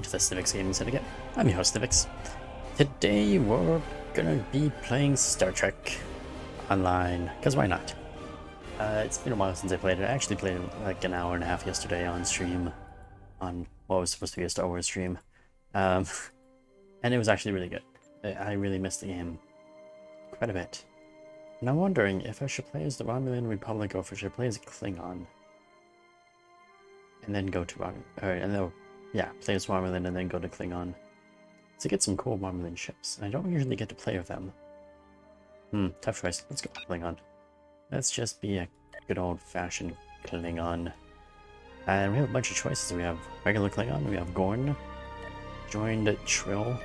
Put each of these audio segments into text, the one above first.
to the Civics Gaming Syndicate. I'm your host, Civics. Today we're gonna be playing Star Trek online, because why not? It's been a while since I played it. I actually played it like an hour and a half yesterday on stream, on what was supposed to be a Star Wars stream. And it was actually really good. I really missed the game quite a bit. And I'm wondering if I should play as the Romulan Republic or if I should play as a Klingon. And then go to play as Romulan and then go to Klingon. To get some cool Romulan ships. I don't usually get to play with them. Tough choice. Let's go Klingon. Let's just be a good old-fashioned Klingon. And we have a bunch of choices. We have regular Klingon, we have Gorn, joined Trill,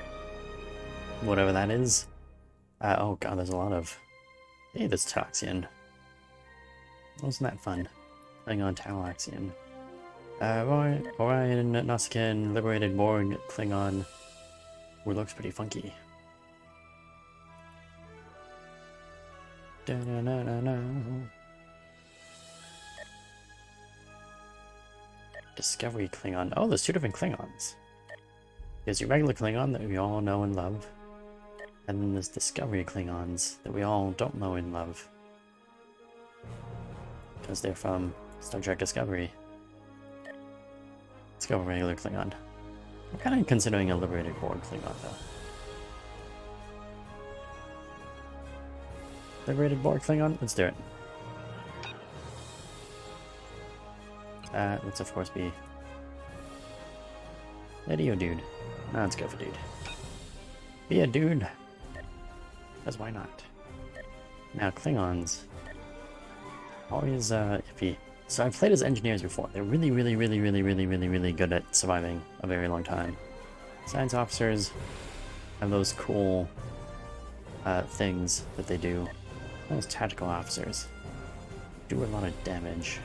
whatever that is. Oh god, there's a lot of... Hey, there's Taxian. Wasn't that fun? Klingon Talaxian. Orion, Nausicaan, Liberated Borg, Klingon. Ooh, looks pretty funky. Da-na-na-na-na. Discovery Klingon. Oh, there's two different Klingons. There's your regular Klingon that we all know and love. And then there's Discovery Klingons that we all don't know and love. Because they're from Star Trek Discovery. Let's go regular Klingon. I'm kind of considering a Liberated Borg Klingon, though. Liberated Borg Klingon? Let's do it. Let's of course be... Lady or dude? Nah, let's go for dude. Be a dude! Because why not? Now, Klingons... Always, iffy. So I've played as engineers before. They're really good at surviving a very long time. Science officers have those cool things that they do. Those tactical officers do a lot of damage.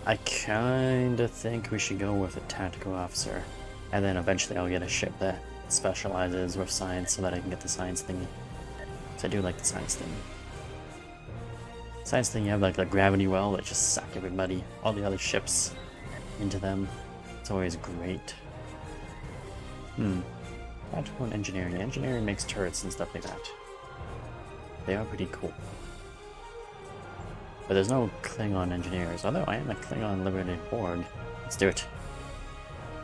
I kinda think we should go with a tactical officer, and then eventually I'll get a ship that specializes with science so that I can get the science thingy. So I do like the science thing. Science thing, you have like the gravity well that just suck everybody, all the other ships, into them. It's always great. Tactical and engineering. Engineering makes turrets and stuff like that. They are pretty cool. But there's no Klingon engineers, although I am a Klingon Liberated Borg. Let's do it.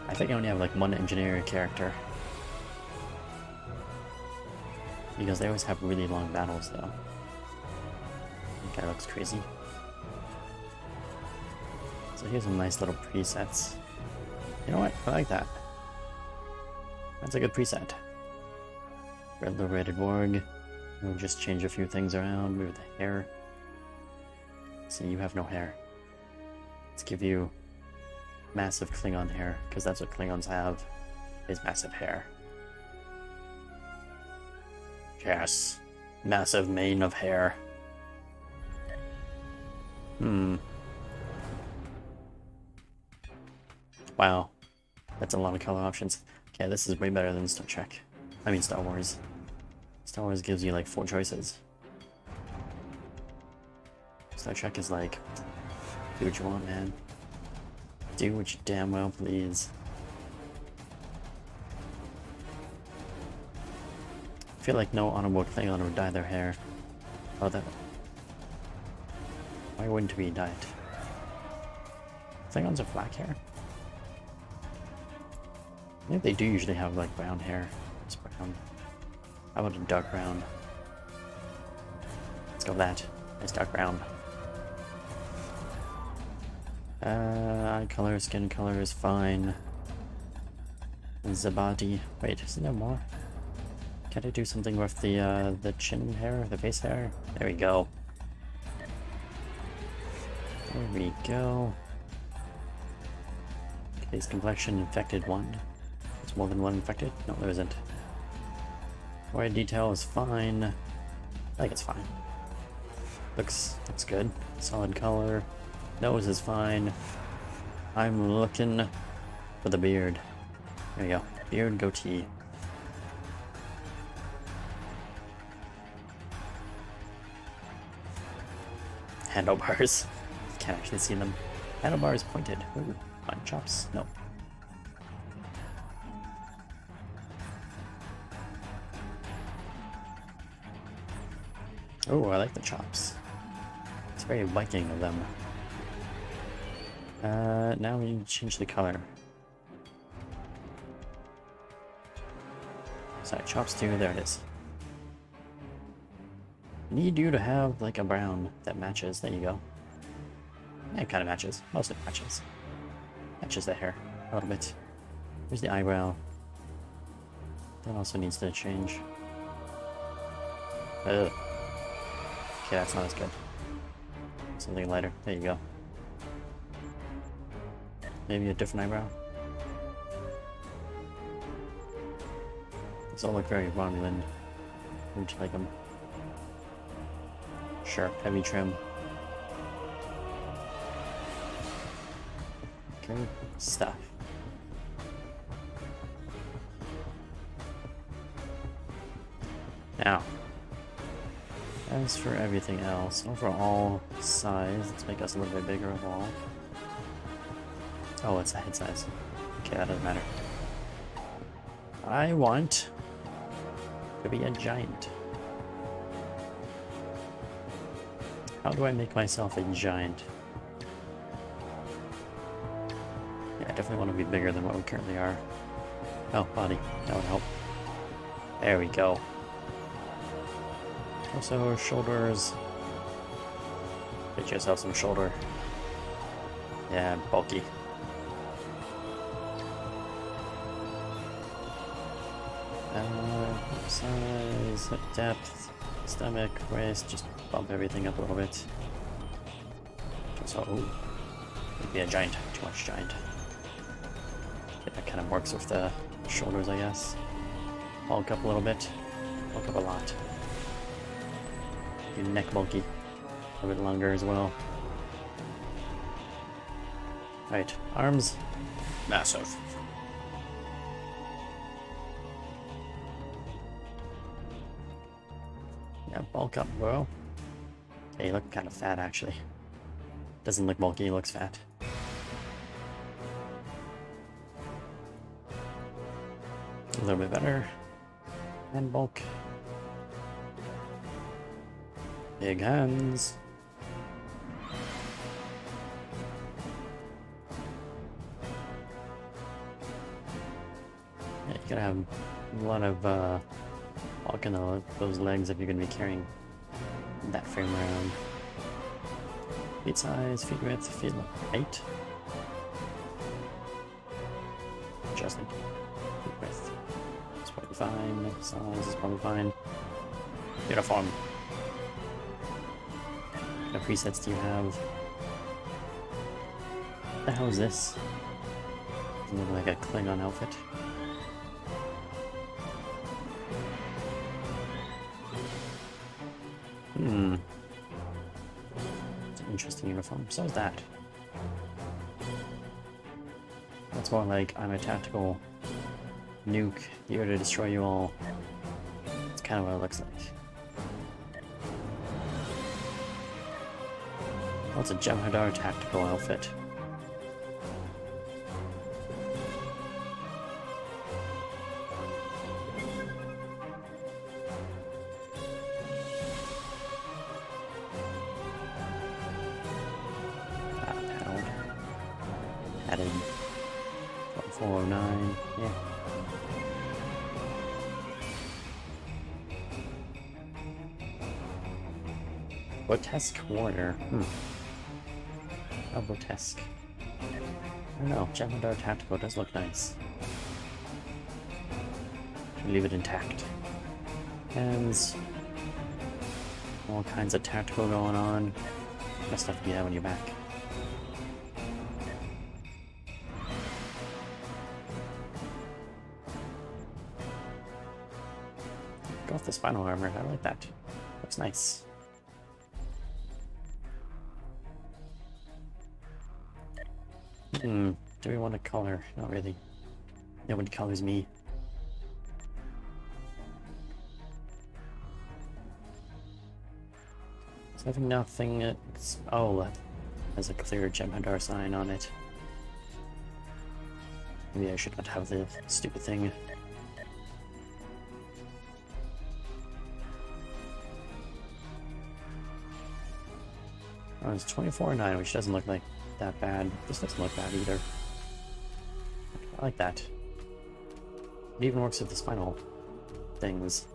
I think I only have like one engineer character. Because they always have really long battles though. That guy looks crazy. So here's some nice little presets. You know what? I like that. That's a good preset. Red Liberated Borg. We'll just change a few things around, move the hair. See, you have no hair. Let's give you massive Klingon hair, because that's what Klingons have, is massive hair. Yes. Massive mane of hair. Wow. That's a lot of color options. Okay, this is way better than Star Trek. I mean Star Wars. Star Wars gives you like 4 choices. Star Trek is like, do what you want, man. Do what you damn well please. I feel like no honorable Klingon would dye their hair. Oh, that. Why wouldn't we dye it? Klingons have black hair? I think they do usually have like brown hair. It's brown. How about a dark brown? Let's go with that. Nice dark brown. Eye color, skin color is fine. Zabadi. Wait, isn't there more? Can I do something with the chin hair, the face hair? There we go. There we go. Face complexion infected 1. There's more than 1 infected? No, there isn't. White detail is fine. I think it's fine. Looks good. Solid color. Nose is fine. I'm looking for the beard. There we go. Beard, goatee. Handlebars. Can't actually see them. Handlebars pointed. Ooh, mine chops. No. Oh, I like the chops. It's very Viking of them. Now we change the color. Sorry, chops too, there it is. Need you to have like a brown that matches, there you go. Yeah, it kind of matches, mostly matches. Matches the hair a little bit. Here's the eyebrow. That also needs to change. Ugh. Okay, that's not as good. Something lighter, there you go. Maybe a different eyebrow. These all look very Romulan. Would you like them? Sure, heavy trim. Okay, stuff. Now, as for everything else, overall size, let's make us a little bit bigger overall. Oh, it's a head size. Okay, that doesn't matter. I want to be a giant. How do I make myself a giant? Yeah, I definitely want to be bigger than what we currently are. Oh, body. That would help. There we go. Also, shoulders. Get yourself some shoulder. Yeah, bulky. Size, depth, stomach, waist, just bump everything up a little bit. So, ooh, maybe a giant, too much giant. Okay, that kind of works with the shoulders, I guess. Bulk up a little bit, bulk up a lot. Your neck bulky, a little bit longer as well. Right, arms, massive. Yeah, bulk up, bro. Okay, you look kind of fat, actually. Doesn't look bulky, he looks fat. A little bit better. And bulk. Big hands. Yeah, you gotta have a lot of walking those legs if you're gonna be carrying that frame around. Feet size, feet width, feet height. Adjusting. Feet width. It's probably fine. Size is probably fine. Uniform. What presets do you have? What the hell is this? Doesn't look like a Klingon outfit. It's an interesting uniform. So is that. That's more like I'm a tactical nuke here to destroy you all. That's kind of what it looks like. Oh, it's a Jem'Hadar tactical outfit. Added 409, yeah. Grotesque warrior. Oh, grotesque. I don't know, Jem'Hadar tactical does look nice. Leave it intact. Hands. All kinds of tactical going on. What kind of stuff do you have on your back? Go off the spinal armor, I like that. Looks nice. Do we want to color? Not really. Nobody colors me. So I think nothing. Oh, that has a clear Jem'Hadar sign on it. Maybe I should not have the stupid thing. Oh, it's 24/9, which doesn't look like that bad. This doesn't look bad either. I like that. It even works with the spinal things.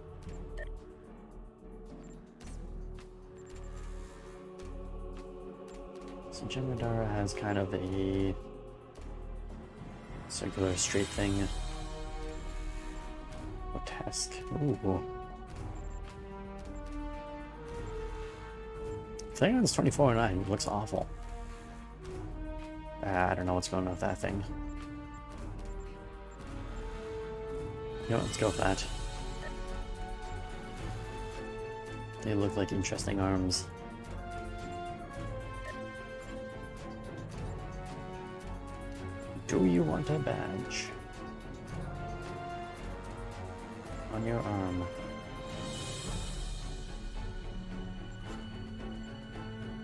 So Jemadara has kind of a circular straight thing. Grotesque. Ooh. Klingons 24/9 looks awful. I don't know what's going on with that thing. You know, let's go with that. They look like interesting arms. Do you want a badge on your arm?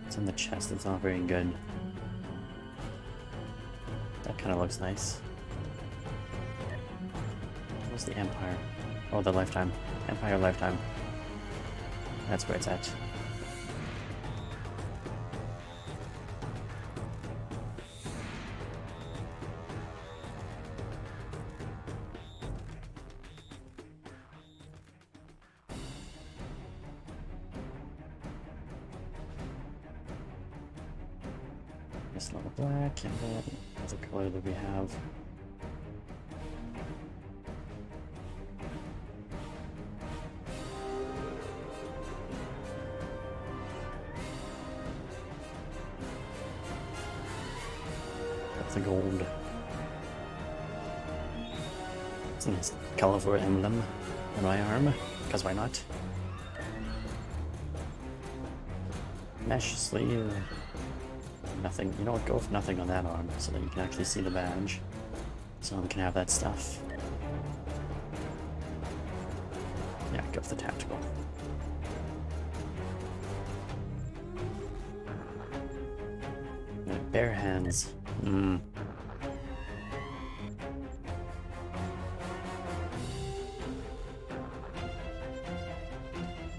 It's in the chest, it's not very good. That kind of looks nice. Where's the Empire? Oh, the Lifetime. Empire Lifetime. That's where it's at. This level black, and then the color that we have. That's the gold. It's a nice colorful emblem on my arm, because why not? Mesh sleeve. Nothing. You know what? Go with nothing on that arm so that you can actually see the badge. Someone can have that stuff. Yeah, go with the tactical. Bare hands. We can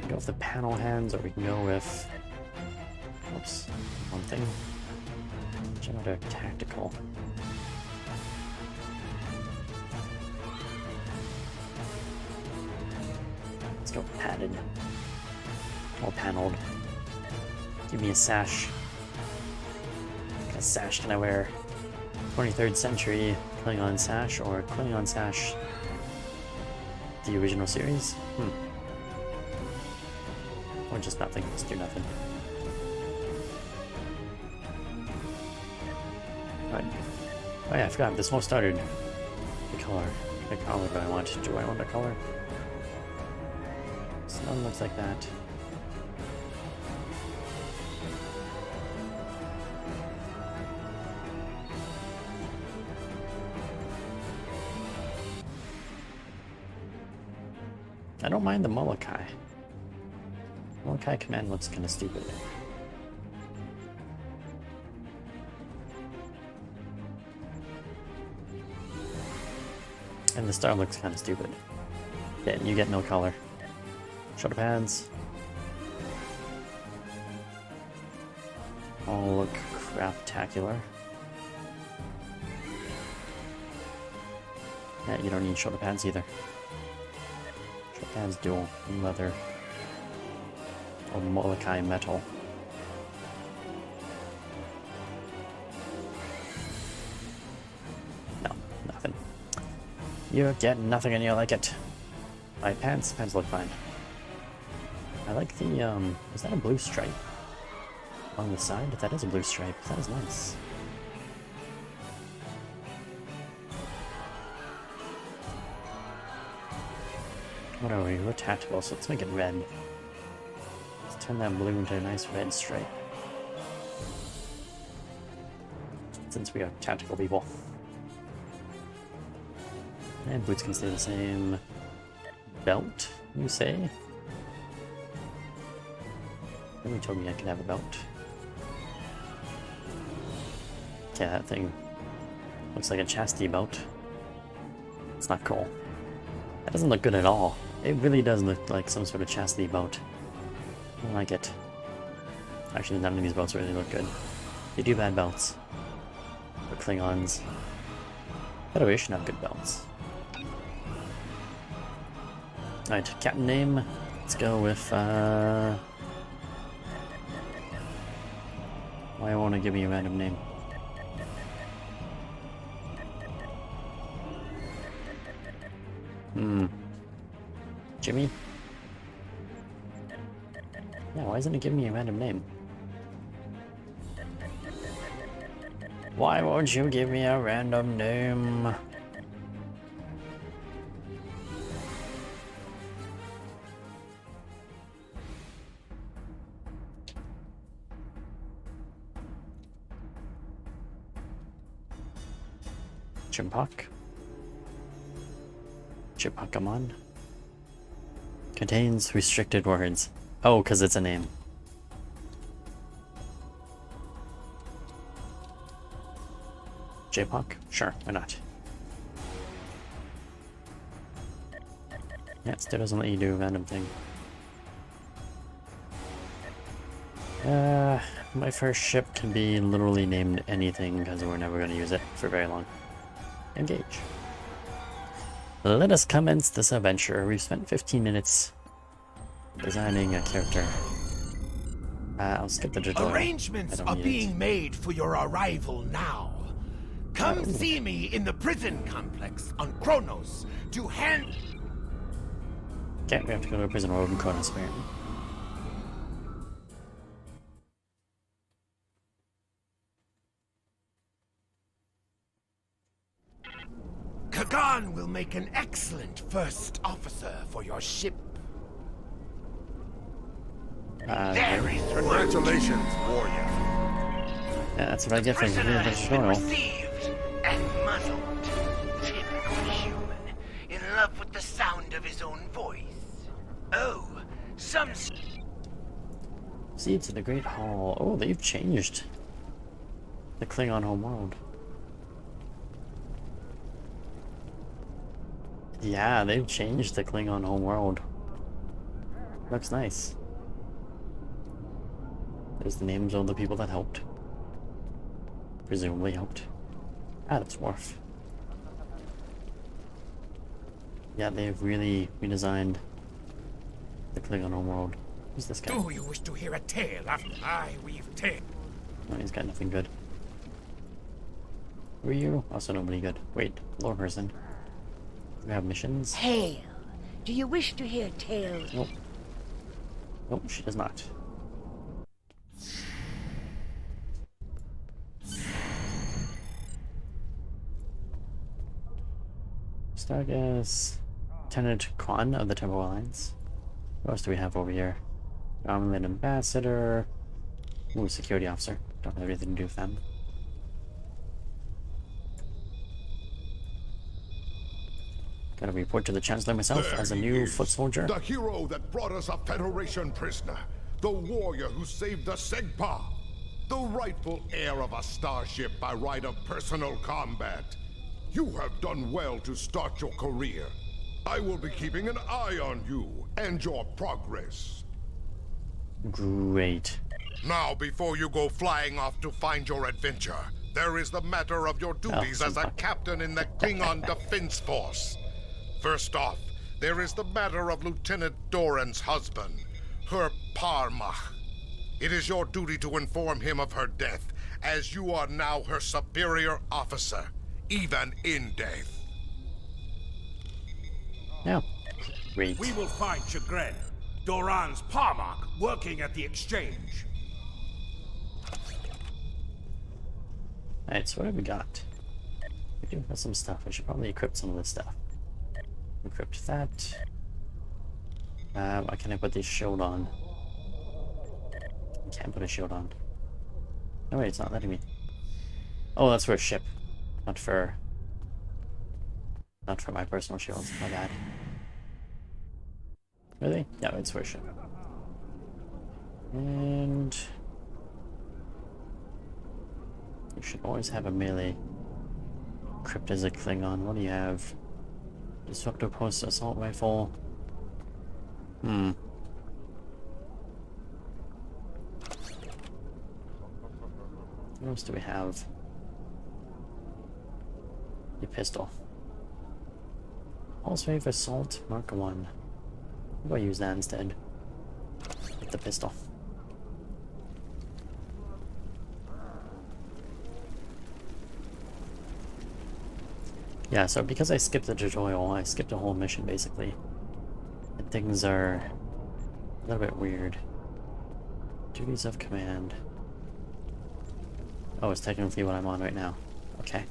go with the panel hands, or we can go with... Oops, one thing. Another tactical. Let's go padded. Or paneled. Give me a sash. What kind of sash can I wear? 23rd century Klingon sash or Klingon sash the original series? Or just nothing. Let's do nothing. Oh yeah, I forgot, this whole started the color. The color that I want. Do I want a color? This one looks like that. I don't mind the Molokai. Molokai command looks kind of stupid. And the star looks kind of stupid. Yeah, you get no color. Shoulder pads. All look craptacular. Yeah, you don't need shoulder pads either. Shoulder pads dual leather. Or Molokai metal. You get nothing and you like it. My pants look fine. I like the, is that a blue stripe? On the side? That is a blue stripe. That is nice. What are we? We're tactical, so let's make it red. Let's turn that blue into a nice red stripe. Since we are tactical people. And boots can stay the same. Belt, you say? Nobody told me I could have a belt. Yeah, that thing looks like a chastity belt. It's not cool. That doesn't look good at all. It really does look like some sort of chastity belt. I don't like it. Actually, none of these belts really look good. They do bad belts. For Klingons. Federation have good belts. Alright, captain name. Let's go with, why won't it give me a random name? Jimmy? Yeah, why isn't it giving me a random name? Why won't you give me a random name? Chimpak. Chimpakamon. Contains restricted words. Oh, because it's a name. J-Punk? Sure, why not? Yeah, it still doesn't let you do a random thing. My first ship can be literally named anything because we're never going to use it for very long. Engage. Let us commence this adventure. We've spent 15 minutes designing a character. I'll skip the tutorial. Arrangements are being made for your arrival now. Come see me in the prison complex on Kronos to hand... Okay, we have to go to a prison road in Kronos, apparently. Kagan will make an excellent first officer for your ship. Congratulations, warrior. Yeah, that's what I get for doing the tutorial. Received and muzzled. Typical human, in love with the sound of his own voice. Oh, some... See, to the Great Hall. Oh, they've changed the Klingon homeworld. Yeah, they've changed the Klingon homeworld. Looks nice. There's the names of the people that helped. Presumably helped. Ah, that's Worf. Yeah, they've really redesigned the Klingon homeworld. Who's this guy? Do you wish to hear a tale after I weave tale? Oh, he's got nothing good. Who are you? Also nobody good. Wait, lore person. Do we have missions? Tale. Do you wish to hear tales? Nope. Nope, she does not. Start as Lieutenant Kwan of the Temple Alliance. What else do we have over here? Armament Ambassador. Ooh, Security Officer. Don't have anything to do with them. Gotta report to the Chancellor myself as a new foot soldier. The hero that brought us a Federation prisoner. The warrior who saved the Segpa. The rightful heir of a starship by right of personal combat. You have done well to start your career. I will be keeping an eye on you and your progress. Great. Now, before you go flying off to find your adventure, there is the matter of your duties as a captain in the Klingon Defense Force. First off, there is the matter of Lieutenant Doran's husband, her Parmach. It is your duty to inform him of her death, as you are now her superior officer, even in death. Yeah. Great. We will find Chagrin, Doran's Parmach, working at the exchange. Alright, so what have we got? We do have some stuff. I should probably equip some of this stuff. Equip that. Why can't I put this shield on? I can't put a shield on. No, wait, it's not letting me. Oh, that's for a ship. Not for my personal shields. My bad. Really? Yeah, it's for a ship. And you should always have a melee equipped as a Klingon. What do you have? Disruptor post assault rifle. What else do we have? A pistol. Also for assault, mark 1. I'll use that instead. With the pistol. Yeah, so because I skipped the tutorial, I skipped a whole mission basically. And things are a little bit weird. Duties of command. Oh, it's technically what I'm on right now. Okay.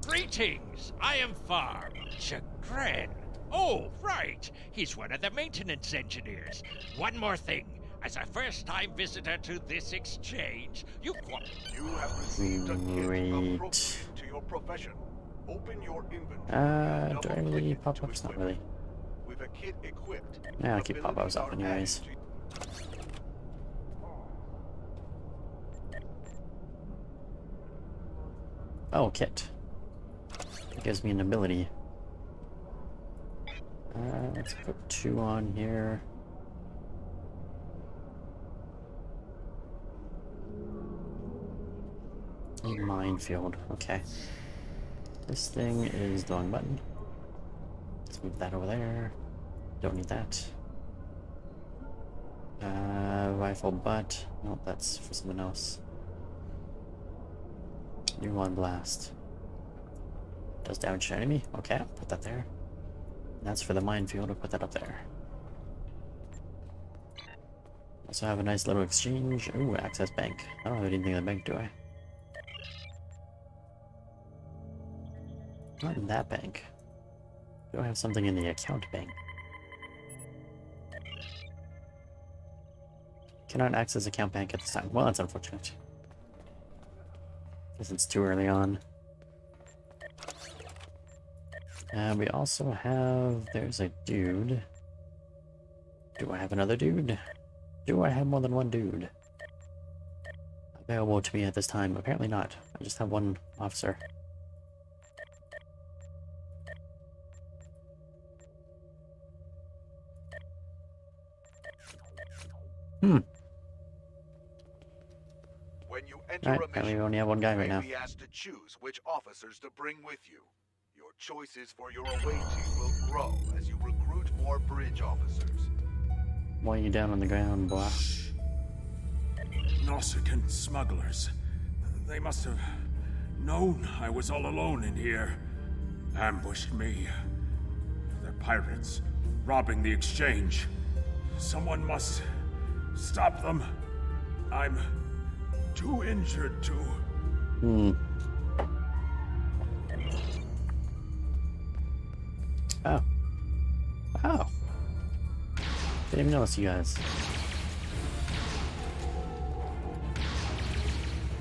Greetings! I am Farm. Chagrin. Oh, right. He's one of the maintenance engineers. One more thing. As a first-time visitor to this exchange, you have received a kit appropriate to your profession. Open your inventory. Do I really pop-ups? Not really. With a kit equipped. Yeah, I keep pop-ups up anyways. Oh, kit. It gives me an ability. Let's put 2 on here. A minefield. Okay. This thing is the wrong button. Let's move that over there. Don't need that. Rifle butt. Nope, that's for someone else. New one blast. Does damage to enemy. Okay, put that there. That's for the minefield. I'll put that up there. Also have a nice little exchange. Ooh, access bank. I don't have anything in the bank, do I? Not in that bank. Do I have something in the account bank? Cannot access account bank at this time. Well, that's unfortunate. Guess it's too early on. And we also have... There's a dude. Do I have another dude? Do I have more than one dude available to me at this time? Apparently not. I just have one officer. When you enter Alright, a apparently mission, we only have one guy right you now. may be asked to choose which officers to bring with you. Your choices for your away team will grow as you recruit more bridge officers. Why are you down on the ground, boy? Nausicaan smugglers. They must have known I was all alone in here. Ambushed me. They're pirates, robbing the exchange. Someone must stop them. I'm too injured to... Oh. Oh. Didn't even notice you guys.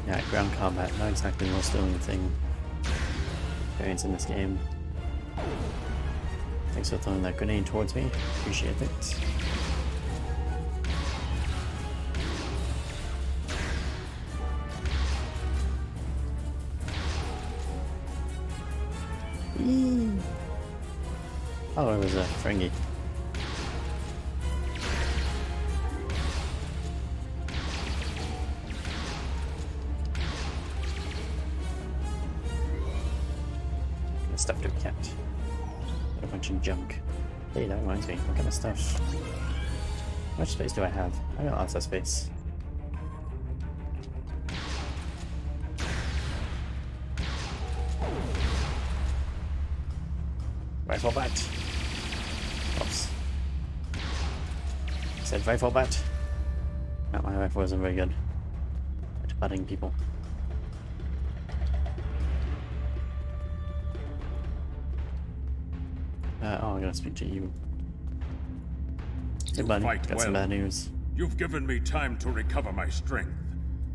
Yeah, ground combat, not exactly the most thrilling thing. Experience in this game. Thanks for throwing that grenade towards me. Appreciate it. Oh, it was a Ferengi. Stuff to be kept. A bunch of junk. Hey, that reminds me. What kind of stuff? How much space do I have? I got lots of space. Rifle bat. Oops. I said rifle bat. No, my rifle wasn't very good at butting people. Oh, I'm gonna speak to you. Hey, buddy. fight Got some well. bad news. You've given me time to recover my strength.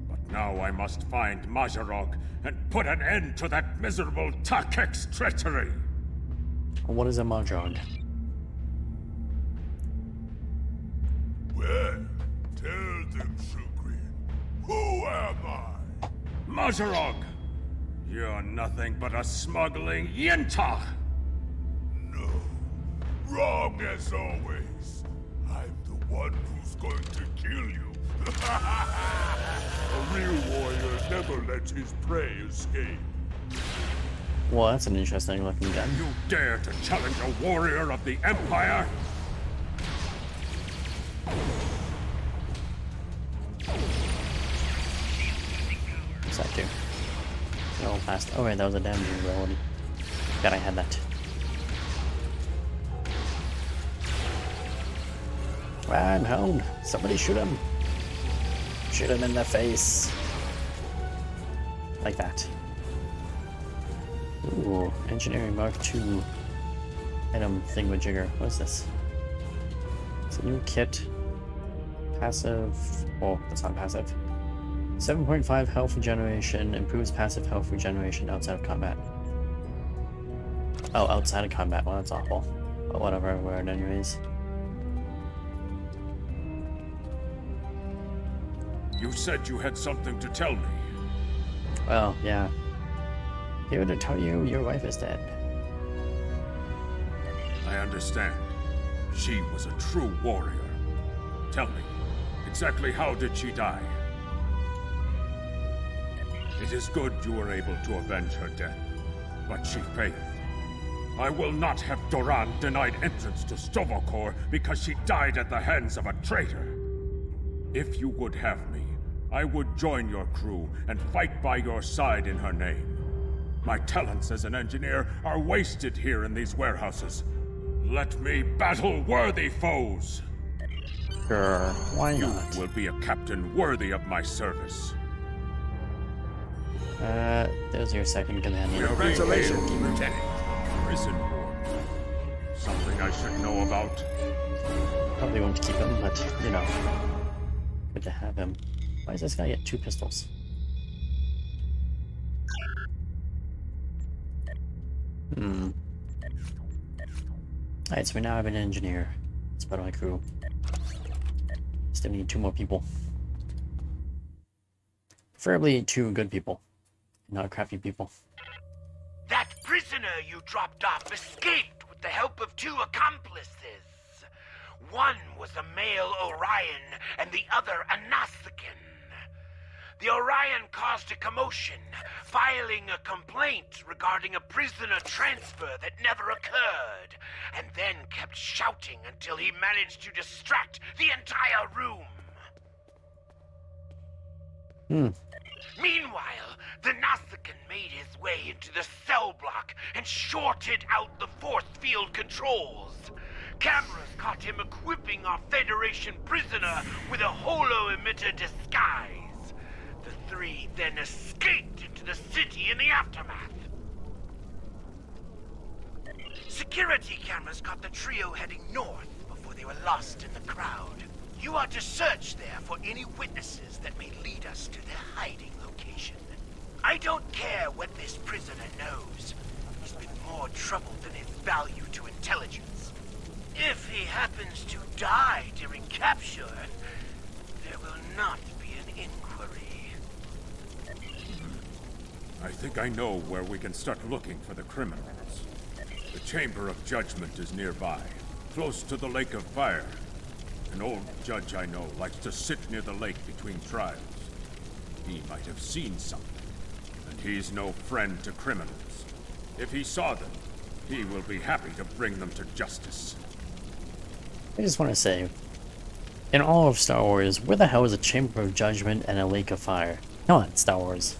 But now I must find Mazarog and put an end to that miserable Takek's treachery. What is a Mahjong? Well, tell them, Sukrin. Who am I? Mazarog! You're nothing but a smuggling Yintach! Wrong as always. I'm the one who's going to kill you. A real warrior never lets his prey escape. Well, that's an interesting looking gun. You dare to challenge a warrior of the Empire? What's that do? Roll fast. Oh, wait, that was a damaging ability. God, I had that. I'm home. Somebody shoot him. Shoot him in the face. Like that. Ooh, Engineering Mark II. Item thingamajigger. What is this? It's a new kit. Passive. Oh, that's not passive. 7.5 health regeneration. Improves passive health regeneration outside of combat. Oh, outside of combat. Well, that's awful. But whatever, I wear it anyways. You said you had something to tell me. Well, yeah. Here to tell you your wife is dead. I understand. She was a true warrior. Tell me, exactly how did she die? It is good you were able to avenge her death, but she failed. I will not have Doran denied entrance to Stovokor because she died at the hands of a traitor. If you would have me, I would join your crew and fight by your side in her name. My talents as an engineer are wasted here in these warehouses. Let me battle worthy foes! Sure, why You not? will be a captain worthy of my service. There's your second companion. Congratulations, Lieutenant. Prison ward. Something I should know about. Probably won't keep him, but, you know. Good to have him. Why does this guy get 2 pistols? Alright, so we now have an engineer. Let's put on my crew. Still need 2 more people. Preferably 2 good people, not crappy people. That prisoner you dropped off escaped with the help of 2 accomplices. One was a male Orion and the other a Nausicaan. The Orion caused a commotion, filing a complaint regarding a prisoner transfer that never occurred, and then kept shouting until he managed to distract the entire room. Meanwhile, the Nausicaan made his way into the cell block and shorted out the force field controls. Cameras caught him equipping our Federation prisoner with a holo-emitter disguise. The 3 then escaped into the city in the aftermath. Security cameras caught the trio heading north before they were lost in the crowd. You are to search there for any witnesses that may lead us to their hiding location. I don't care what this prisoner knows. He's been more trouble than his value to intelligence. If he happens to die during capture, there will not be an inquiry. I think I know where we can start looking for the criminals. The Chamber of Judgment is nearby, close to the Lake of Fire. An old judge I know likes to sit near the lake between trials. He might have seen something, and he's no friend to criminals. If he saw them, he will be happy to bring them to justice. I just want to say, in all of Star Wars, where the hell is a Chamber of Judgment and a Lake of Fire? Come on, Star Wars.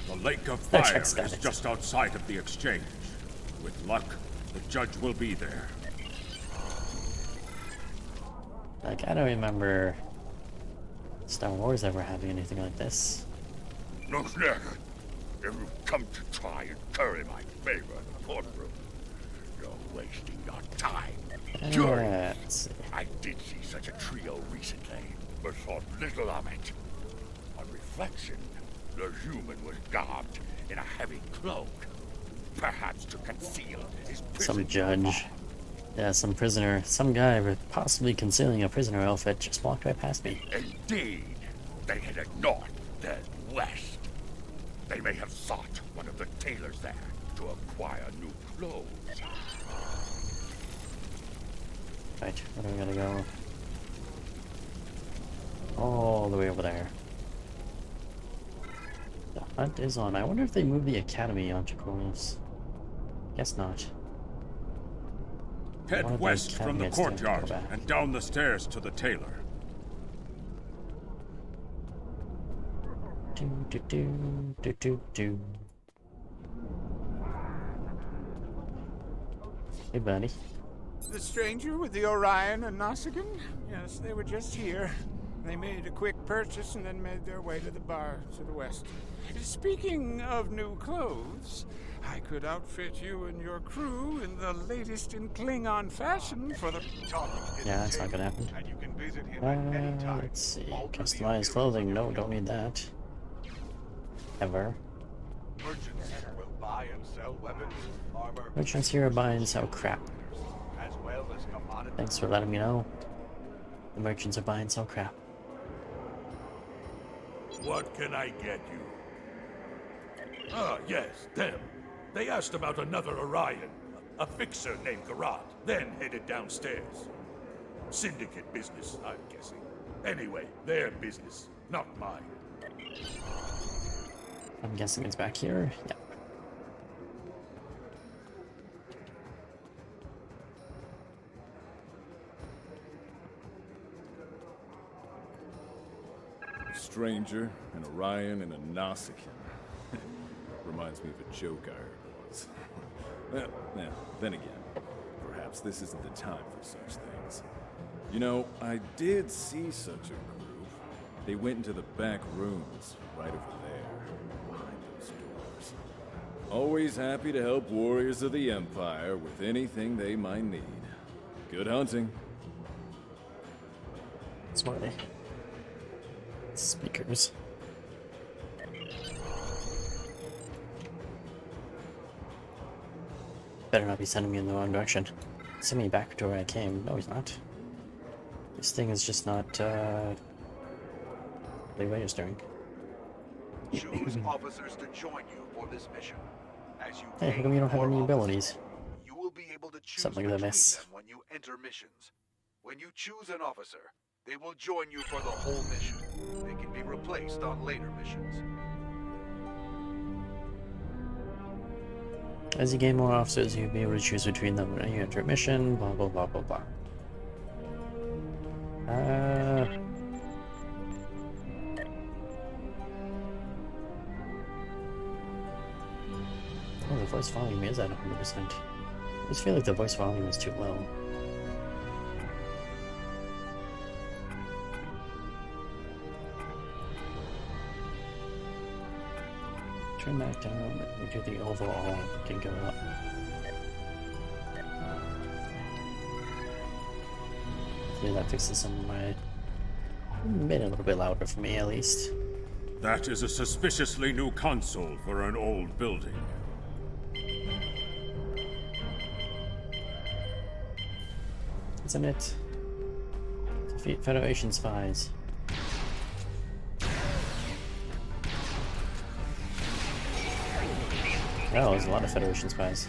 The Lake of That Fire checks is that. just outside of the exchange. With luck, the judge will be there. Like, I don't remember Star Wars ever having anything like this. Look, if you come to try and curry my favor in the courtroom, you're wasting your time. Sure, Let's see. I did see such a trio recently, but thought little of it. On reflection, the human was garbed in a heavy cloak, perhaps to conceal his prison. Some judge. Yeah, some prisoner. Some guy with possibly concealing a prisoner outfit just walked right past me. Indeed, they headed north, then west. They may have sought one of the tailors there to acquire new clothes. Right, where do we gotta go? All the way over there. The hunt is on. I wonder if they moved the academy onto Kronos. Guess not. One of Head the west from the academy heads to go courtyard back. and down the stairs to the tailor. Do do do do do do. Hey, buddy. The stranger with the Orion and Nausicaan? Yes, they were just here. They made a quick purchase and then made their way to the bar to the west. Speaking of new clothes, I could outfit you and your crew in the latest in Klingon fashion for the... Yeah, that's not gonna happen. And you can visit him at any time. Let's see. Alter the Customized appearance clothing. of No, your don't need that. Ever. Merchants will buy and sell weapons, armor, Merchants here are buying sell crap. as well as commodities. Thanks for letting me know. The merchants are buying sell crap. What can I get you? Ah, yes, them. They asked about another Orion, a fixer named Garat, then headed downstairs. Syndicate business, I'm guessing. Anyway, their business, not mine. I'm guessing it's back here. Yeah. A stranger, an Orion, and a Nausicaan. Reminds me of a joke I heard once. Well, then again, perhaps this isn't the time for such things. You know, I did see such a group. They went into the back rooms, right over there, behind those doors. Always happy to help warriors of the Empire with anything they might need. Good hunting. Smarty. Speakers. Better not be sending me in the wrong direction. Send me back to where I came. No, he's not. This thing is just not, registering. Choose officers to join you for this mission. As you Hey, how gain come you don't have more any officers, abilities? You will be able to choose Something like between this. them when you enter missions. When you choose an officer, they will join you for the whole mission. They can be replaced on later missions. As you gain more officers, you'll be able to choose between them when you enter a mission, blah blah blah blah blah. Oh, the voice volume is at 100%. I just feel like the voice volume is too low. Turn that down and do the overall. It can go up. Yeah, that fixes some of my... Made it a little bit louder for me, at least. That is a suspiciously new console for an old building. Isn't it? Defeat Federation spies. Oh, there's a lot of Federation spies.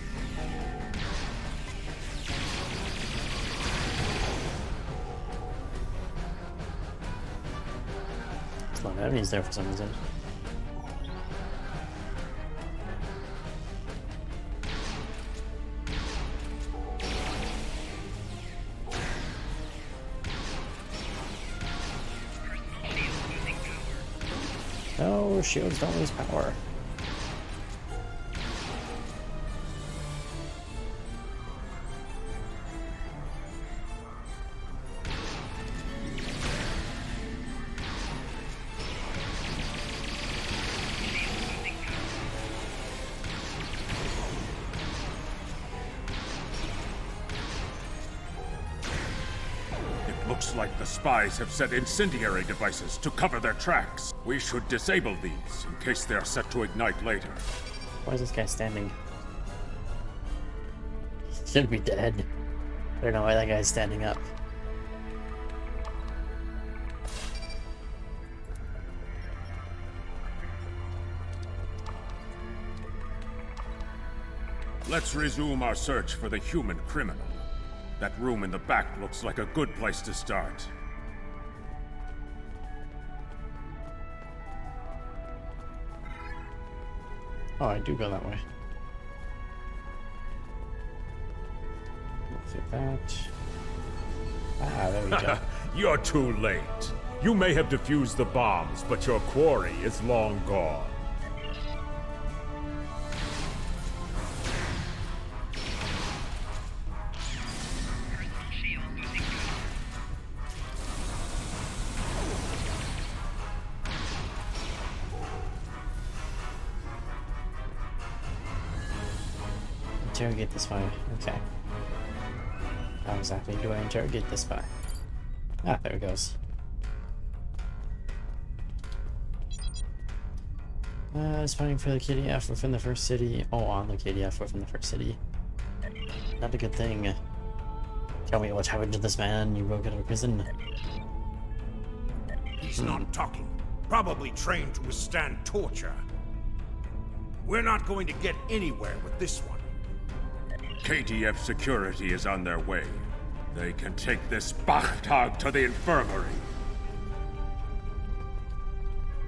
There's a lot of enemies there for some reason. No, shields don't lose power. Looks like the spies have set incendiary devices to cover their tracks. We should disable these in case they are set to ignite later. Why is this guy standing? He should be dead. I don't know why that guy's standing up. Let's resume our search for the human criminal. That room in the back looks like a good place to start. Oh, I do go that way. Let's get that. Ah, there we go. You're too late. You may have defused the bombs, but your quarry is long gone. Interrogate this spy. Okay. How exactly do I interrogate this spy? Ah, there it goes. Spying for the KDF within the first city. Oh, on the KDF within the first city. Not a good thing. Tell me what happened to this man you broke out of prison. He's not talking. Probably trained to withstand torture. We're not going to get anywhere with this one. KDF security is on their way. They can take this Bachtag to the infirmary.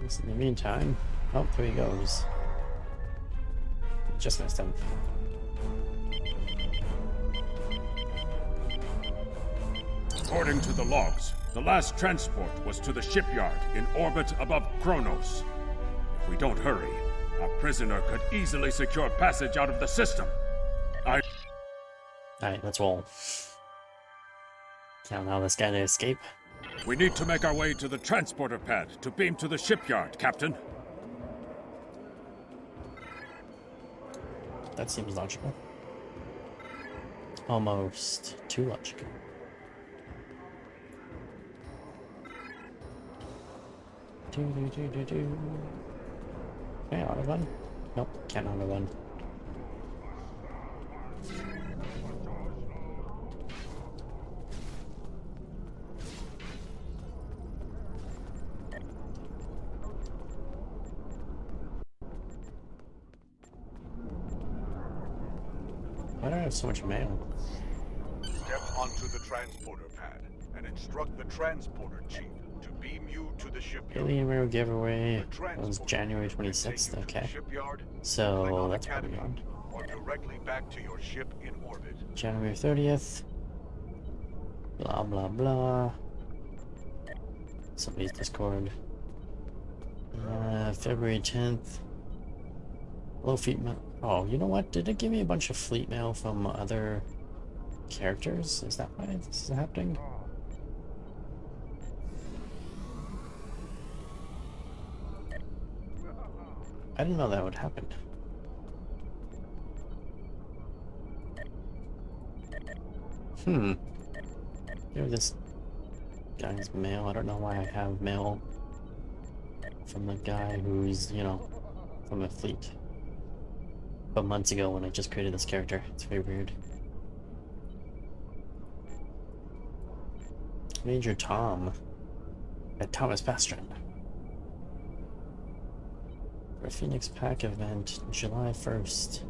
In the meantime, oh, there he goes. Just missed him. According to the logs, the last transport was to the shipyard in orbit above Kronos. If we don't hurry, our prisoner could easily secure passage out of the system. Alright, let's roll. Can't allow this guy to escape. We need to make our way to the transporter pad to beam to the shipyard, Captain. That seems logical. Almost too logical. Can I auto run? Nope, can't auto run. Why do I have so much mail? Step onto the transporter pad and instruct the transporter chief to beam you to the shipyard. Alien Rail giveaway was January 26th, okay. So that's probably on. Or directly back to your ship in orbit. January 30th. Blah blah blah. Somebody's Discord. February 10th. Low fleet mail. Oh, you know what? Did it give me a bunch of fleet mail from other characters? Is that why this is happening? I didn't know that would happen. Give this guy's mail. I don't know why I have mail from the guy who's, you know, from a fleet. But months ago when I just created this character. It's very weird. Major Tom. At Thomas Pastron. For a Phoenix Pack event, July 1st.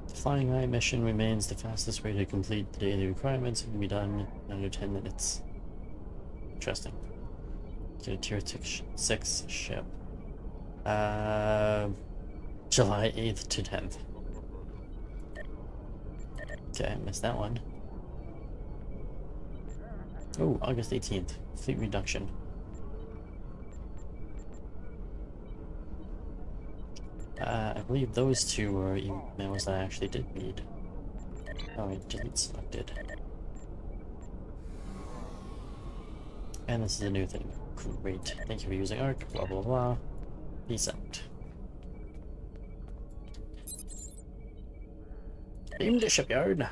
The Flying Eye mission remains the fastest way to complete the daily requirements. It can be done in under 10 minutes. Interesting. Get a tier 6 ship. July 8th to 10th. Okay, missed that one. Oh, August 18th. Fleet reduction. I believe those two were emails that I actually did read. Oh, I delete selected. And this is a new thing. Great. Thank you for using ARC. Blah blah blah. Peace out. Beam to shipyard.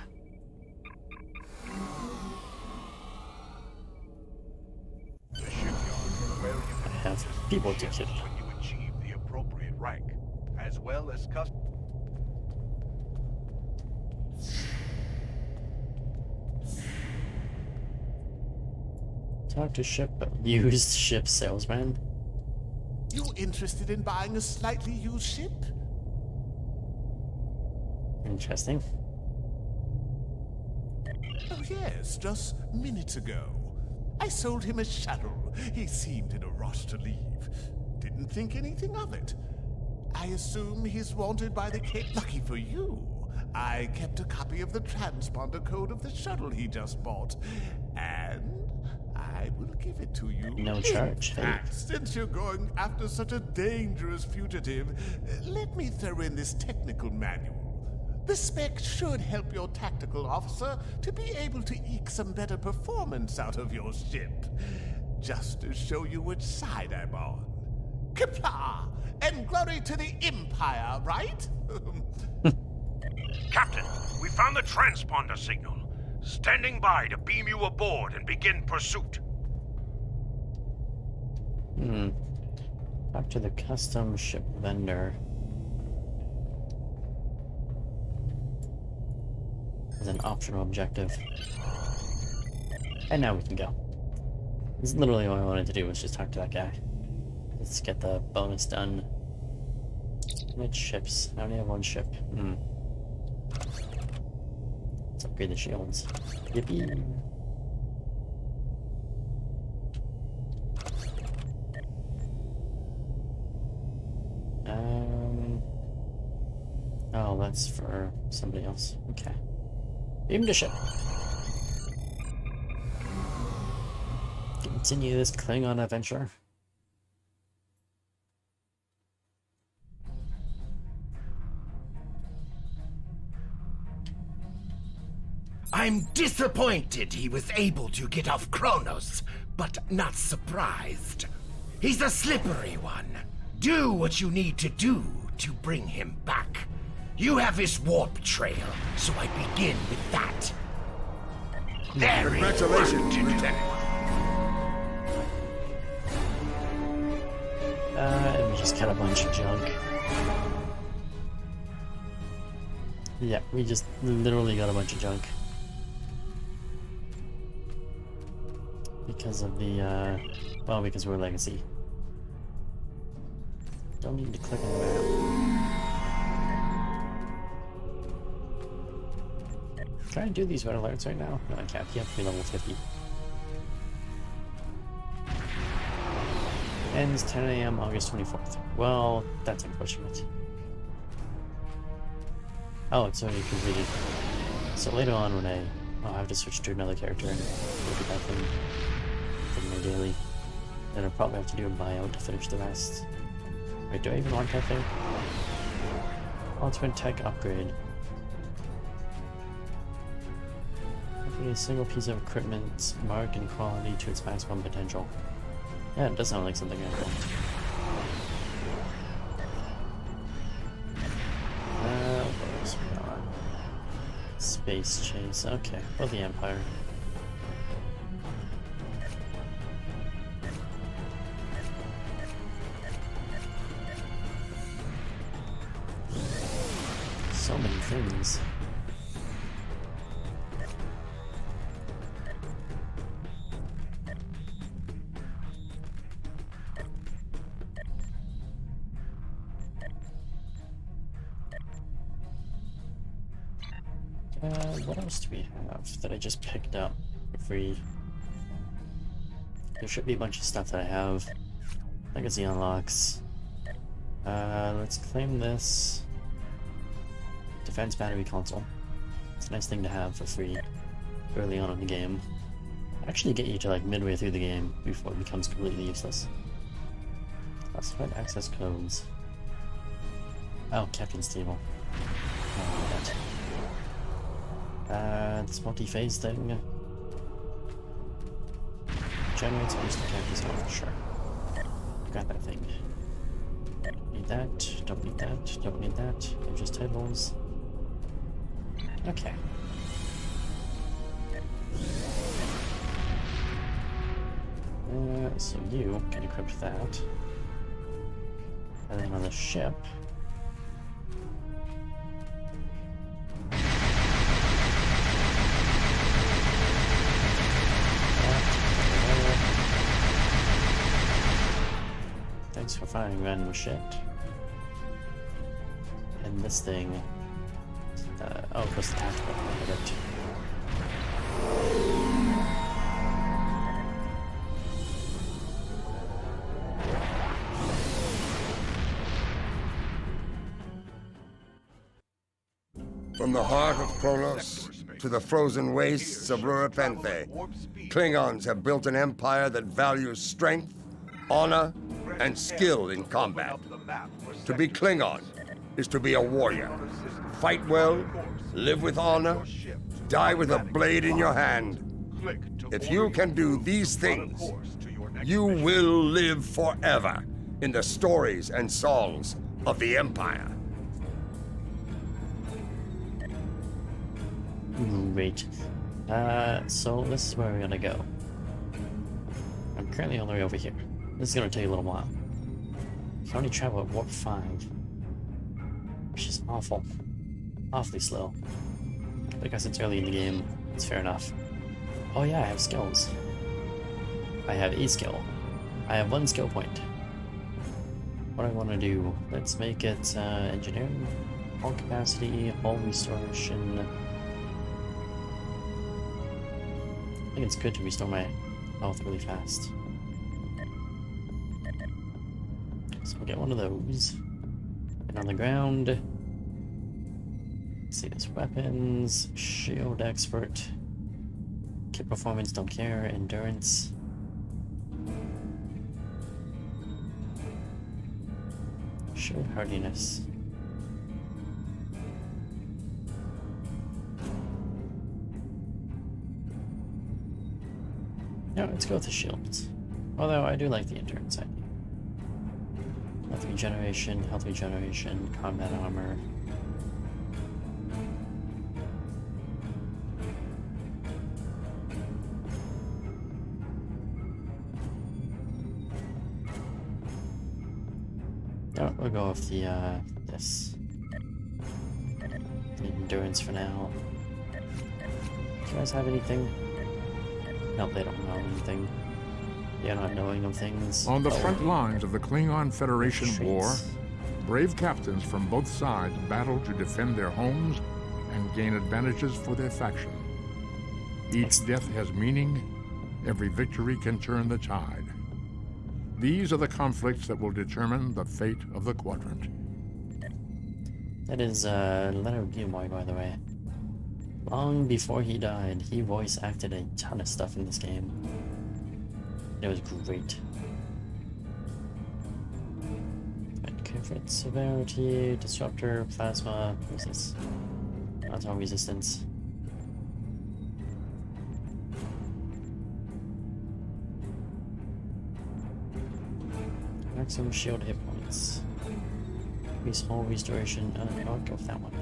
The shipyard is where you I have people to kill. when you achieve the appropriate rank, as well as custom. Talk to ship used ship salesman. You interested in buying a slightly used ship? Interesting. Oh yes, just minutes ago. I sold him a shuttle. He seemed in a rush to leave. Didn't think anything of it. I assume he's wanted by the Lucky for you, I kept a copy of the transponder code of the shuttle he just bought. And I will give it to you. No charge. In fact, since you're going after such a dangerous fugitive, let me throw in this technical manual. The spec should help your tactical officer to be able to eke some better performance out of your ship. Just to show you which side I'm on. Qapla'! And glory to the Empire, right? Captain, we found the transponder signal. Standing by to beam you aboard and begin pursuit. Talk to the custom ship vendor. As an optional objective. And now we can go. This is literally all I wanted to do was just talk to that guy. Let's get the bonus done. Which ships? I only have one ship. Let's upgrade the shields. Yippee! Oh, that's for somebody else. Okay. Beam to ship. Continue this Klingon adventure. I'm disappointed he was able to get off Kronos, but not surprised. He's a slippery one. Do what you need to do to bring him back. You have his warp trail, so I begin with that. Very Congratulations, Lieutenant. And we just got a bunch of junk. Yeah, we just literally got a bunch of junk. Because of the, well, because we're legacy. Don't need to click on the map. Can I do these red alerts right now? No, I can't. You have to be level 50. Ends 10 AM August 24th. Well, that's unfortunate. Oh, it's already completed. So later on when I'll have to switch to another character and look at that thing from my daily. Then I'll probably have to do a buyout to finish the rest. Wait, do I even want that thing? Ultimate tech upgrade. Upgrade a single piece of equipment, mark and quality to its maximum potential. Yeah, it does sound like something I want. What else we got? Space chase, okay. Or the Empire. So many things. What else do we have that I just picked up for free? There should be a bunch of stuff that I have. Legacy unlocks. Let's claim this. Defense battery console. It's a nice thing to have for free early on in the game. Actually get you to like midway through the game before it becomes completely useless. Classified access codes. Oh, Captain's table. Oh, that. This multi-phase thing. Generates boost the character's health, sure. Grab that thing. Don't need that, don't need that, don't need that. They're just tables. Okay. So you can equip that. And then on the ship... Thanks for firing random shit. And this thing. Oh, of course, the tactical part of it. From the heart of Kronos to the frozen wastes of Rurapenthe, Klingons have built an empire that values strength, honor, and skill in combat. To be Klingon is to be a warrior. Fight well, live with honor, die with a blade in your hand. If you can do these things, you will live forever in the stories and songs of the Empire. Great. So this is where we're gonna go. I'm currently all the way over here. This is gonna take a little while. I can only travel at warp 5. Which is awful. Awfully slow. Because it's early in the game, it's fair enough. Oh yeah, I have skills. I have a skill. I have 1 skill point. What do I want to do? Let's make it engineering, hull capacity, hull restoration. I think it's good to restore my health really fast. So we'll get one of those. And on the ground. Let's see, there's weapons, shield expert, kit performance, don't care, endurance. Shield hardiness. No, let's go with the shields. Although I do like the endurance idea. Health regeneration, combat armor. No, we'll go with the this. The endurance for now. Do you guys have anything? No, they don't know anything. They're not knowing of things. On the front lines of the Klingon Federation war, brave captains from both sides battle to defend their homes and gain advantages for their faction. Each death has meaning. Every victory can turn the tide. These are the conflicts that will determine the fate of the quadrant. That is Leonard Nimoy, by the way. Long before he died, he voice acted a ton of stuff in this game. It was great. Comfort, severity, disruptor, plasma. What is this? Plasma resistance. Maximum shield hit points. Increase hull restoration. I'll go with that one.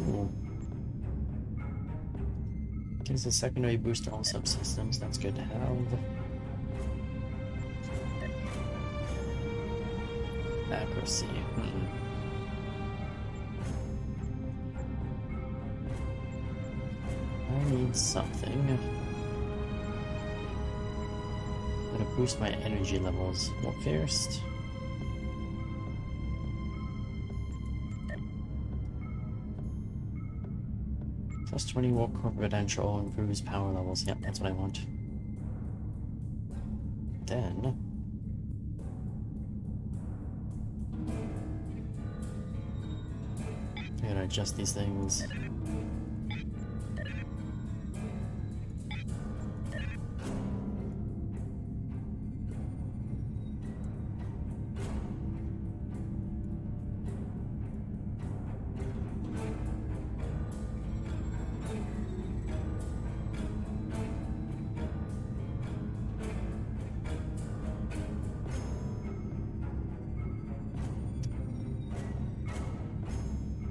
Ooh. Gives a secondary boost to all subsystems. That's good to have. Accuracy. I need something. I'm gonna boost my energy levels. What first? Plus 20 warp core potential improves power levels. Yep, that's what I want. Then I'm gonna adjust these things.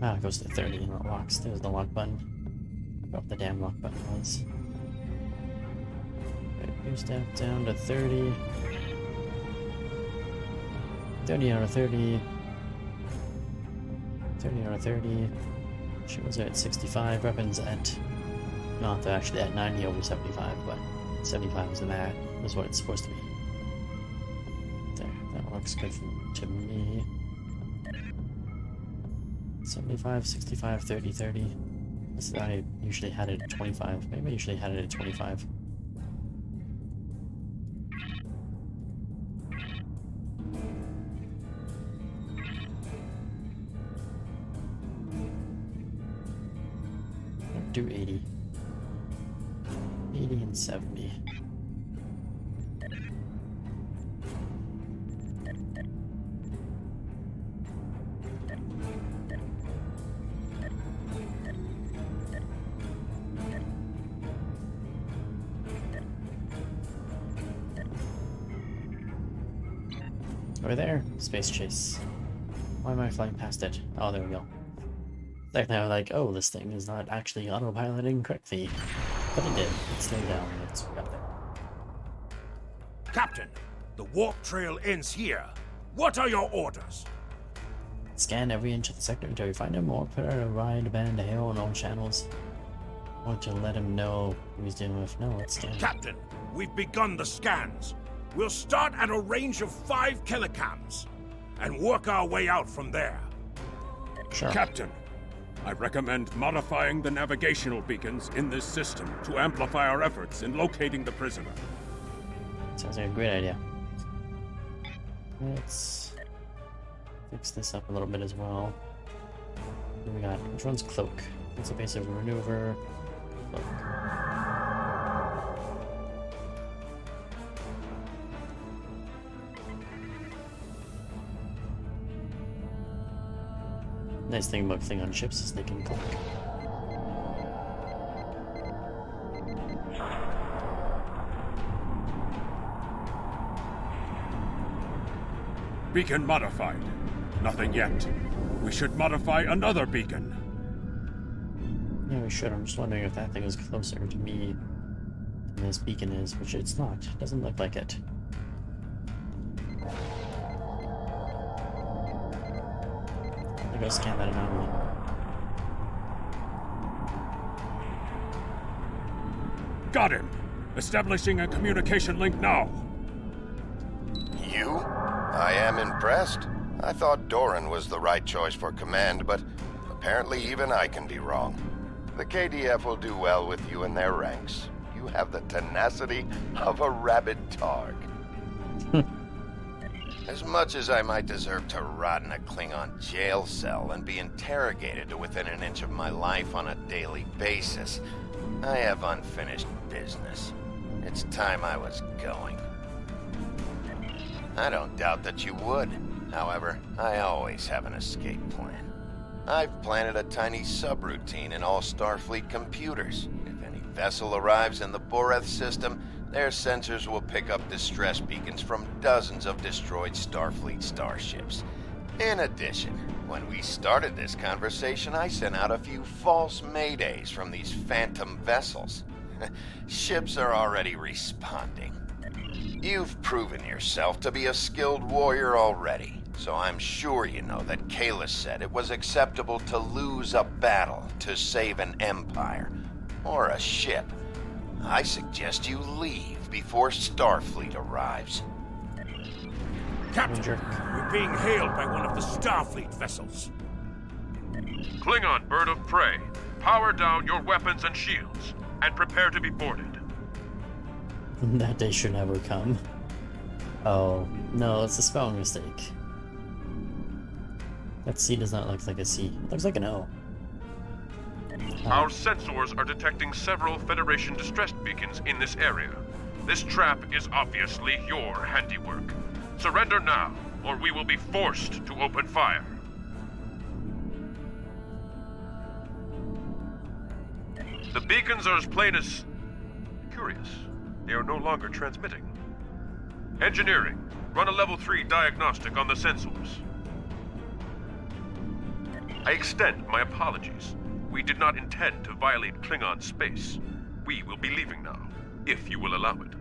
Ah, it goes to 30 and it locks. There's the lock button. What the damn lock button was. Right, boost that down to 30. 30 out of 30. 30 out of 30. Shields are at 65. Weapons at Not they're actually at 90 over 75, but 75 is is what it's supposed to be. There, that looks good to me. 75, 65, 30, 30. I usually had it at 25. Maybe I usually had it at 25. Do 80. 80 and 70. Over there, space chase. Why am I flying past it? Oh, there we go. Like now, like, oh, this thing is not actually autopiloting correctly, but it did. It slowed down. It's up there. Captain, the warp trail ends here. What are your orders? Scan every inch of the sector until you find him, or put out a ride band to hail on all channels. I want to let him know who he's dealing with. No, let's scan. Captain, we've begun the scans. We'll start at a range of 5 kilocams and work our way out from there. Sure. Captain, I recommend modifying the navigational beacons in this system to amplify our efforts in locating the prisoner. Sounds like a great idea. Let's fix this up a little bit as well. What do we got? Which one's cloak? It's a basic maneuver. Cloak. Nice thing about Klingon ships is they can cloak. Beacon modified. Nothing yet. We should modify another beacon. Yeah, we should. I'm just wondering if that thing is closer to me than this beacon is, which it's not. It doesn't look like it. I'll go scan that anomaly. Got him! Establishing a communication link now. You? I am impressed. I thought Doran was the right choice for command, but apparently even I can be wrong. The KDF will do well with you in their ranks. You have the tenacity of a rabid dog. As much as I might deserve to rot in a Klingon jail cell and be interrogated to within an inch of my life on a daily basis, I have unfinished business. It's time I was going. I don't doubt that you would. However, I always have an escape plan. I've planted a tiny subroutine in all Starfleet computers. If any vessel arrives in the Boreth system, their sensors will pick up distress beacons from dozens of destroyed Starfleet starships. In addition, when we started this conversation, I sent out a few false maydays from these phantom vessels. Ships are already responding. You've proven yourself to be a skilled warrior already, so I'm sure you know that Kalis said it was acceptable to lose a battle to save an empire, or a ship. I suggest you leave before Starfleet arrives. Captain, we're being hailed by one of the Starfleet vessels. Klingon bird of prey, power down your weapons and shields, and prepare to be boarded. That day should never come. Oh, no, it's a spelling mistake. That C does not look like a C. It looks like an O. Our sensors are detecting several Federation distress beacons in this area. This trap is obviously your handiwork. Surrender now, or we will be forced to open fire. The beacons are as plain as... curious. They are no longer transmitting. Engineering, run a level 3 diagnostic on the sensors. I extend my apologies. We did not intend to violate Klingon space. We will be leaving now, if you will allow it.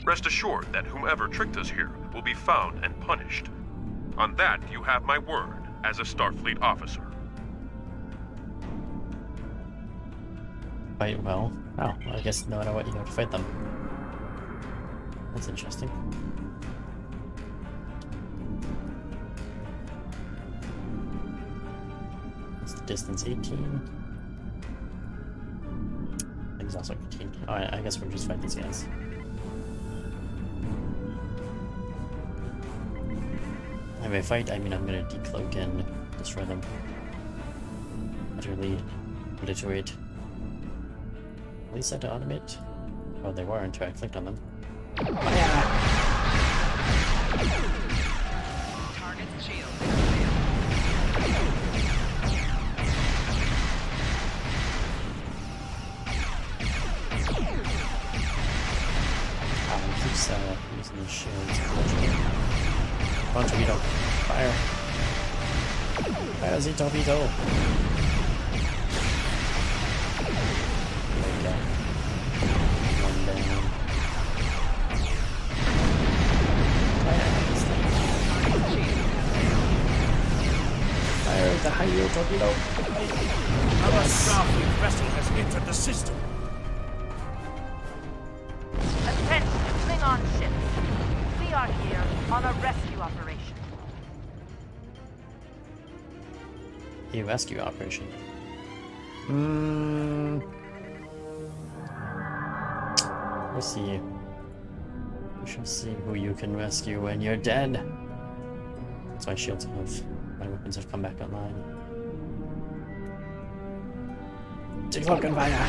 Rest assured that whomever tricked us here will be found and punished. On that, you have my word as a Starfleet officer. Fight well. Oh, well, I guess no matter what, you have to fight them. That's interesting. What's the distance? 18? I think it's also 18. Alright, I guess we'll just fight these guys. If I fight, I mean I'm gonna decloak and destroy them. Utterly obliterate. At least I had to automate. Oh, they were until I clicked on them. Target's shield. He keeps using these shields. Come on, Torpedo. Fire. Fire, Z Torpedo. There we go. One down. Fire the high yield torpedo. Another Starfleet vessel has entered the system. Attention, Klingon ships. We are here on a rescue operation. A rescue operation. We'll see. We shall see who you can rescue when you're dead. That's why shields have, my weapons have come back online. Decloak and fire!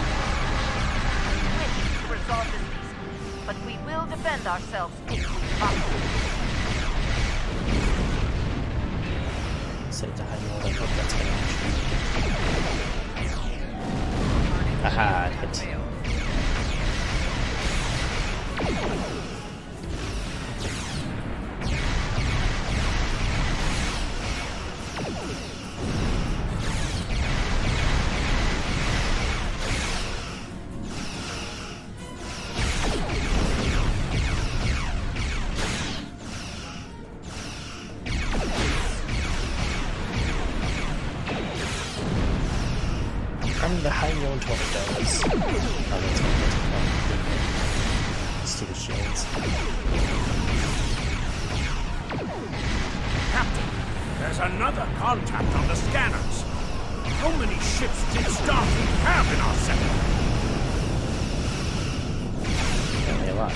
We wish to resolve this peacefully, but we will defend ourselves if we possible. Set it to high yield. I hope that's gonna actually. Aha, it hit. From the high yield torpedoes. Oh, that's good. Let's do the shields. Captain, there's another contact on the scanners. How many ships did Starfleet have in our sector? Only a lot.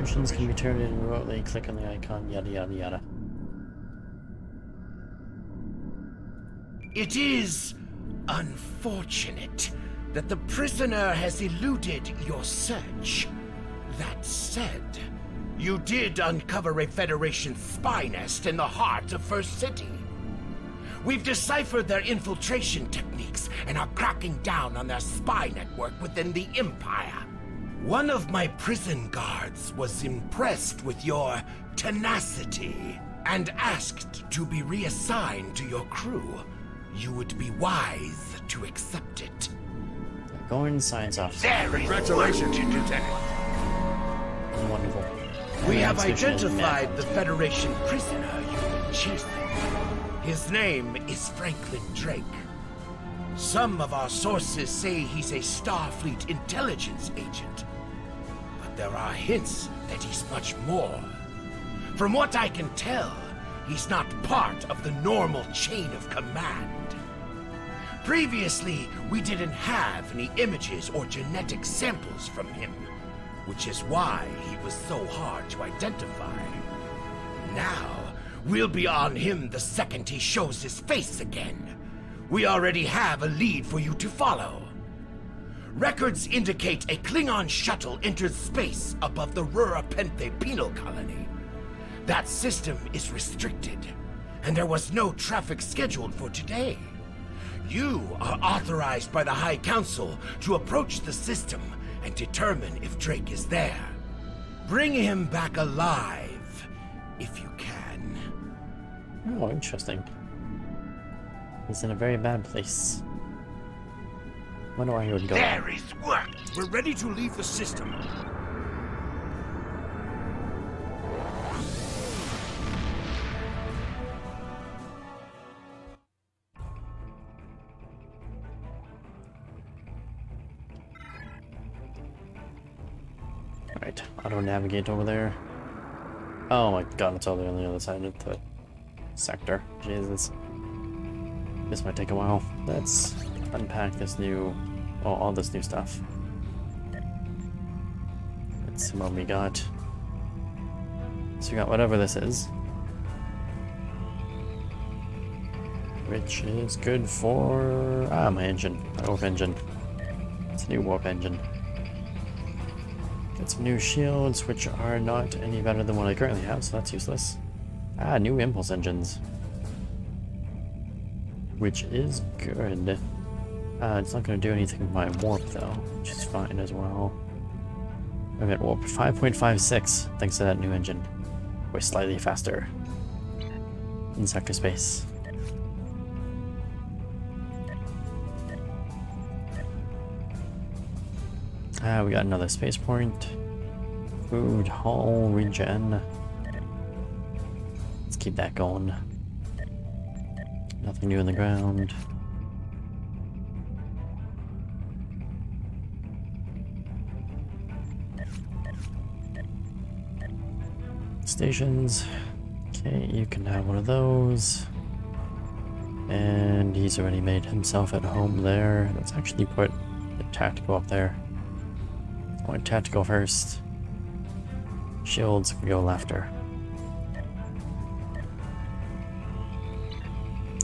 Missions can be turned in remotely. Click on the icon, yada yada yada. It is unfortunate that the prisoner has eluded your search. That said, you did uncover a Federation spy nest in the heart of First City. We've deciphered their infiltration techniques and are cracking down on their spy network within the Empire. One of my prison guards was impressed with your tenacity and asked to be reassigned to your crew. You would be wise to accept it. Going science officer. Congratulations, Lieutenant. Wonderful. We have identified the Federation prisoner you've been chasing. His name is Franklin Drake. Some of our sources say he's a Starfleet intelligence agent. But there are hints that he's much more. From what I can tell, he's not part of the normal chain of command. Previously, we didn't have any images or genetic samples from him, which is why he was so hard to identify. Now, we'll be on him the second he shows his face again. We already have a lead for you to follow. Records indicate a Klingon shuttle entered space above the Rura Penthe penal colony. That system is restricted, and there was no traffic scheduled for today. You are authorized by the High Council to approach the system and determine if Drake is there. Bring him back alive, if you can. Oh, interesting. He's in a very bad place. Wonder why he would go. There is work! We're ready to leave the system. Alright, auto-navigate over there. Oh my god, it's all the way on the other side of the sector. Jesus. This might take a while. Let's unpack this new... oh, all this new stuff. Let's see what we got. So we got whatever this is. Which is good for... ah, my engine. My warp engine. It's a new warp engine. Got some new shields, which are not any better than what I currently have, so that's useless. Ah, new impulse engines. Which is good. It's not going to do anything with my warp, though, which is fine as well. I'm at warp 5.56, thanks to that new engine. We're slightly faster in sector space. We got another spaceport. Food, hull, regen. Let's keep that going. Nothing new in the ground. Stations. Okay, you can have one of those. And he's already made himself at home there. Let's actually put the tactical up there. I want tactical first. Shields can go after.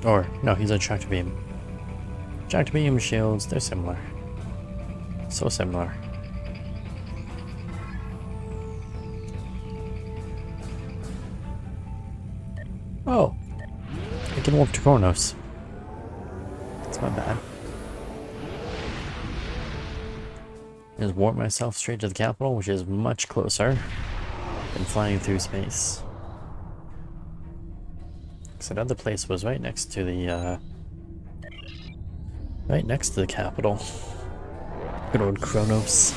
Or, no, he's a tractor beam. Tractor beam, shields, they're similar. So similar. Oh! I can warp to Kronos. That's not bad. Just warp myself straight to the capital, which is much closer than flying through space. So that other place was right next to the capital. Good old Kronos.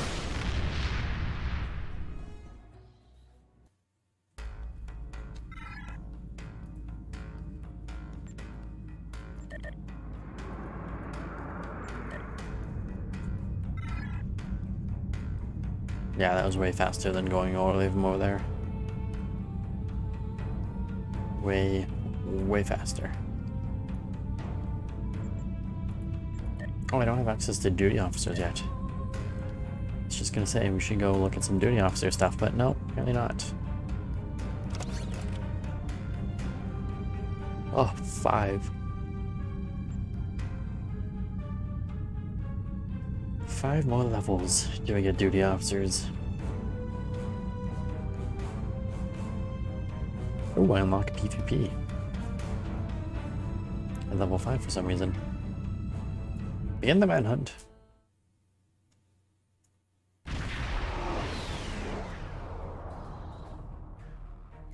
Yeah, that was way faster than going all the way from over there. Way faster. Oh, I don't have access to duty officers yet. I was just gonna say we should go look at some duty officer stuff, but no, apparently not. Oh, 5. 5 more levels do I get duty officers. Oh, I unlock PvP. At level 5 for some reason. Begin the manhunt.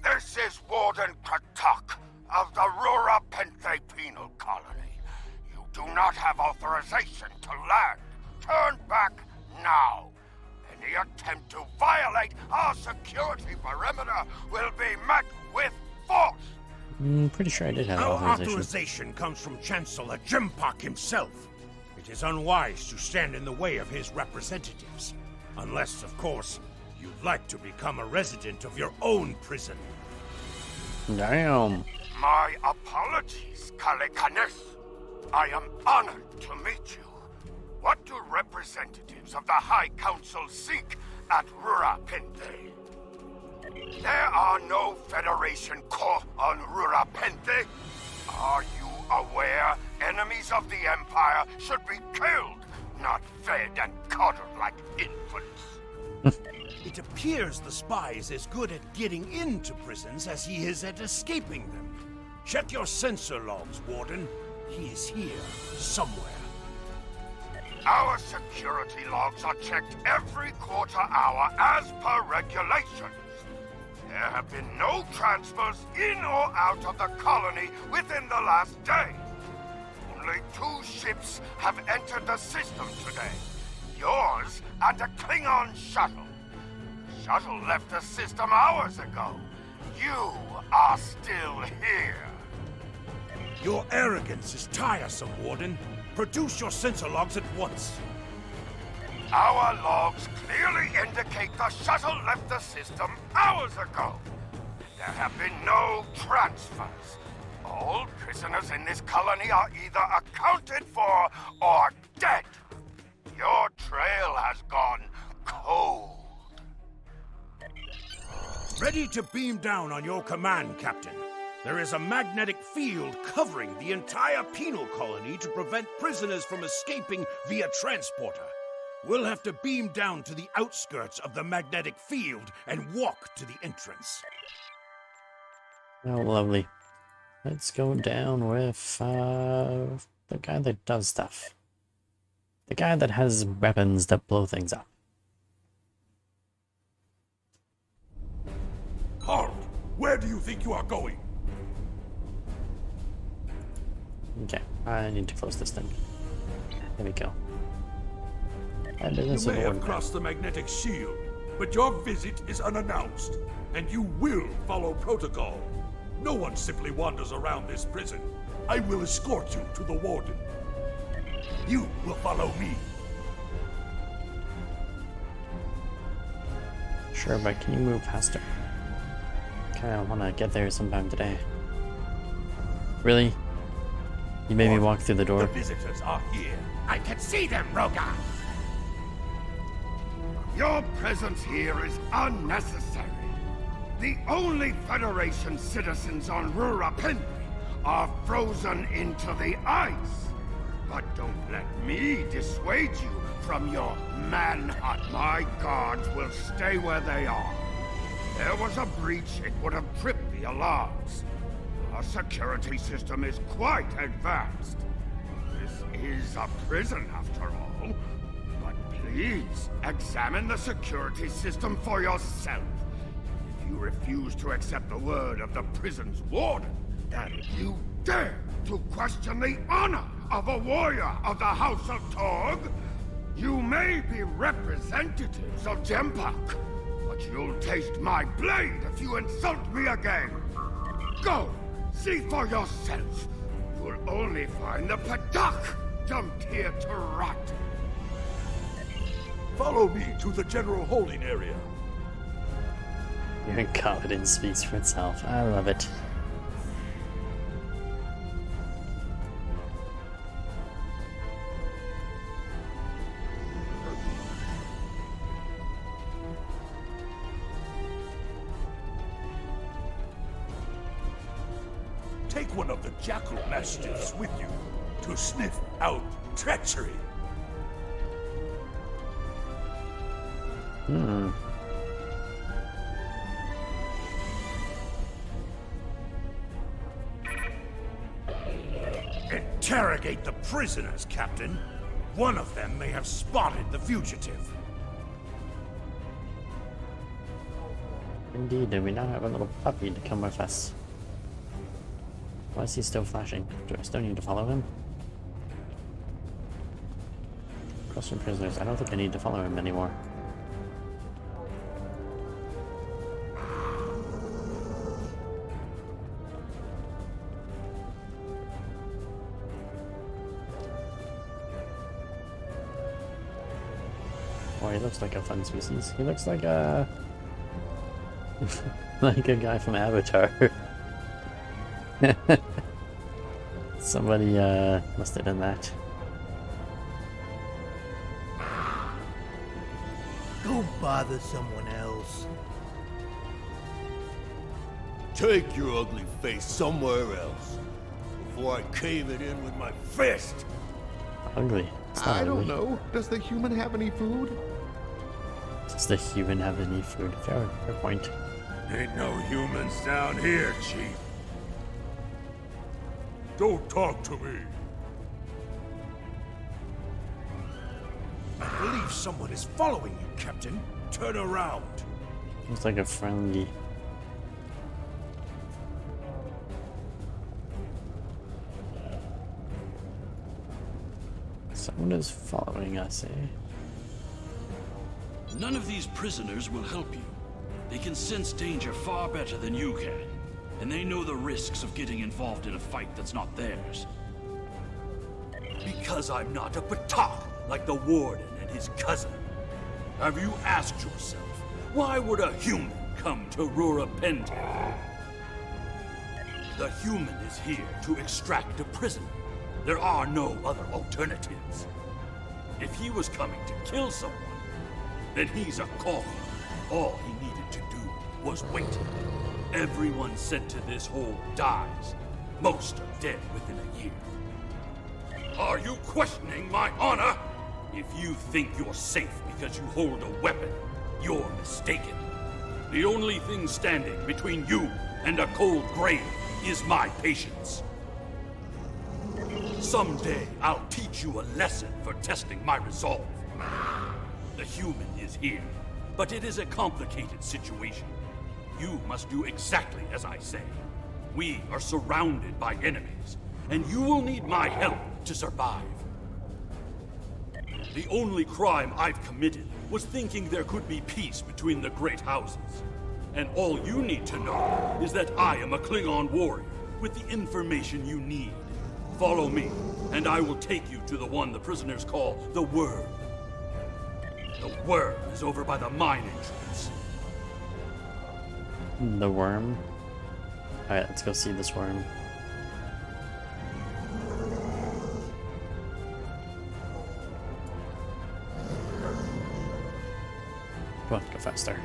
This is Warden Katak of the Rura Penthe penal colony. You do not have authorization to land. Turn back now. Any attempt to violate our security perimeter will be met with force. Pretty sure I did have Our authorization. authorization comes from Chancellor Jimpak himself. It is unwise to stand in the way of his representatives. Unless, of course, you'd like to become a resident of your own prison. Damn. My apologies, Kalikanis. I am honored to meet you. What do representatives of the High Council seek at Rurapente? There are no Federation corps on Rurapente. Are you aware enemies of the Empire should be killed, not fed and coddled like infants? It appears the spy is as good at getting into prisons as he is at escaping them. Check your sensor logs, Warden. He is here, somewhere. Our security logs are checked every quarter hour as per regulations. There have been no transfers in or out of the colony within the last day. Only 2 ships have entered the system today. Yours and a Klingon shuttle. The shuttle left the system hours ago. You are still here. Your arrogance is tiresome, Warden. Produce your sensor logs at once. Our logs clearly indicate the shuttle left the system hours ago. There have been no transfers. All prisoners in this colony are either accounted for or dead. Your trail has gone cold. Ready to beam down on your command, Captain. There is a magnetic field covering the entire penal colony to prevent prisoners from escaping via transporter. We'll have to beam down to the outskirts of the magnetic field and walk to the entrance. Oh, lovely. Let's go down with the guy that does stuff. The guy that has weapons that blow things up. Halt! Where do you think you are going? Okay, I need to close this thing. There we go. You may have crossed the magnetic shield, but your visit is unannounced, and you will follow protocol. No one simply wanders around this prison. I will escort you to the warden. You will follow me. Sure, but can you move faster? Kinda wanna get there sometime today. Really? You made me walk through the door. The visitors are here. I can see them, Rogar! Your presence here is unnecessary. The only Federation citizens on Rurapente are frozen into the ice. But don't let me dissuade you from your manhunt. My guards will stay where they are. There was a breach, it would have tripped the alarms. Our security system is quite advanced. This is a prison, after all. But please, examine the security system for yourself. If you refuse to accept the word of the prison's warden, that if you dare to question the honor of a warrior of the House of Torg, you may be representatives of Jempak, but you'll taste my blade if you insult me again. Go! See for yourself. You'll only find the Padak dumped here to rot. Follow me to the general holding area. Your incompetence speaks for itself. I love it. Take one of the jackal mastiffs with you to sniff out treachery. Interrogate the prisoners, Captain. One of them may have spotted the fugitive. Indeed, and we now have a little puppy to come with us. Why is he still flashing? Do I still need to follow him? Question prisoners. I don't think I need to follow him anymore. Oh, he looks like a fun species. He looks like a... like a guy from Avatar. Somebody must have done that. Go bother someone else. Take your ugly face somewhere else before I cave it in with my fist. Ugly. It's not I don't ugly. know. Does the human have any food? Does the human have any food? Fair point. Ain't no humans down here, Chief. Don't talk to me. I believe someone is following you, Captain. Turn around. Looks like a friendly. Someone is following us, eh? None of these prisoners will help you. They can sense danger far better than you can, and they know the risks of getting involved in a fight that's not theirs. Because I'm not a Batak like the Warden and his cousin. Have you asked yourself, why would a human come to Rura Penthe? The human is here to extract a prisoner. There are no other alternatives. If he was coming to kill someone, then he's a call. All he needed to do was wait. Everyone sent to this hole dies. Most are dead within a year. Are you questioning my honor? If you think you're safe because you hold a weapon, you're mistaken. The only thing standing between you and a cold grave is my patience. Someday I'll teach you a lesson for testing my resolve. The human is here, but it is a complicated situation. You must do exactly as I say. We are surrounded by enemies, and you will need my help to survive. The only crime I've committed was thinking there could be peace between the great houses. And all you need to know is that I am a Klingon warrior with the information you need. Follow me, and I will take you to the one the prisoners call the Worm. The Worm is over by the mine entrance. The worm? Alright, let's go see this worm. Come on, go faster.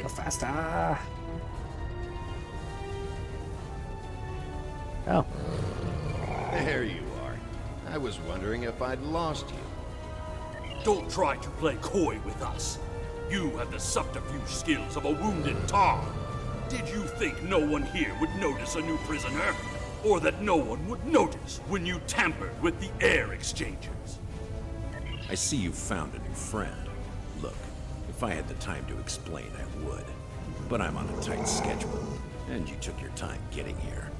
Go faster! Oh. There you are. I was wondering if I'd lost you. Don't try to play coy with us. You have the subterfuge skills of a wounded tar. Did you think no one here would notice a new prisoner? Or that no one would notice when you tampered with the air exchangers? I see you found a new friend. Look, if I had the time to explain, I would. But I'm on a tight schedule, and you took your time getting here.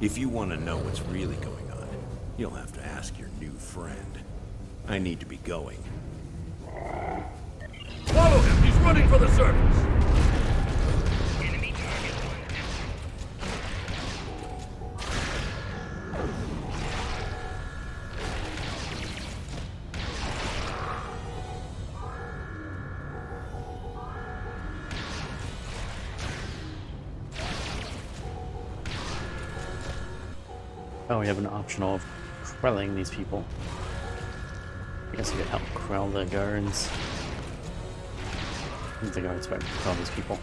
If you want to know what's really going on, you'll have to ask your new friend. I need to be going. Follow him! He's running for the surface! Oh, we have an optional of quelling these people. I guess we could help quell the guards. I don't think I would expect to quell these people.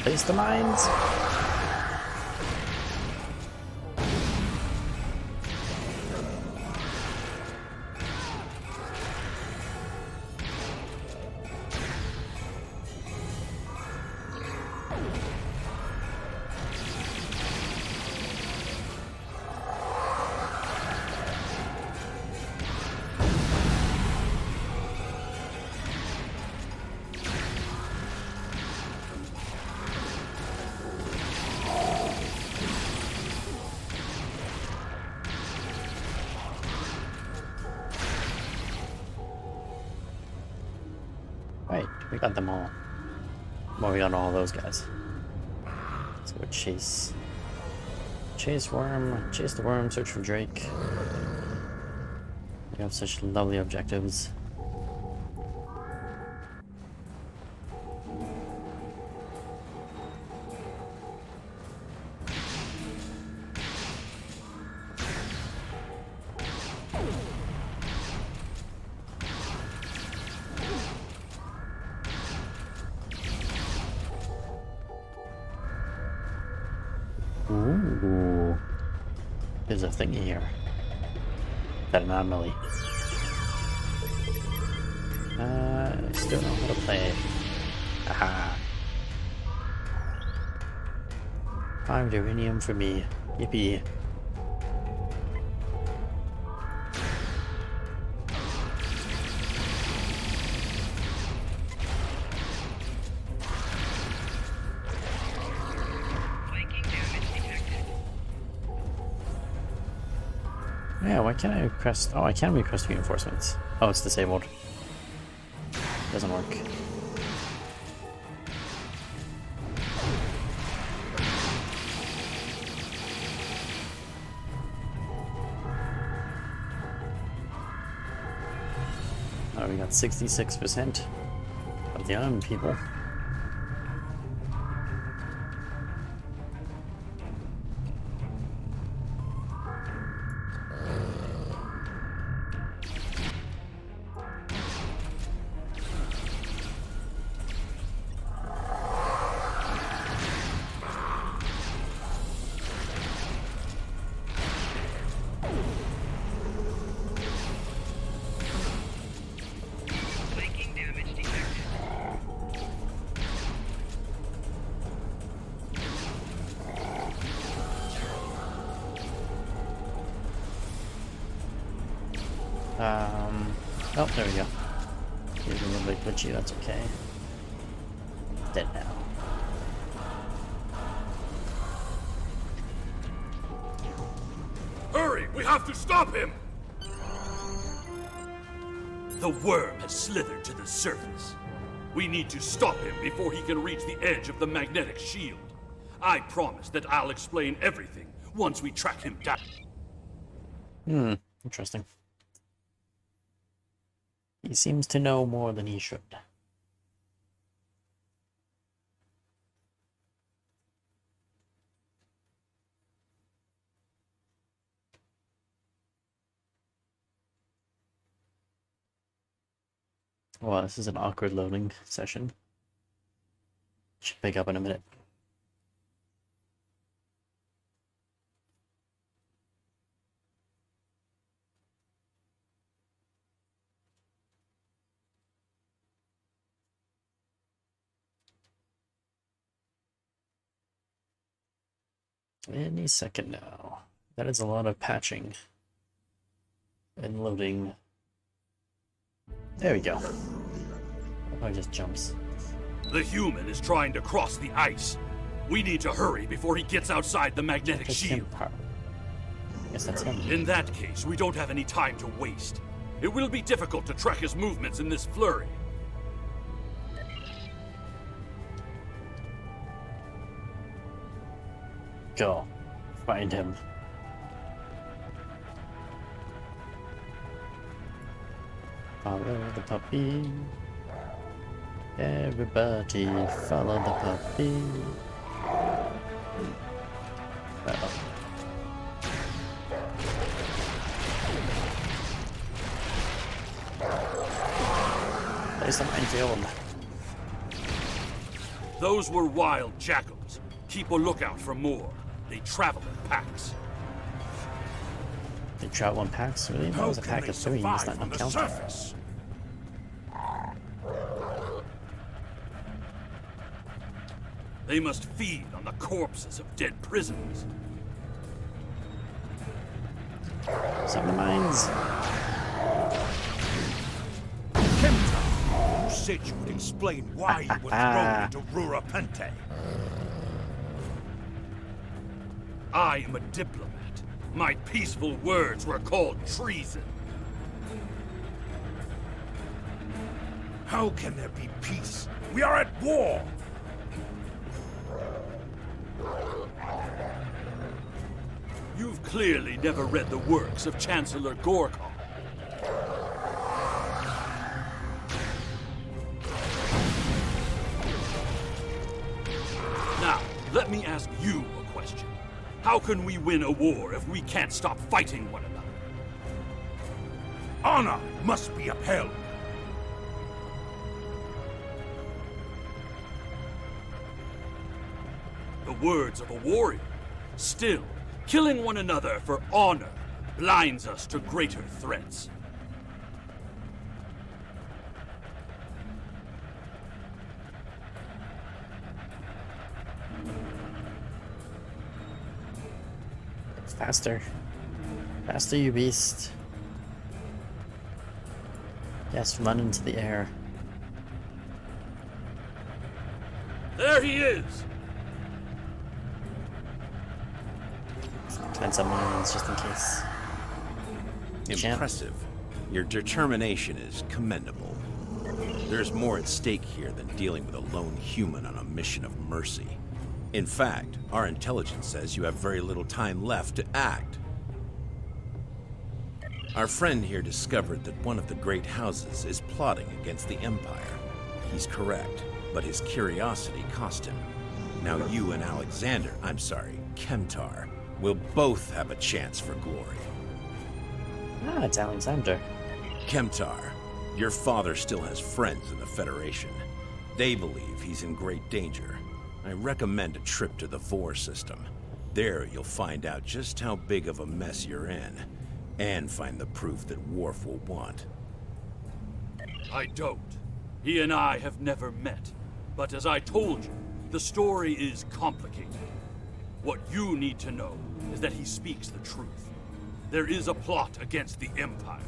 Place the mines. We got them all. Well, we got all those guys. Let's go chase. Chase worm. Chase the worm. Search for Drake. We have such lovely objectives. Ooh. There's a thingy here. That anomaly. I still don't know how to play it. Aha. 5 uranium for me. Yippee. Yeah, why can't I request? Oh, I can request reinforcements. Oh, it's disabled. Doesn't work. Oh, we got 66% of the armed people. Oh, there we go. He's a little bit glitchy, that's okay. Dead now. Hurry! We have to stop him! The worm has slithered to the surface. We need to stop him before he can reach the edge of the magnetic shield. I promise that I'll explain everything once we track him down. Interesting. He seems to know more than he should. Wow, this is an awkward loading session. Should pick up in a minute. Any second now. That is a lot of patching and loading. There we go. Oh, it just jumps. The human is trying to cross the ice. We need to hurry before he gets outside the magnetic shield. Yes, that's him. In that case, we don't have any time to waste. It will be difficult to track his movements in this flurry. Go. Find him. Follow the puppy. Everybody follow the puppy. Uh-oh. There's the minefield. Those were wild jackals. Keep a lookout for more. They travel in packs. They travel in packs? Really? That was a pack of 3. It's not counted. They must feed on the corpses of dead prisoners. Some of the mines. Kemta, you said you would explain why you were thrown into Rurapente. I am a diplomat. My peaceful words were called treason. How can there be peace? We are at war! You've clearly never read the works of Chancellor Gorkon. Now, let me ask you a question. How can we win a war if we can't stop fighting one another? Honor must be upheld. The words of a warrior. Still, killing one another for honor blinds us to greater threats. Faster. Faster, you beast. Yes, run into the air. There he is! Plant some mines just in case. Impressive. Your determination is commendable. There's more at stake here than dealing with a lone human on a mission of mercy. In fact, our intelligence says you have very little time left to act. Our friend here discovered that one of the great houses is plotting against the Empire. He's correct, but his curiosity cost him. Now you and Kemtar, will both have a chance for glory. Ah, it's Alexander. Kemtar, your father still has friends in the Federation. They believe he's in great danger. I recommend a trip to the Vor system. There you'll find out just how big of a mess you're in, and find the proof that Worf will want. I don't. He and I have never met. But as I told you, the story is complicated. What you need to know is that he speaks the truth. There is a plot against the Empire,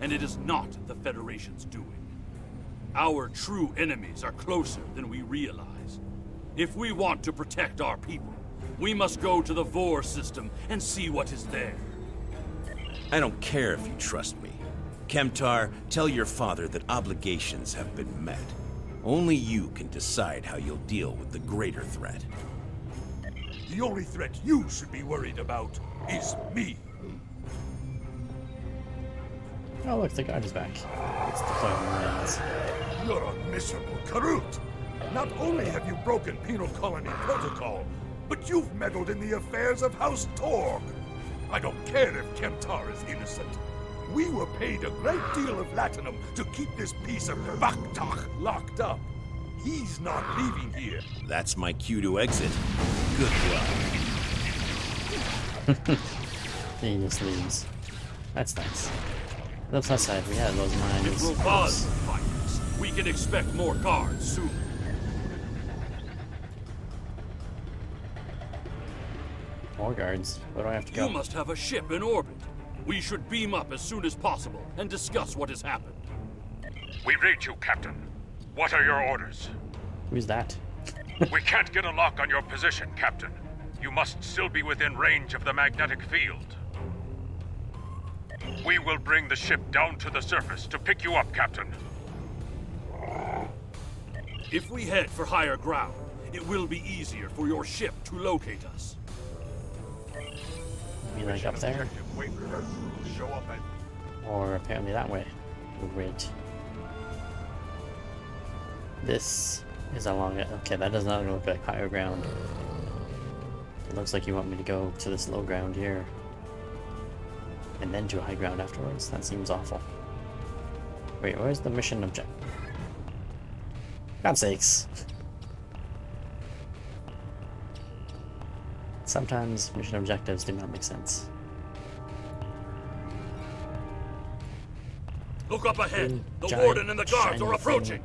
and it is not the Federation's doing. Our true enemies are closer than we realize. If we want to protect our people, we must go to the Vor system and see what is there. I don't care if you trust me. Kemtar, tell your father that obligations have been met. Only you can decide how you'll deal with the greater threat. The only threat you should be worried about is me. Oh look, the guard is back. It's deploying mines. You're a miserable Karut. Not only have you broken penal colony protocol, but you've meddled in the affairs of House Torg. I don't care if Kemtar is innocent. We were paid a great deal of latinum to keep this piece of Vaktak locked up. He's not leaving here. That's my cue to exit. Good luck. He just leaves. That's nice. On the plus side, we had those mines. If Robaz fights, we can expect more guards soon. More guards? Where do I have to go? You must have a ship in orbit. We should beam up as soon as possible and discuss what has happened. We read you, Captain. What are your orders? Who's that? We can't get a lock on your position, Captain. You must still be within range of the magnetic field. We will bring the ship down to the surface to pick you up, Captain. If we head for higher ground, it will be easier for your ship to locate us. You like up there? Or apparently that way. Great. This is along it. Okay, that does not look like higher ground. It looks like you want me to go to this low ground here. And then to high ground afterwards? That seems awful. Wait, where's the mission objective? God's sakes. Sometimes mission objectives do not make sense. Look up ahead! The Warden and the guards are approaching!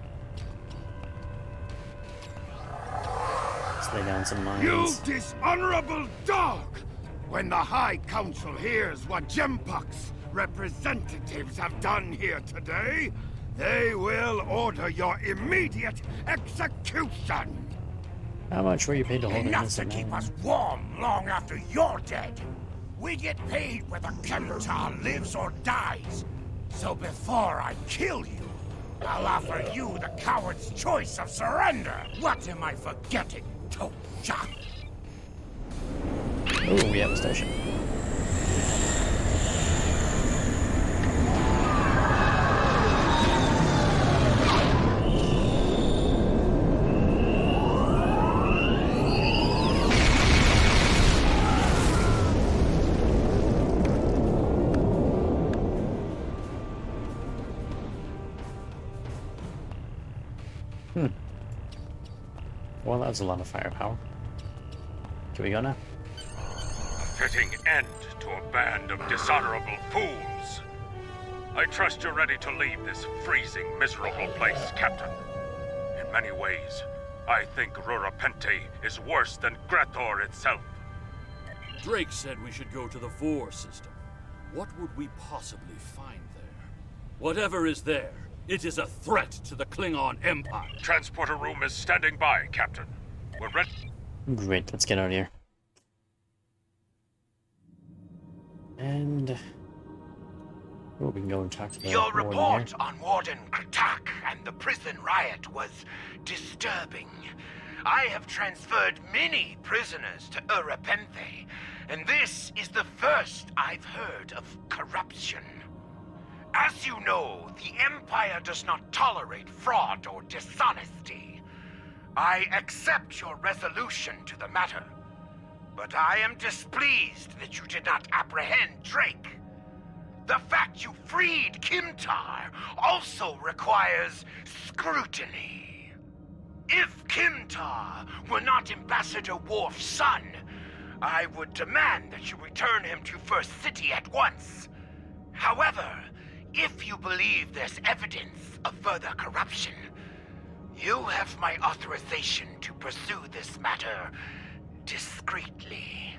Let's lay down some mines. You dishonorable dog! When the High Council hears what Jempak's representatives have done here today, they will order your immediate execution! How much were you paid to hold Enough this to keep us warm long after you're dead. We get paid whether Kemtar lives or dies. So before I kill you, I'll offer you the coward's choice of surrender. What am I forgetting, Toja? Oh, we have a station. Well, that was a lot of firepower. Can we go now? A fitting end to a band of dishonorable fools. I trust you're ready to leave this freezing, miserable place, Captain. In many ways, I think Rurapente is worse than Gretor itself. Drake said we should go to the Vor system. What would we possibly find there? Whatever is there, it is a threat to the Klingon Empire. Transporter room is standing by, Captain. We're ready. Great, let's get out of here. And oh, we can go and talk to the Your warden report here. on Warden Kratak and the prison riot was disturbing. I have transferred many prisoners to Urapenthe, and this is the first I've heard of corruption. As you know, the Empire does not tolerate fraud or dishonesty. I accept your resolution to the matter, but I am displeased that you did not apprehend Drake. The fact you freed Kimtar also requires scrutiny. If Kimtar were not Ambassador Worf's son, I would demand that you return him to First City at once. However, if you believe there's evidence of further corruption, you have my authorization to pursue this matter discreetly.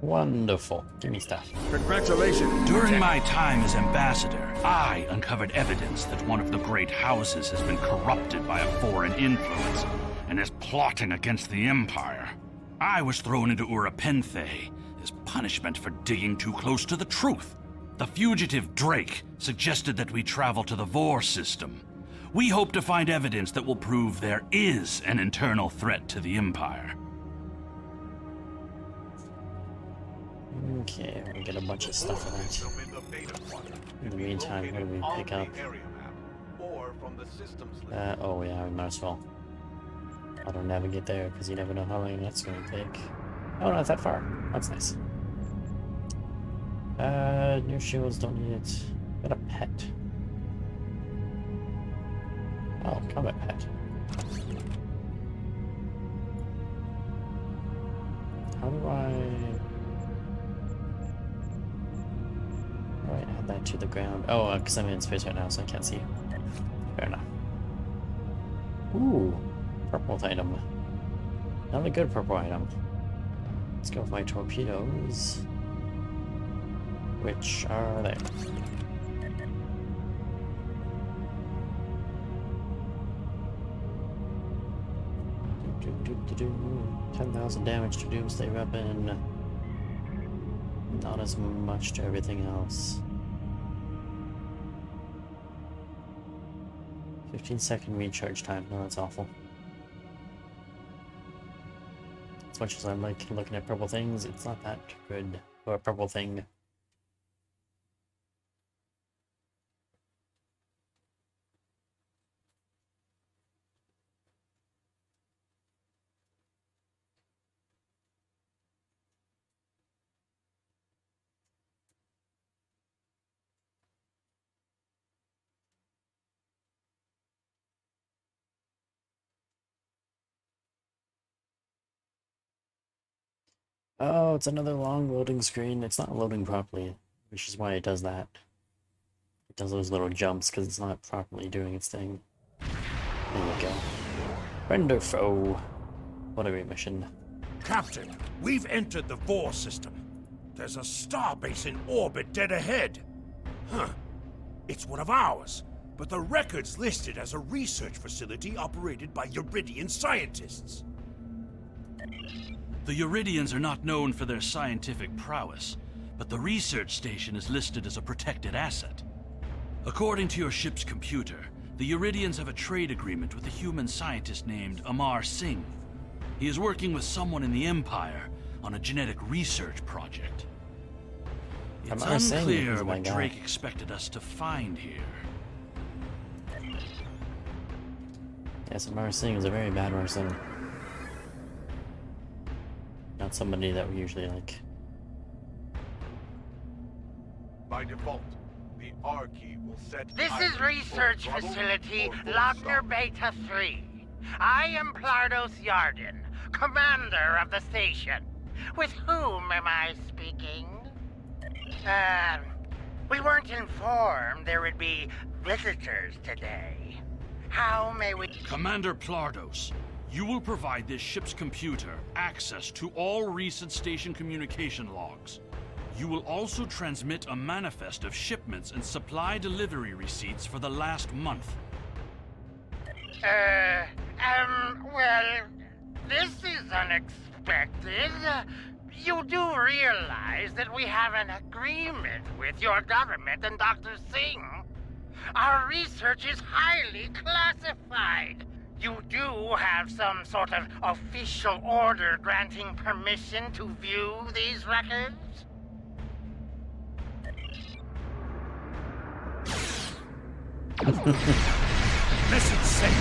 Wonderful. Give me stuff. Congratulations. During my time as ambassador, I uncovered evidence that one of the great houses has been corrupted by a foreign influence and is plotting against the Empire. I was thrown into Urapenthe as punishment for digging too close to the truth. The fugitive Drake suggested that we travel to the Vor system. We hope to find evidence that will prove there is an internal threat to the Empire. Okay, we get a bunch of stuff for that. In the meantime, what do we pick up? Oh yeah, we might as well. How to navigate there, because you never know how long that's going to take. Oh, not that far. That's nice. New shields, don't need it. Got a pet. Oh, combat pet. How do I add that to the ground? Oh, because I'm in space right now, so I can't see. Fair enough. Ooh, purple item. Not a good purple item. Let's go with my torpedoes. Which are there? Do 10,000 damage to Doomsday Weapon. Not as much to everything else. 15-second recharge time. No, that's awful. As much as I like looking at purple things, it's not that good. Or a purple thing. Oh, it's another long loading screen. It's not loading properly, which is why it does that. It does those little jumps because it's not properly doing its thing. There we go. Render foe. What a great mission. Captain, we've entered the Vor system. There's a starbase in orbit dead ahead. Huh. It's one of ours, but the record's listed as a research facility operated by Uridian scientists. The Uridians are not known for their scientific prowess, but the research station is listed as a protected asset. According to your ship's computer, the Uridians have a trade agreement with a human scientist named Amar Singh. He is working with someone in the Empire on a genetic research project. It's Amar Singh unclear is my what guy. Drake expected us to find here. Yes, Amar Singh is a very bad person. Not somebody that we usually like. By default, the R key will set... This is either Research full throttle Facility or full Logner stop. Beta 3. I am Plardos Yarden, commander of the station. With whom am I speaking? We weren't informed there would be visitors today. How may we... Commander Plardos, you will provide this ship's computer access to all recent station communication logs. You will also transmit a manifest of shipments and supply delivery receipts for the last month. Well, this is unexpected. You do realize that we have an agreement with your government and Dr. Singh. Our research is highly classified. You do have some sort of official order granting permission to view these records? Listen, Singh.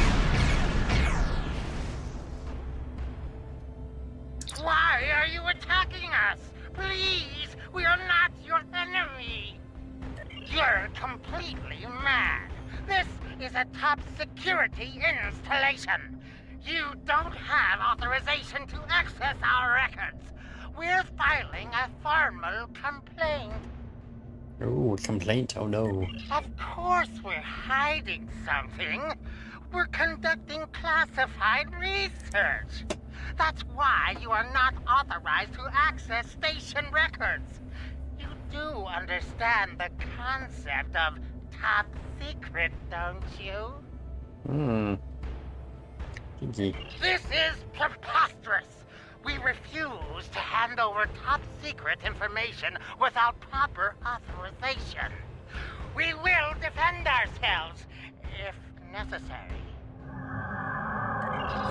Why are you attacking us? Please, we are not your enemy. You're completely mad. This is a top security installation. You don't have authorization to access our records. We're filing a formal complaint. Ooh, complaint, oh no. Of course we're hiding something. We're conducting classified research. That's why you are not authorized to access station records. You do understand the concept of top secret, don't you? Kinky. This is preposterous. We refuse to hand over top secret information without proper authorization. We will defend ourselves if necessary.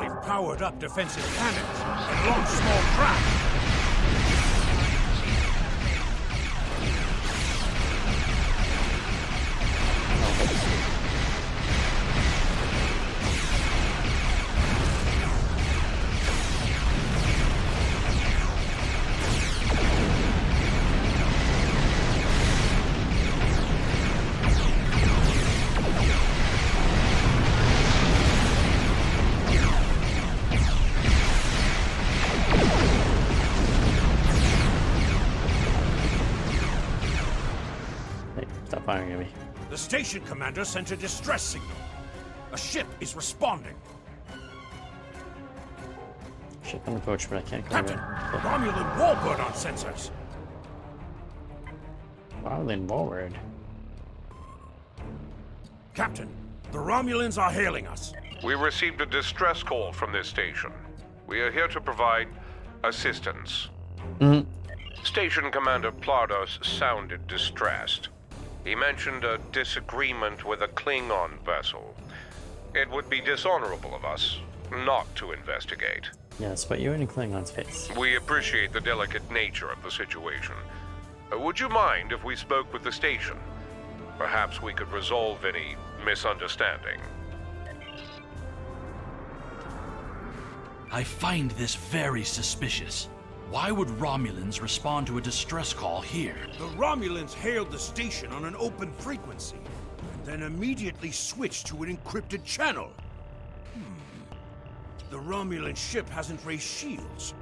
They've powered up defensive cannons and launched small craft. Hey, stop firing at me. The station commander sent a distress signal. A ship is responding. Ship on approach, but I can't cover Captain, it. Romulan warbird on sensors. Wow, then forward. Captain, the Romulans are hailing us. We received a distress call from this station. We are here to provide assistance. Station Commander Plardos sounded distressed. He mentioned a disagreement with a Klingon vessel. It would be dishonorable of us not to investigate. Yes, but you're in a Klingon's face. We appreciate the delicate nature of the situation. Would you mind if we spoke with the station? Perhaps we could resolve any misunderstanding. I find this very suspicious. Why would Romulans respond to a distress call here? The Romulans hailed the station on an open frequency, and then immediately switched to an encrypted channel. The Romulan ship hasn't raised shields.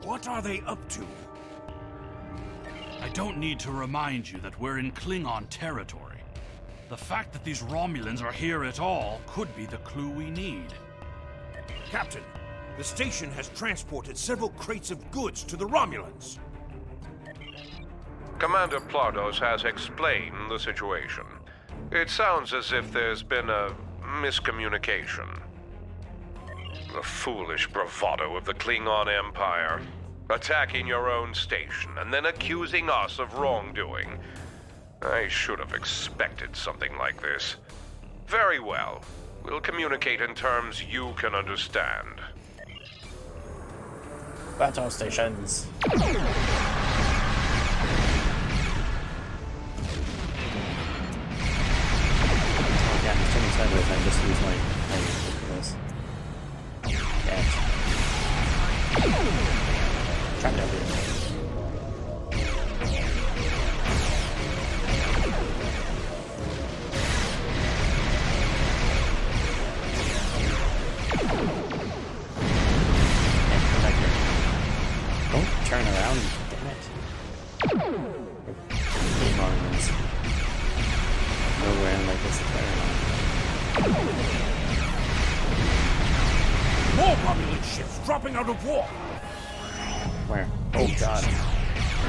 What are they up to? I don't need to remind you that we're in Klingon territory. The fact that these Romulans are here at all could be the clue we need. Captain, the station has transported several crates of goods to the Romulans. Commander Plardos has explained the situation. It sounds as if there's been a miscommunication. The foolish bravado of the Klingon Empire. Attacking your own station and then accusing us of wrongdoing. I should have expected something like this. Very well. We'll communicate in terms you can understand. Battle stations. Yeah, I'm turning sideways and I just use my for this. Yeah. Trapped out here. Don't turn around, damn it. Klingons. Nowhere like this is better now. More Romulan ships dropping out of war! Where? Oh god.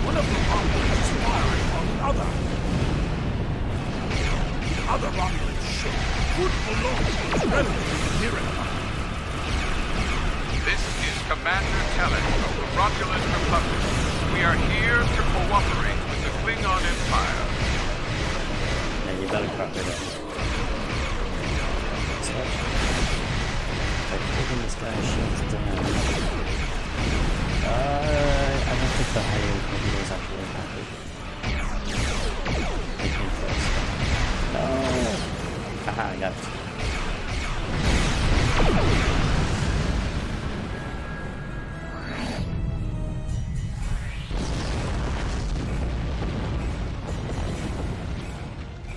One of the Romulans is firing on the other. The other Romulan ship could belong to its relative near enough. This is Commander Tellet of the Romulan Republic. We are here to cooperate with the Klingon Empire. Yeah, you better cooperate with me. By taking this guy's shields down. I don't think the higher torpedo is actually impacted. No! Haha, I got it.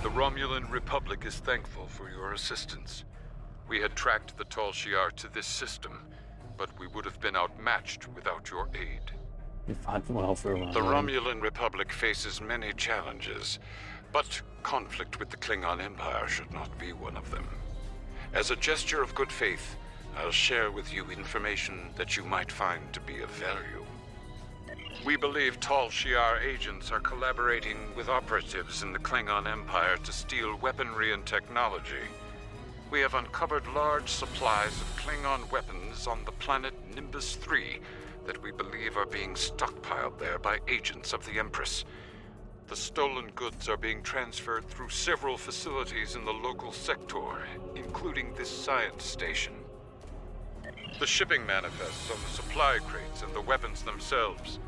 The Romulan Republic is thankful for your assistance. We had tracked the Tal Shiar to this system, but we would have been outmatched without your aid. You fought well for a while. The Romulan Republic faces many challenges, but conflict with the Klingon Empire should not be one of them. As a gesture of good faith, I'll share with you information that you might find to be of value. We believe Tal Shiar agents are collaborating with operatives in the Klingon Empire to steal weaponry and technology. We have uncovered large supplies of Klingon weapons on the planet Nimbus 3 that we believe are being stockpiled there by agents of the Empress. The stolen goods are being transferred through several facilities in the local sector, including this science station. The shipping manifests on the supply crates and the weapons themselves.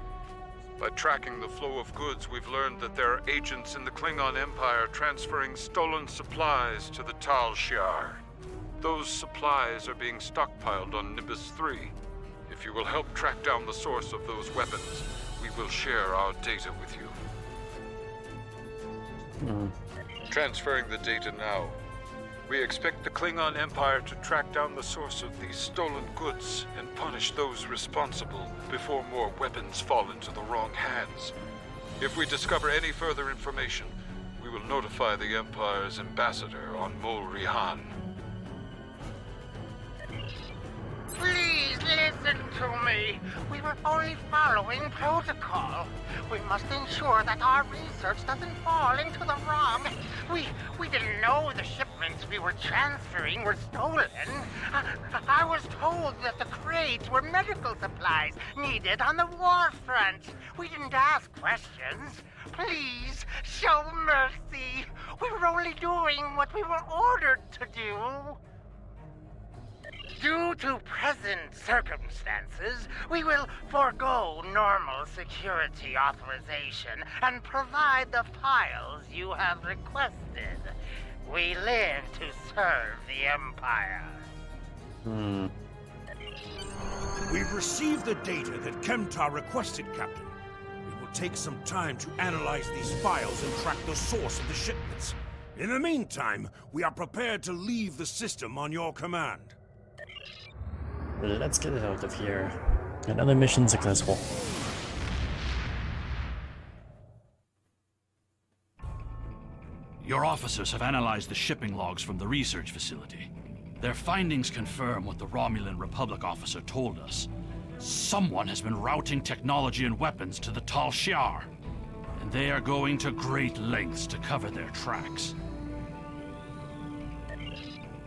By tracking the flow of goods, we've learned that there are agents in the Klingon Empire transferring stolen supplies to the Tal Shiar. Those supplies are being stockpiled on Nimbus 3. If you will help track down the source of those weapons, we will share our data with you. Transferring the data now. We expect the Klingon Empire to track down the source of these stolen goods and punish those responsible before more weapons fall into the wrong hands. If we discover any further information, we will notify the Empire's ambassador on Mol Rihan. Please listen to me. We were only following protocol. We must ensure that our research doesn't fall into the wrong. We didn't know the shipments we were transferring were stolen. I was told that the crates were medical supplies needed on the war front. We didn't ask questions. Please, show mercy. We were only doing what we were ordered to do. Due to present circumstances, we will forego normal security authorization and provide the files you have requested. We live to serve the Empire. We've received the data that Kemtar requested, Captain. It will take some time to analyze these files and track the source of the shipments. In the meantime, we are prepared to leave the system on your command. Let's get it out of here. Another mission successful. Your officers have analyzed the shipping logs from the research facility. Their findings confirm what the Romulan Republic officer told us. Someone has been routing technology and weapons to the Tal Shiar, and they are going to great lengths to cover their tracks.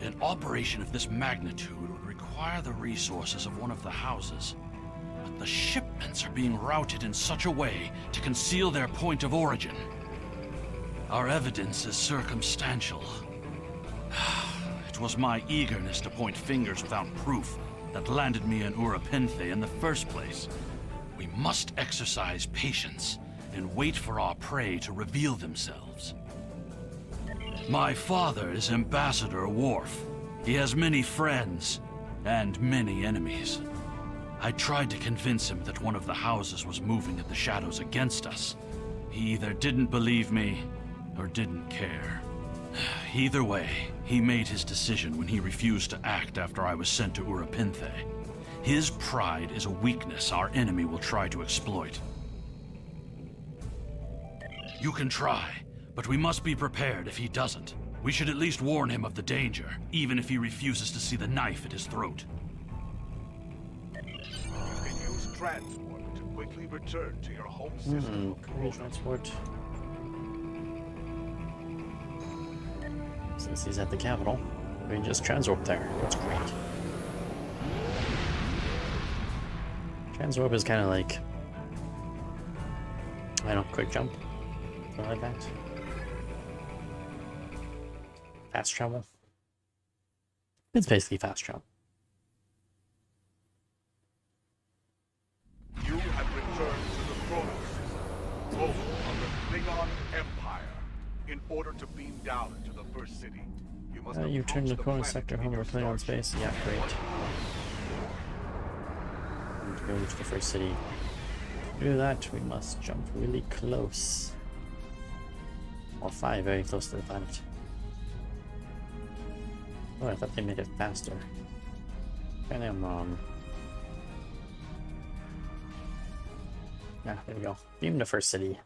An operation of this magnitude would require the resources of one of the houses, but the shipments are being routed in such a way to conceal their point of origin. Our evidence is circumstantial. It was my eagerness to point fingers without proof that landed me in Urapenthe in the first place. We must exercise patience and wait for our prey to reveal themselves. My father is Ambassador Worf. He has many friends and many enemies. I tried to convince him that one of the houses was moving in the shadows against us. He either didn't believe me or didn't care. Either way, he made his decision when he refused to act after I was sent to Urapenthe. His pride is a weakness our enemy will try to exploit. You can try, but we must be prepared if he doesn't. We should at least warn him of the danger, even if he refuses to see the knife at his throat. You can use transport to quickly return to your home system. Transport. Since he's at the capital, we can just transwarp there. That's great. Transwarp is kind of like, I don't know, quick jump. Something like that. Fast travel. It's basically fast travel. You have returned to the Chronos system, home of the Klingon Empire. In order to beam down into the first city, you must You turned the Chronos sector home of Klingon space. Yeah, great. And to go to the first city. To do that, we must jump really close. Or fly very close to the planet. Oh, I thought they made it faster. Apparently I'm wrong. Yeah, there we go. Beam to first city.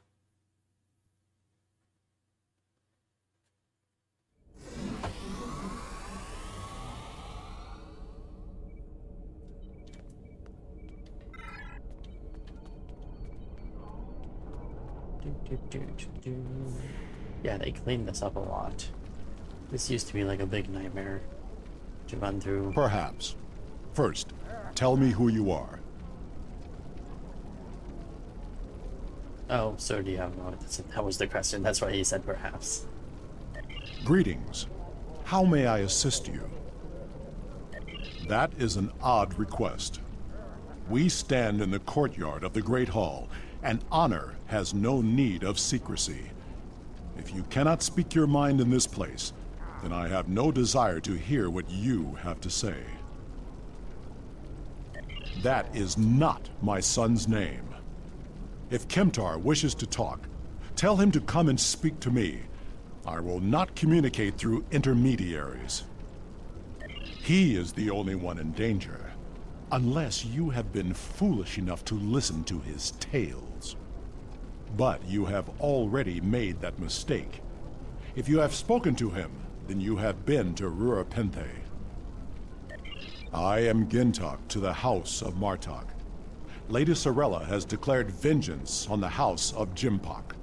Yeah, they cleaned this up a lot. This used to be like a big nightmare to run through. Perhaps. First, tell me who you are. Oh, so do you have no? That was the question. That's why he said perhaps. Greetings. How may I assist you? That is an odd request. We stand in the courtyard of the Great Hall, and honor has no need of secrecy. If you cannot speak your mind in this place, then I have no desire to hear what you have to say. That is not my son's name. If Kemtar wishes to talk, tell him to come and speak to me. I will not communicate through intermediaries. He is the only one in danger, unless you have been foolish enough to listen to his tales. But you have already made that mistake. If you have spoken to him, then you have been to Urapenthe. I am Gintok to the House of Martok. Lady Sorella has declared vengeance on the House of Jimpok.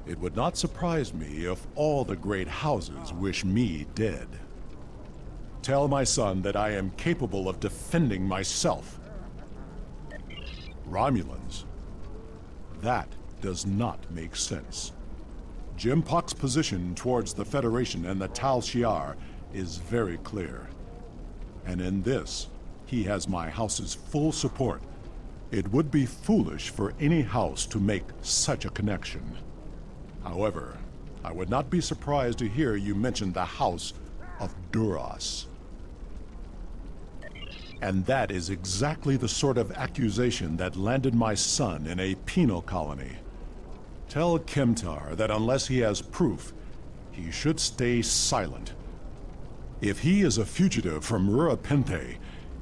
It would not surprise me if all the great houses wish me dead. Tell my son that I am capable of defending myself. Romulans. That does not make sense. Jimpok's position towards the Federation and the Tal Shiar is very clear. And in this, he has my house's full support. It would be foolish for any house to make such a connection. However, I would not be surprised to hear you mention the House of Duras. And that is exactly the sort of accusation that landed my son in a penal colony. Tell Kemtar that unless he has proof, he should stay silent. If he is a fugitive from Urapenthe,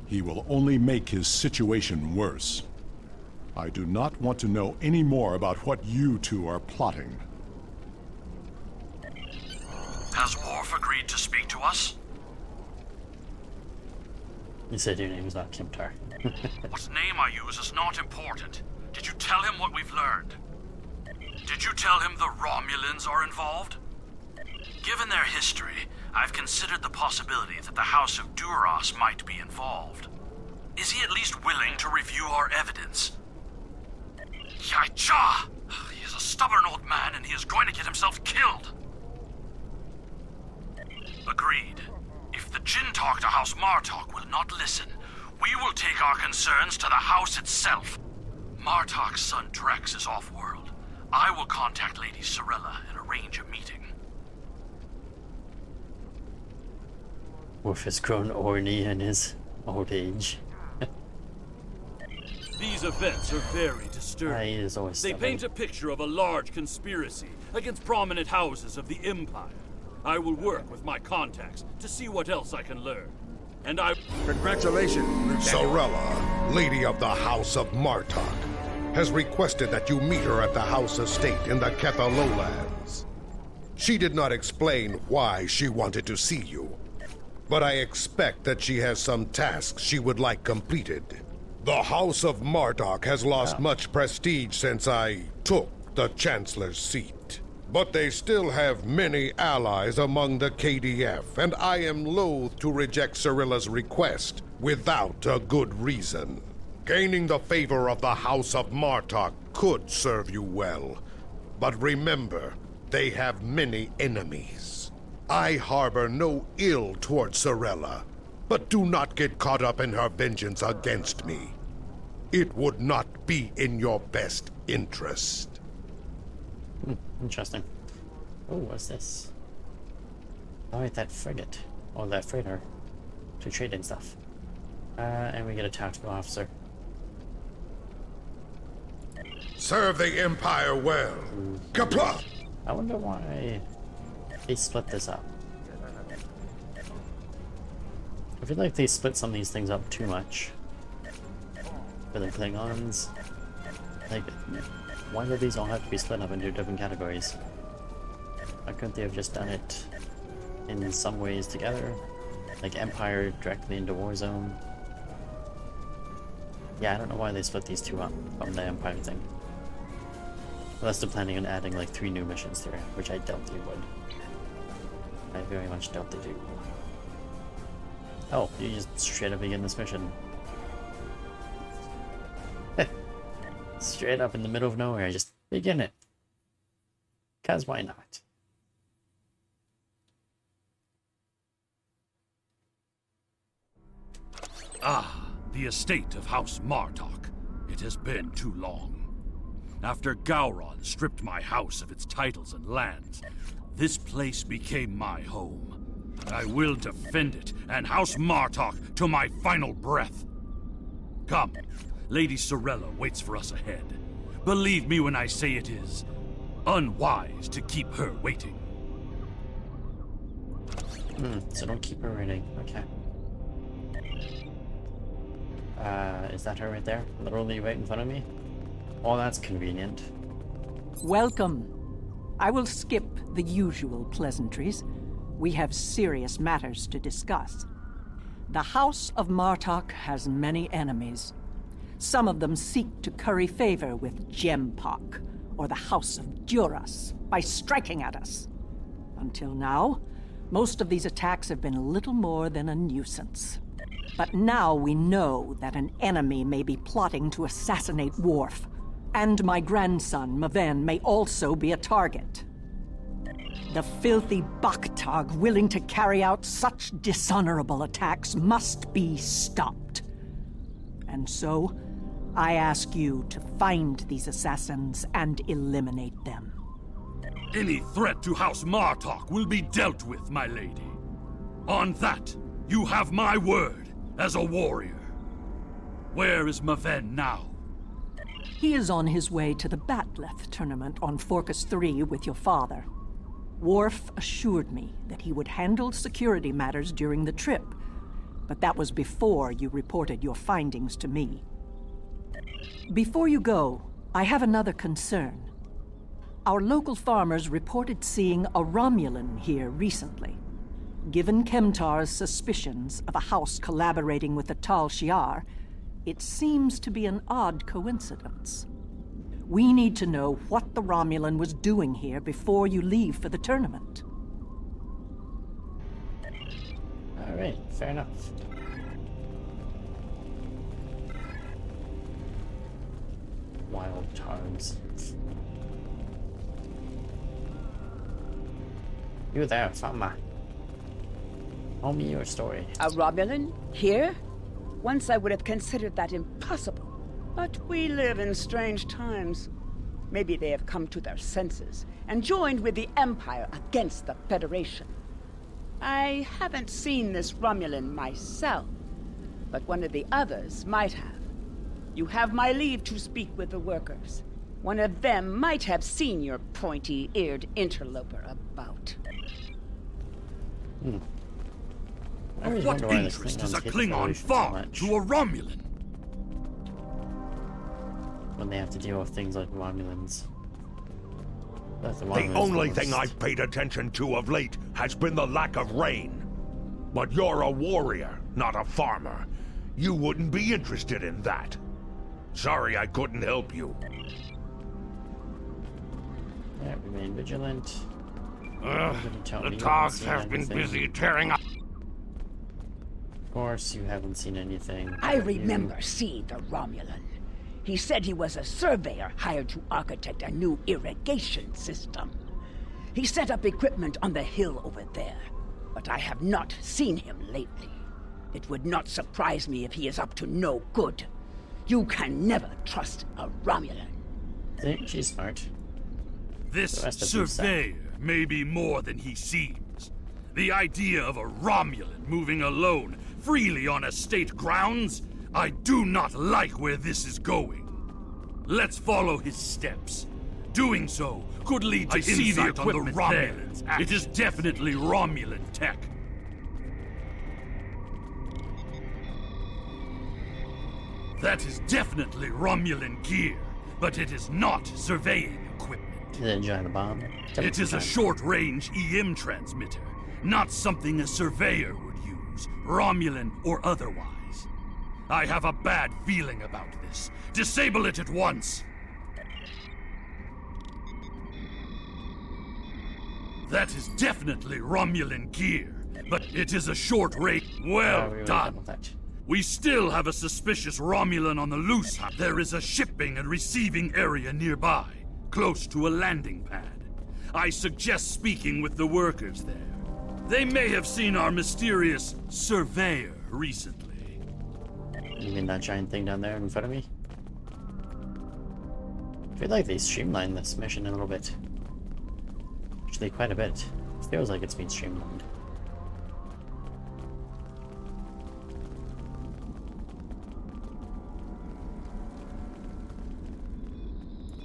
he will only make his situation worse. I do not want to know any more about what you two are plotting. Has Worf agreed to speak to us? You said your name is not Kemtar. What name I use is not important. Did you tell him what we've learned? Did you tell him the Romulans are involved? Given their history, I've considered the possibility that the House of Duras might be involved. Is he at least willing to review our evidence? Yaicha! He is a stubborn old man and he is going to get himself killed killed. Agreed. If the Jinn talk to House Martok will not listen, we will take our concerns to the house itself. Martok's son Drex is off-world. I will contact Lady Sorella and arrange a meeting. Wolf has grown orny in his old age. These events are very disturbing. He is always They paint a picture of a large conspiracy against prominent houses of the Empire. I will work with my contacts to see what else I can learn. And I... Congratulations, Lieutenant. Sorella, Lady of the House of Martok, has requested that you meet her at the house estate in the Ketha lowlands. She did not explain why she wanted to see you, but I expect that she has some tasks she would like completed. The House of Martok has lost much prestige since I took the Chancellor's seat. But they still have many allies among the KDF, and I am loath to reject Sorella's request without a good reason. Gaining the favor of the House of Martok could serve you well. But remember, they have many enemies. I harbor no ill towards Sorella, but do not get caught up in her vengeance against me. It would not be in your best interest. Interesting. Oh, what's this? Oh, that frigate. Or that freighter. To trade in stuff. And we get a tactical officer. Serve the Empire well. Kapla! I wonder why they split this up. I feel like they split some of these things up too much. For the Klingons. Like, why do these all have to be split up into different categories? Why couldn't they have just done it in some ways together? Like Empire directly into Warzone? Yeah, I don't know why they split these two up from the Empire thing. Unless they're planning on adding like 3 new missions to it, which I doubt they would. I very much doubt they do. Oh, you just straight up begin this mission. Straight up in the middle of nowhere, just begin it. 'Cause why not? Ah, the estate of House Martok. It has been too long. After Gowron stripped my house of its titles and lands, this place became my home. I will defend it and House Martok to my final breath. Come, Lady Sorella waits for us ahead. Believe me when I say it is unwise to keep her waiting. So don't keep her waiting. Okay. Is that her right there? Literally right in front of me? Oh, that's convenient. Welcome. I will skip the usual pleasantries. We have serious matters to discuss. The House of Martok has many enemies. Some of them seek to curry favor with Jempak, or the House of Duras, by striking at us. Until now, most of these attacks have been little more than a nuisance. But now we know that an enemy may be plotting to assassinate Worf, and my grandson, Maven, may also be a target. The filthy Baktag willing to carry out such dishonorable attacks must be stopped. And so, I ask you to find these assassins and eliminate them. Any threat to House Martok will be dealt with, my lady. On that, you have my word as a warrior. Where is Maven now? He is on his way to the Batleth tournament on Forcus 3 with your father. Worf assured me that he would handle security matters during the trip, but that was before you reported your findings to me. Before you go, I have another concern. Our local farmers reported seeing a Romulan here recently. Given Kemtar's suspicions of a house collaborating with the Tal Shiar, it seems to be an odd coincidence. We need to know what the Romulan was doing here before you leave for the tournament. Alright, fair enough. Wild charms. You there, Fama. Tell me your story. A Romulan? Here? Once I would have considered that impossible. But we live in strange times. Maybe they have come to their senses and joined with the Empire against the Federation. I haven't seen this Romulan myself, but one of the others might have. You have my leave to speak with the workers. One of them might have seen your pointy-eared interloper about. Of what interest does a Klingon farm to a Romulan? When they have to deal with things like Romulans. The only thing I've paid attention to of late has been the lack of rain. But you're a warrior, not a farmer. You wouldn't be interested in that. Sorry I couldn't help you. Yeah, remain vigilant. The dogs have been busy tearing up. Of course, you haven't seen anything. I remember seeing the Romulan. He said he was a surveyor hired to architect a new irrigation system. He set up equipment on the hill over there, but I have not seen him lately. It would not surprise me if he is up to no good. You can never trust a Romulan. See, she's smart. This surveyor may be more than he seems. The idea of a Romulan moving alone, freely on estate grounds? I do not like where this is going. Let's follow his steps. Doing so could lead to insight on the Romulans. It is definitely Romulan tech. That is definitely Romulan gear, but it is not surveying equipment. Is it a giant bomb? It is a short-range EM transmitter, not something a surveyor would use, Romulan or otherwise. I have a bad feeling about this. Disable it at once! That is definitely Romulan gear, but it is a short range. Well done. We still have a suspicious Romulan on the loose. There is a shipping and receiving area nearby, close to a landing pad. I suggest speaking with the workers there. They may have seen our mysterious surveyor recently. You mean that giant thing down there in front of me? I feel like they streamlined this mission a little bit. Actually, quite a bit. It feels like it's been streamlined.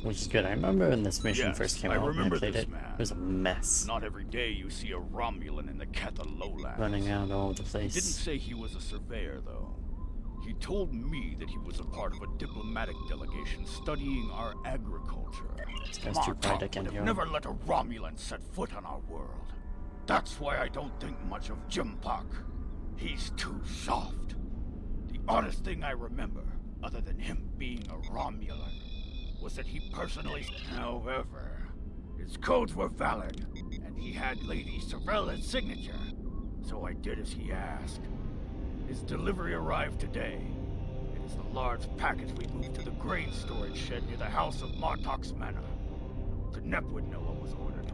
Which is good. I remember when this mission first came out and I played it. It was a mess. Not every day you see a Romulan in the Ketha lowlands. Running around all over the place. He didn't say he was a surveyor, though. He told me that he was a part of a diplomatic delegation studying our agriculture. This guy's too proud I can't hear him. Never let a Romulan set foot on our world. That's why I don't think much of Jimpak. He's too soft. The oddest thing I remember, other than him being a Romulan, was that he personally... However, his codes were valid, and he had Lady Sorella's signature, so I did as he asked. His delivery arrived today. It is the large package we moved to the grain storage shed near the House of Martok's Manor. The Nepwood Noah was ordered.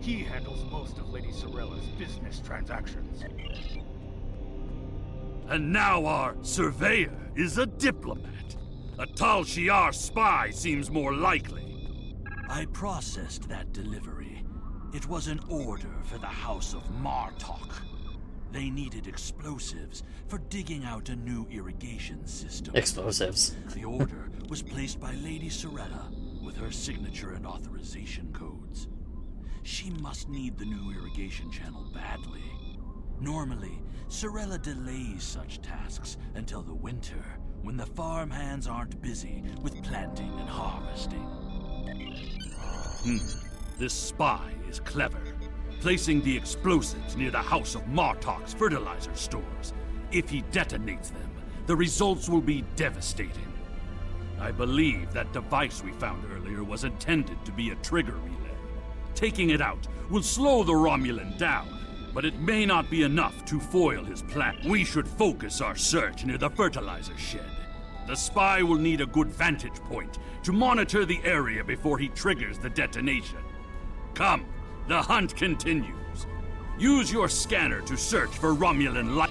He handles most of Lady Sorella's business transactions. And now our surveyor is a diplomat. A Tal Shiar spy seems more likely. I processed that delivery. It was an order for the House of Martok. They needed explosives for digging out a new irrigation system. Explosives. The order was placed by Lady Sorella with her signature and authorization codes. She must need the new irrigation channel badly. Normally, Sorella delays such tasks until the winter, when the farm hands aren't busy with planting and harvesting. This spy is clever, placing the explosives near the House of Martok's fertilizer stores. If he detonates them, the results will be devastating. I believe that device we found earlier was intended to be a trigger relay. Taking it out will slow the Romulan down, but it may not be enough to foil his plan. We should focus our search near the fertilizer shed. The spy will need a good vantage point to monitor the area before he triggers the detonation. Come, the hunt continues. Use your scanner to search for Romulan life.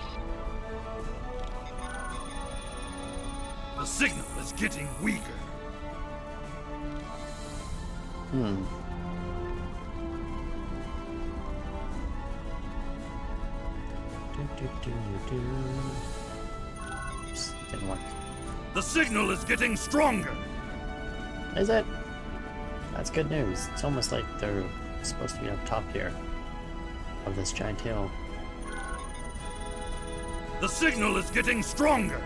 The signal is getting weaker. Oops, didn't work. The signal is getting stronger. Is it? That's good news. It's almost like they're supposed to be up top here of this giant hill. The signal is getting stronger.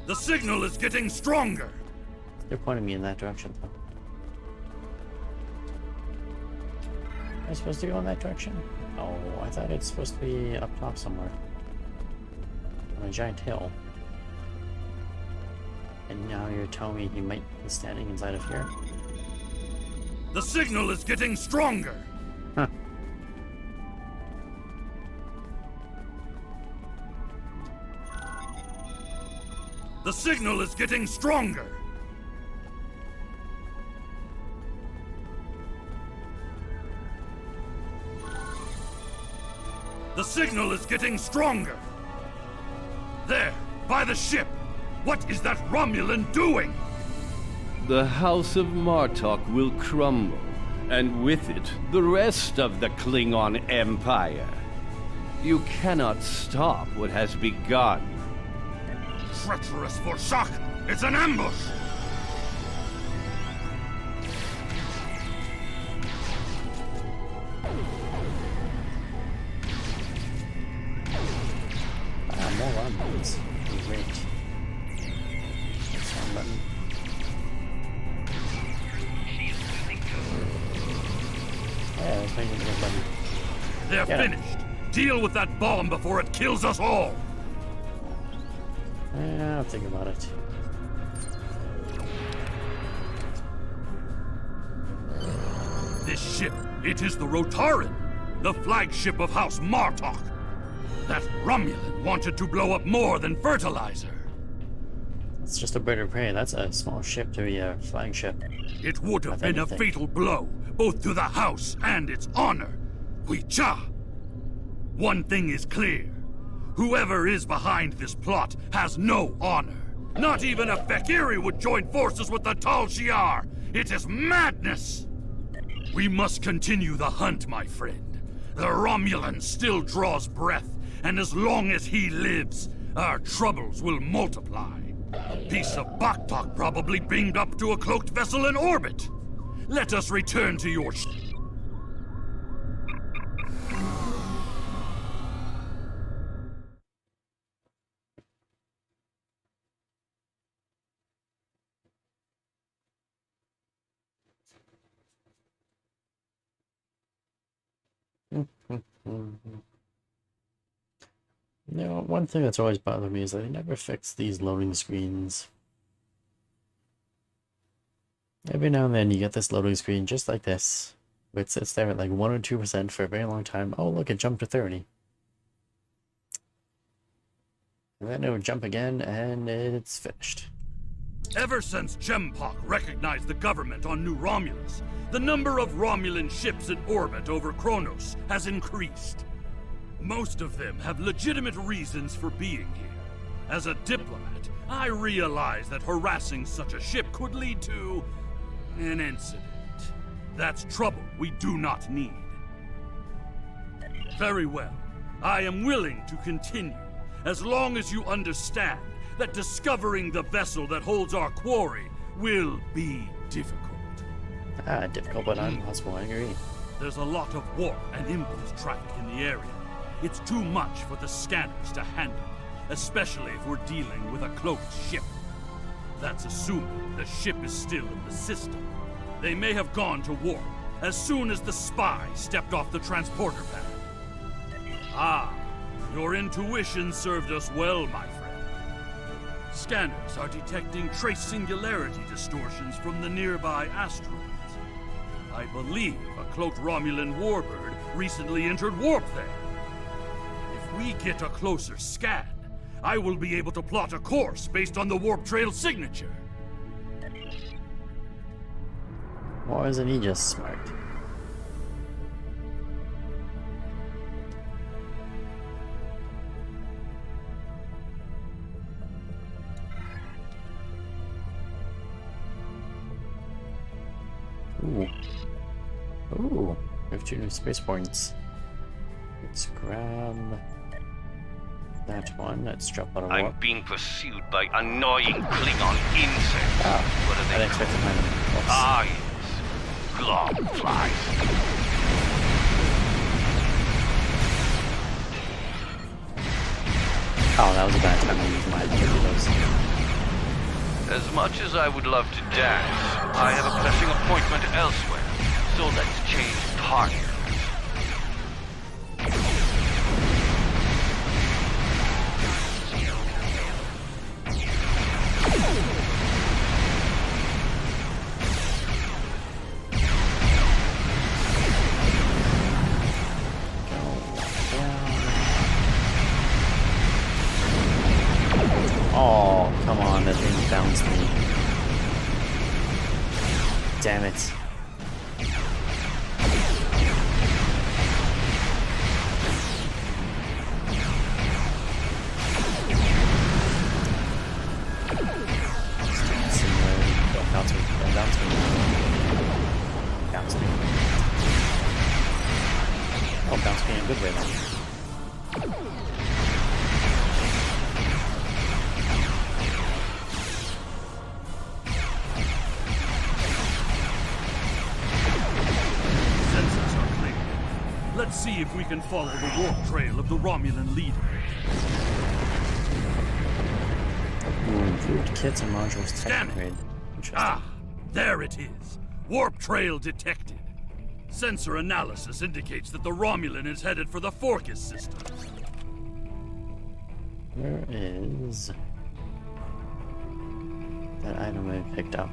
The signal is getting stronger. They're pointing me in that direction. Am I supposed to go in that direction? Oh, I thought it's supposed to be up top somewhere. On a giant hill. And now you're telling me he might be standing inside of here? The signal is getting stronger. Huh. The signal is getting stronger. The signal is getting stronger. There, by the ship. What is that Romulan doing? The House of Martok will crumble, and with it, the rest of the Klingon Empire. You cannot stop what has begun. Treacherous Vorshak! It's an ambush! More Romulans. Great. That's one button. Yeah, let's make it a button. They're finished. Deal with that bomb before it kills us all. I'll think about it. This ship, it is the Rotaran, the flagship of House Martok. That Romulan wanted to blow up more than fertilizer. It's just a bird of prey. That's a small ship to be a flagship. It would have been a fatal blow, both to the house and its honor. Huicha! One thing is clear. Whoever is behind this plot has no honor. Not even a Fekiri would join forces with the Tal Shiar. It is madness! We must continue the hunt, my friend. The Romulan still draws breath, and as long as he lives, our troubles will multiply. A piece of Baktok probably beamed up to a cloaked vessel in orbit. Let us return to your ship. You know, one thing that's always bothered me is that they never fix these loading screens. Every now and then you get this loading screen just like this. It sits there at like 1 or 2% for a very long time. Oh look, it jumped to 30. And then it would jump again and it's finished. Ever since Jempok recognized the government on New Romulus, the number of Romulan ships in orbit over Kronos has increased. Most of them have legitimate reasons for being here. As a diplomat, I realize that harassing such a ship could lead to an incident. That's trouble we do not need. Very well. I am willing to continue, as long as you understand that discovering the vessel that holds our quarry will be difficult. Difficult but impossible, I agree. There's a lot of warp and impulse traffic in the area. It's too much for the scanners to handle, especially if we're dealing with a cloaked ship. That's assuming the ship is still in the system. They may have gone to warp as soon as the spy stepped off the transporter pad. Ah, your intuition served us well, my friend. Scanners are detecting trace singularity distortions from the nearby asteroids. I believe a cloaked Romulan warbird recently entered warp there. If we get a closer scan, I will be able to plot a course based on the warp trail signature. Why isn't he just smart? Ooh. Ooh. We have 2 new space points. Let's grab that one. Let's drop out of I'm warp. being pursued by annoying Klingon insects. What are I they didn't expect to find them. Oops. Ah, yes. Glom flies. Oh, that was a bad time to use my torpedoes. As much as I would love to dance, I have a pressing appointment elsewhere. So let's change partners. Oh, come on, that thing bounced me. Damn it. Don't bounce me, don't bounce me. Bounce me. Oh, bounce me in a good way then. Let's see if we can follow the warp trail of the Romulan leader. Improved kits and modules tech upgrade. Ah, there it is. Warp trail detected. Sensor analysis indicates that the Romulan is headed for the Forcus system. Where is that item I picked up?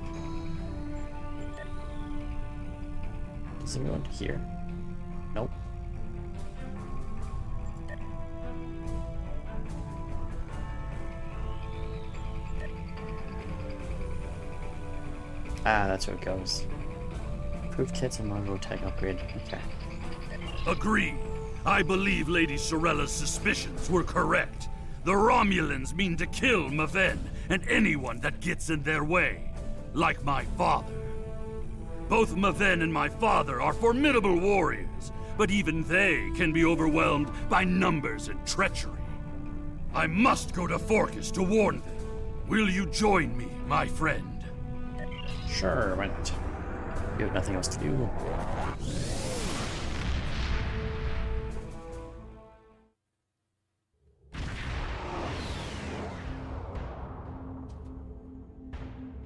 Does it go into here? Nope. Ah, that's where it goes. Improved kits and module tech upgrade. Okay. Agreed. I believe Lady Sorella's suspicions were correct. The Romulans mean to kill Maven and anyone that gets in their way. Like my father. Both Maven and my father are formidable warriors, but even they can be overwhelmed by numbers and treachery. I must go to Forcus to warn them. Will you join me, my friend? Sure, why not? You have nothing else to do.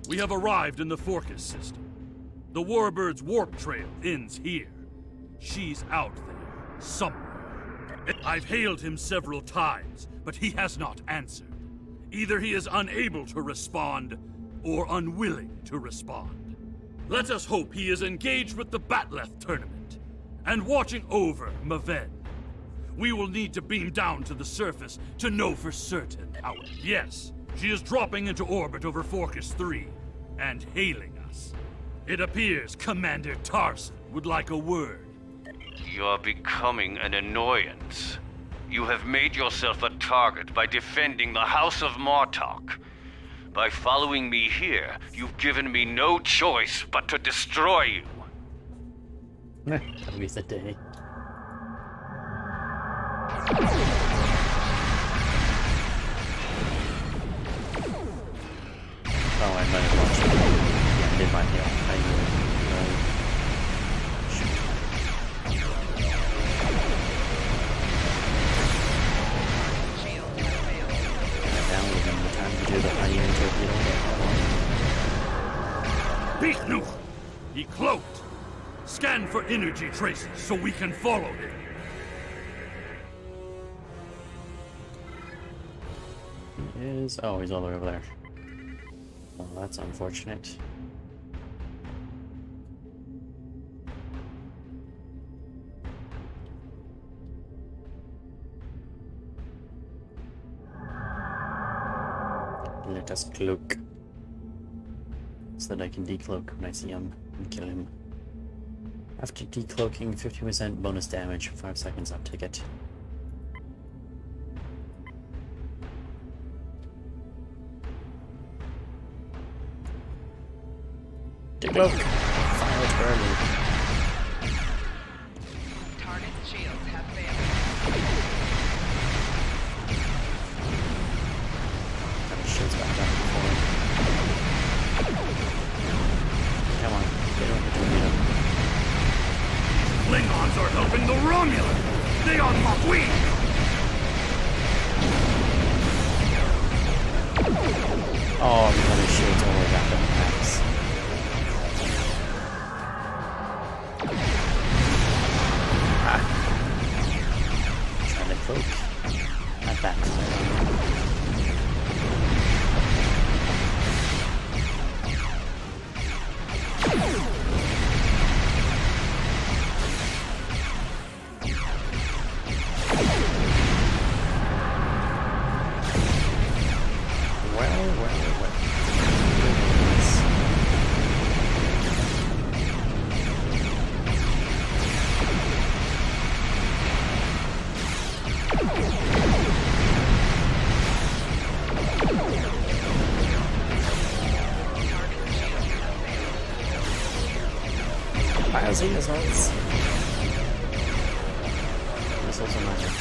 We have arrived in the Forcus system. The Warbird's warp trail ends here. She's out there, somewhere. I've hailed him several times, but he has not answered. Either he is unable to respond, or unwilling to respond. Let us hope he is engaged with the Batleth tournament, and watching over Maven. We will need to beam down to the surface to know for certain how... Yes, she is dropping into orbit over Forcus 3, and hailing us. It appears Commander Tarson would like a word. You're becoming an annoyance. You have made yourself a target by defending the House of Martok. By following me here, you've given me no choice but to destroy you. That'll be the day. Oh, I might have watched it. Yeah, I did my deal. I knew it. Down with him the time to do the hyena torpedo. Bichnuk! He cloaked! Scan for energy traces so we can follow him. He is... Oh, he's all the way over there. Well, that's unfortunate. Let us cloak. So that I can decloak when I see him. and kill him. After decloaking, 50% bonus damage, 5 seconds, I'll take it. Decloak! Fire it early. Target shields have failed. Got the shields back down before. Come on, get over to me. Klingons are helping the Romulans! They are Maquis! Oh, we got his shields all the way back up to max. Trying to cloak. Not that. Piles missiles. Missiles are mine.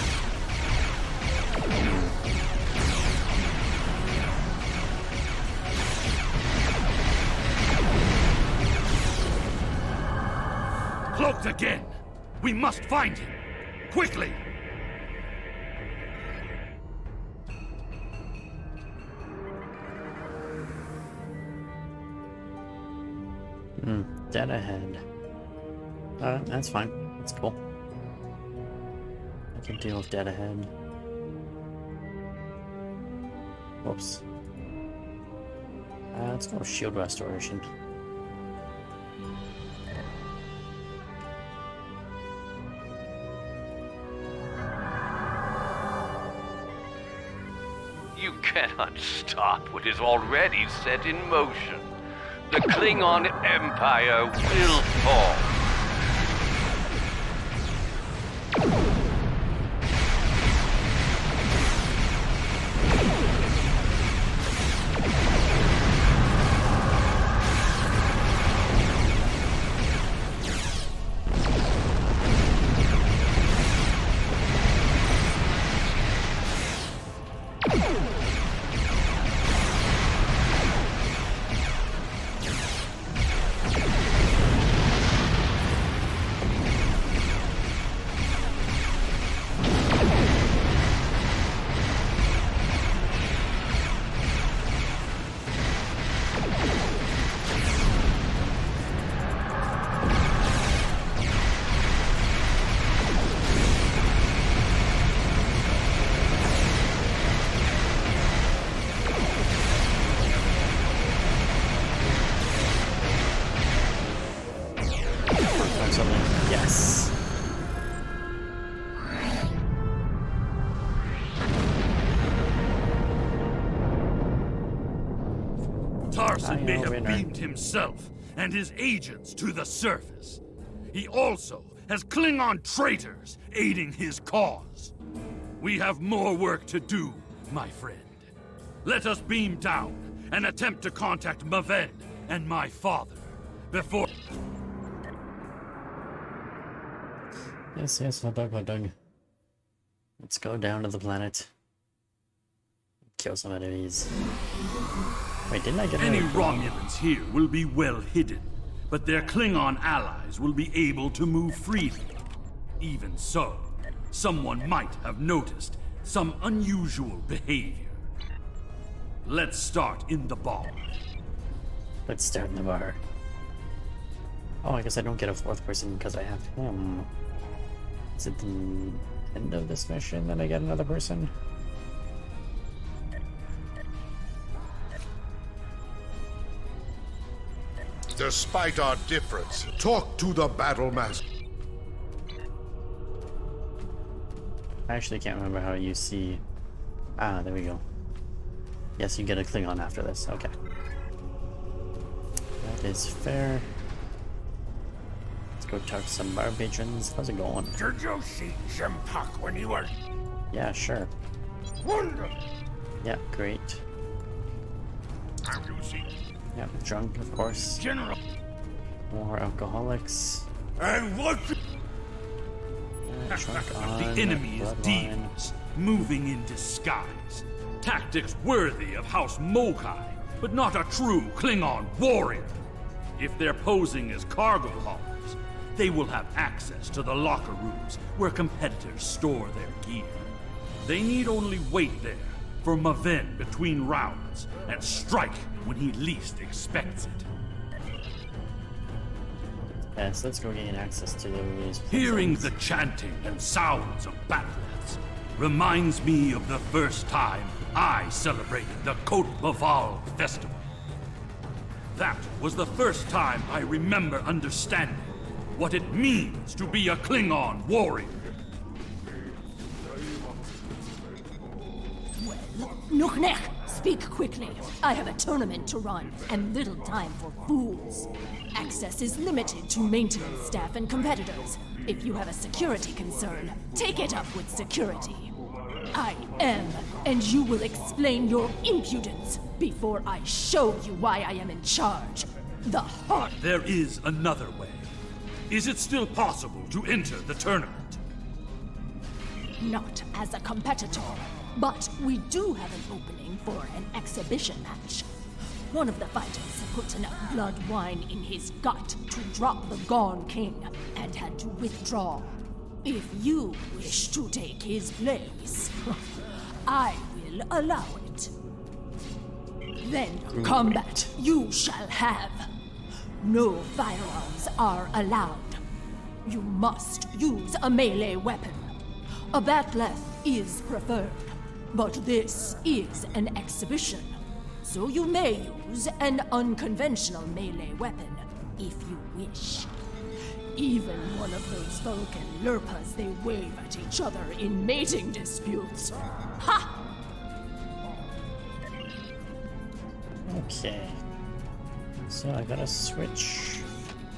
Cloaked again! We must find him! Quickly! Dead ahead. That's fine. That's cool. I can deal with dead ahead. Whoops. Let's go with shield restoration. You cannot stop what is already set in motion. The Klingon Empire will fall. Yes. Tarson may have beamed himself and his agents to the surface. He also has Klingon traitors aiding his cause. We have more work to do, my friend. Let us beam down and attempt to contact Maven and my father before... Yes, hot dog. Let's go down to the planet. Kill some enemies. Wait, didn't I get Any another Romulans here will be well hidden, but their Klingon allies will be able to move freely. Even so, someone might have noticed some unusual behavior. Let's start in the bar. Let's start in the bar. Oh, I guess I don't get a fourth person because I have him. Is it the end of this mission that I get another person? Despite our difference, talk to the battle master. I actually can't remember how you see... Ah, there we go. Yes, you get a Klingon after this. Okay. That is fair. go talk to some bar patrons. How's it going? Did you see Jimpak when he was... Yeah, sure. Wonderful. Yeah, great. Have you seen... Yeah, drunk, of course. General... More alcoholics. And what... Drunk on The enemy is Bloodline. demons, moving in disguise. Tactics worthy of House Mokai, but not a true Klingon warrior. If they're posing as cargo haulers, they will have access to the locker rooms where competitors store their gear. They need only wait there for Maven between rounds and strike when he least expects it. Yeah, so let's go gain access to those. Hearing the chanting and sounds of battlets reminds me of the first time I celebrated the Côte Baval festival. That was the first time I remember understanding what it means to be a Klingon warrior. Well, Nukhnek, speak quickly. I have a tournament to run, and little time for fools. Access is limited to maintenance staff and competitors. If you have a security concern, take it up with security. I am, and you will explain your impudence before I show you why I am in charge. The heart. There is another way. Is it still possible to enter the tournament? Not as a competitor, but we do have an opening for an exhibition match. One of the fighters put enough blood wine in his gut to drop the Gone King and had to withdraw. If you wish to take his place, I will allow it. Then combat you shall have. No firearms are allowed. You must use a melee weapon. A bat'leth is preferred, but this is an exhibition, so you may use an unconventional melee weapon if you wish. Even one of those Vulcan lurpas they wave at each other in mating disputes. Ha! Okay. So I gotta switch.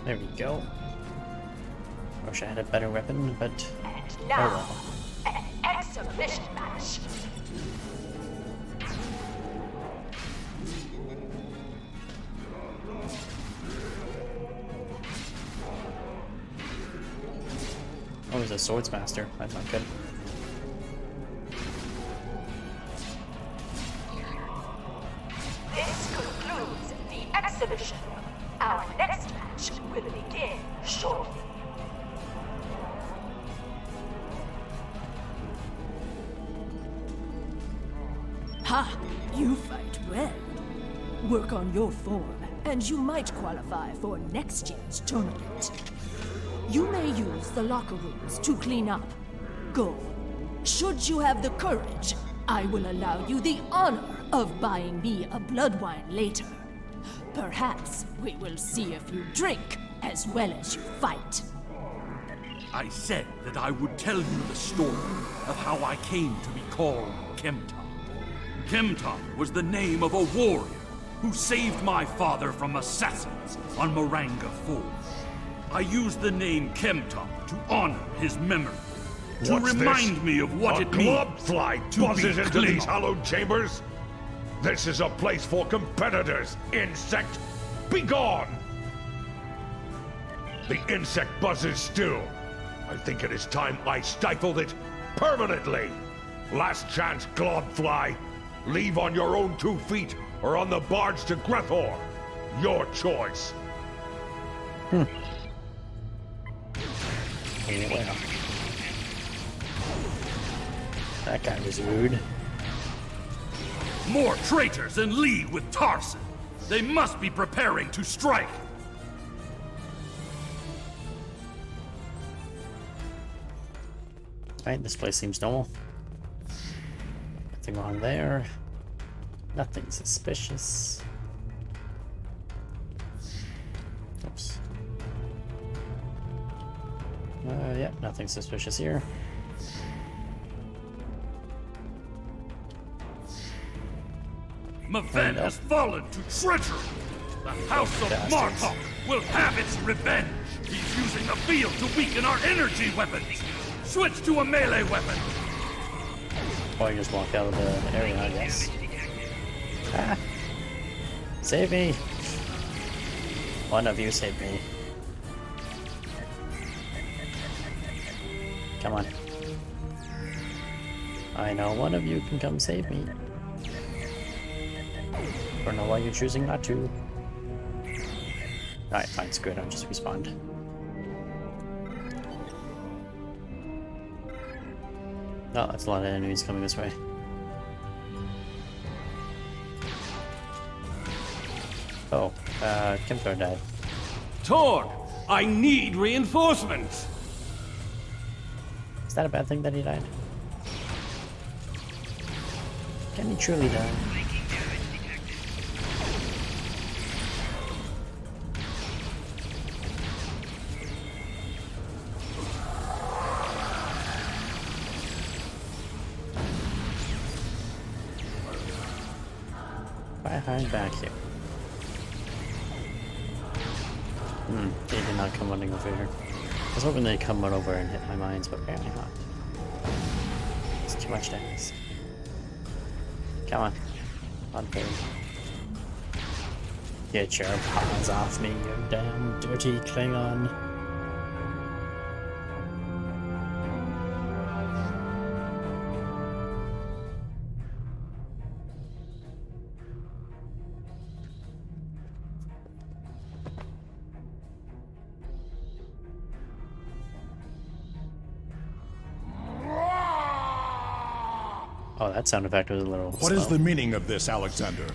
There we go. Wish I had a better weapon, but Now, an exhibition match. Oh, he's a swordsmaster. That's not good. This concludes the exhibition. Our next match will begin shortly. Ha! You fight well. Work on your form, and you might qualify for next year's tournament. You may use the locker rooms to clean up. Go. Should you have the courage, I will allow you the honor of buying me a blood wine later. Perhaps we will see if you drink as well as you fight. I said that I would tell you the story of how I came to be called Kemtar. Kemtar was the name of a warrior who saved my father from assassins on Moranga Forge. I used the name Kemtar to honor his memory, to What's remind this? me of what a it means club fly to buzzes be into these Klingon. hallowed chambers. This is a place for competitors, insect. Be gone! The insect buzzes still. I think it is time I stifled it permanently. Last chance, Globfly. Leave on your own 2 feet or on the barge to Grethor. Your choice. Well, that guy was rude. More traitors in league with Tarson. They must be preparing to strike. Alright, this place seems normal. Nothing wrong there. Nothing suspicious. Oops. Yeah, nothing suspicious here. Maven has fallen to treachery. The House of Bastards. Martok will have its revenge. He's using the field to weaken our energy weapons! Switch to a melee weapon! Or just walk out of the area, I guess. Ah! Save me! One of you save me. Come on. I know one of you can come save me. Don't know why you're choosing not to. Alright, fine, screw it, I'll just respawn. Oh, that's a lot of enemies coming this way. Oh, Kempthor died. Torg, I need reinforcements! Is that a bad thing that he died? Can he truly die? Behind back here. They did not come running over here. I was hoping they'd come on over and hit my mines, but apparently not. It's too much to ask. Come on. On thing. Get your paws off me, you damn dirty Klingon. Oh, that sound effect was a little What is the meaning of this, Alexander?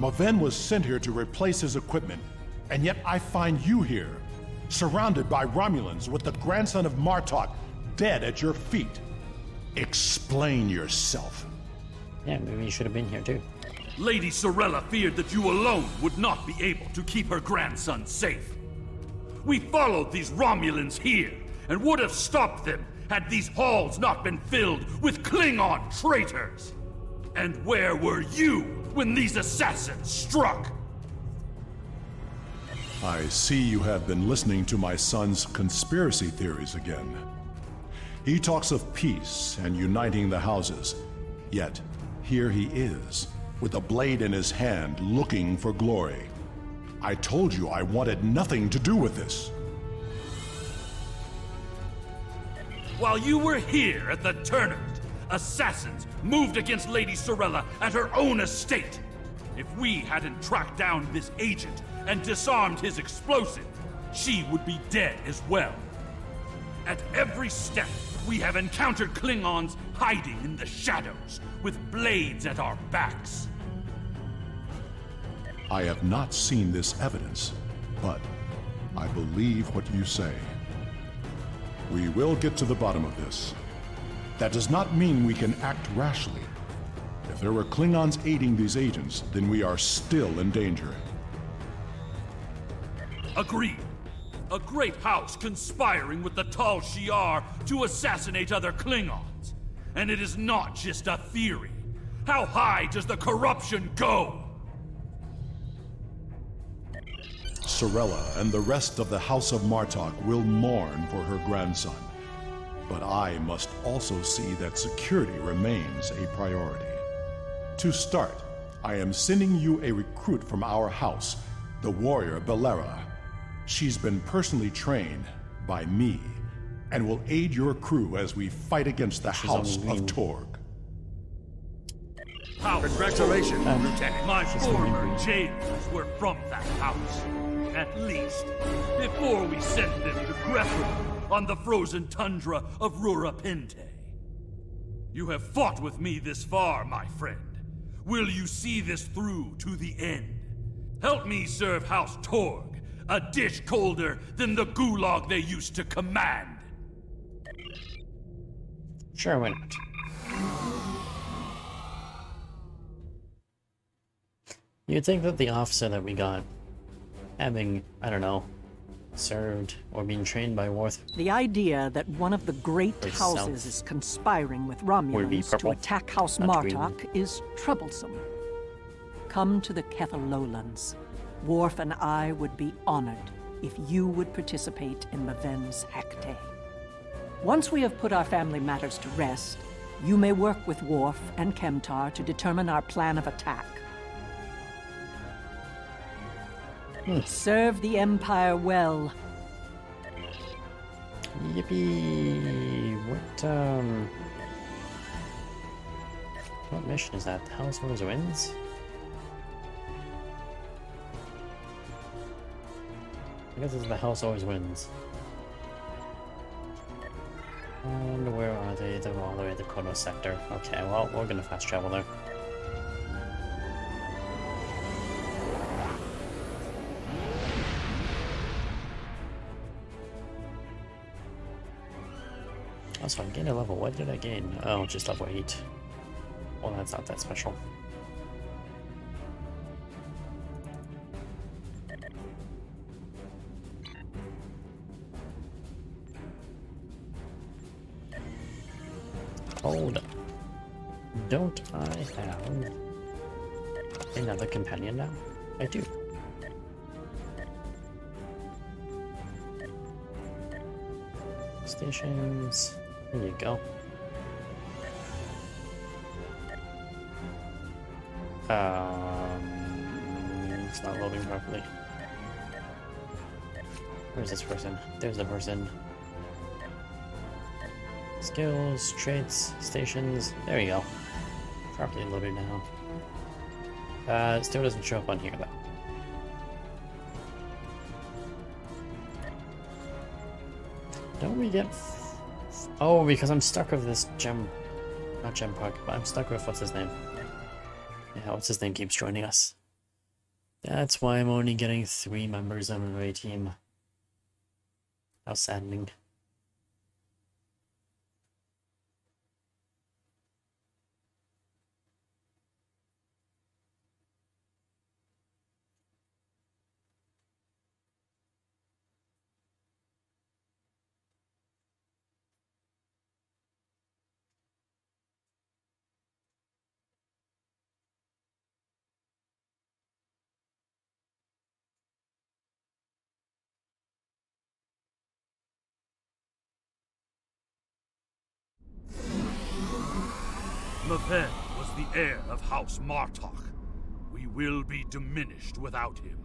Maven was sent here to replace his equipment, and yet I find you here, surrounded by Romulans with the grandson of Martok dead at your feet. Explain yourself. Yeah, maybe you should have been here too. Lady Sorella feared that you alone would not be able to keep her grandson safe. We followed these Romulans here, and would have stopped them had these halls not been filled with Klingon traitors. And where were you when these assassins struck? I see you have been listening to my son's conspiracy theories again. He talks of peace and uniting the houses, yet here he is, with a blade in his hand, looking for glory. I told you I wanted nothing to do with this. While you were here at the tournament, assassins moved against Lady Sorella at her own estate. If we hadn't tracked down this agent and disarmed his explosive, she would be dead as well. At every step, we have encountered Klingons hiding in the shadows, with blades at our backs. I have not seen this evidence, but I believe what you say. We will get to the bottom of this. That does not mean we can act rashly. If there were Klingons aiding these agents, then we are still in danger. Agreed. A great house conspiring with the Tal Shiar to assassinate other Klingons. And it is not just a theory. How high does the corruption go? Sorella and the rest of the House of Martok will mourn for her grandson. But I must also see that security remains a priority. To start, I am sending you a recruit from our house, the warrior Belera. She's been personally trained by me and will aid your crew as we fight against the House of Torg. Congratulations, Lieutenant. My former jailers were from that house. At least, before we sent them to Greffel on the frozen tundra of Rurapente. You have fought with me this far, my friend. Will you see this through to the end? Help me serve House Torg, a dish colder than the gulag they used to command. Sure, why not? You'd think that the officer that we got, having, I don't know, served or being trained by Worth. The idea that one of the great Herself houses is conspiring with would be Romulans to purple, attack House not green. Martok is troublesome. Come to the Kether Lowlands. Worf and I would be honored, if you would participate in Maven's Hecate. Once we have put our family matters to rest, you may work with Worf and Kemtar to determine our plan of attack. Serve the Empire well. Yippee! What mission is that? The House Always Wins? I guess it's the House Always Wins. And where are they? They're all the way to the Kono sector. Okay, well, we're gonna fast travel there. Also, I gained a level. What did I gain? Oh, just level 8. Well, that's not that special. Hold up. Don't I have another companion now? I do. Stations. There you go. It's not loading properly. Where's this person? There's the person. Skills, traits, stations. There we go. Properly loaded now. It still doesn't show up on here though. Don't we get... Oh, because I'm stuck with this gem... Not gem park, but I'm stuck with what's his name. Yeah, what's his name keeps joining us. That's why I'm only getting 3 members on my team. How saddening. Maven was the heir of House Martok. We will be diminished without him.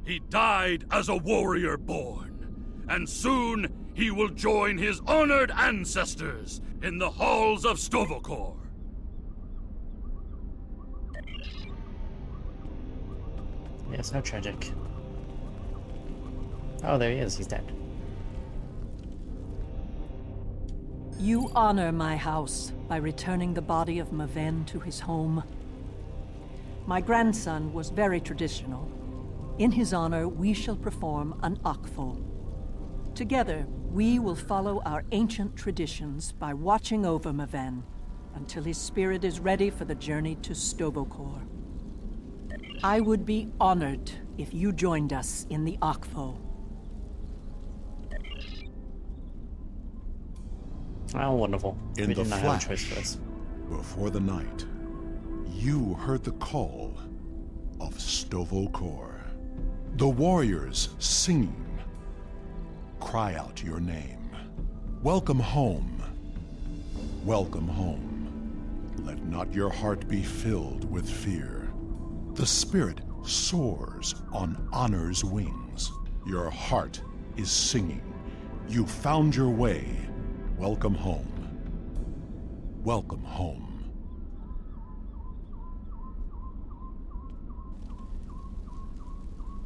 He died as a warrior born, and soon he will join his honored ancestors in the halls of Stovokor. Yes, how tragic. Oh, there he is. He's dead. You honor my house by returning the body of Maven to his home. My grandson was very traditional. In his honor, we shall perform an Akvo. Together, we will follow our ancient traditions by watching over Maven until his spirit is ready for the journey to Stovokor. I would be honored if you joined us in the Akvo. Oh, wonderful. In We the did not have a flash, choice for this. before the night, you heard the call of Stovokor. The warriors singing. Cry out your name. Welcome home. Welcome home. Let not your heart be filled with fear. The spirit soars on honor's wings. Your heart is singing. You found your way. Welcome home. Welcome home.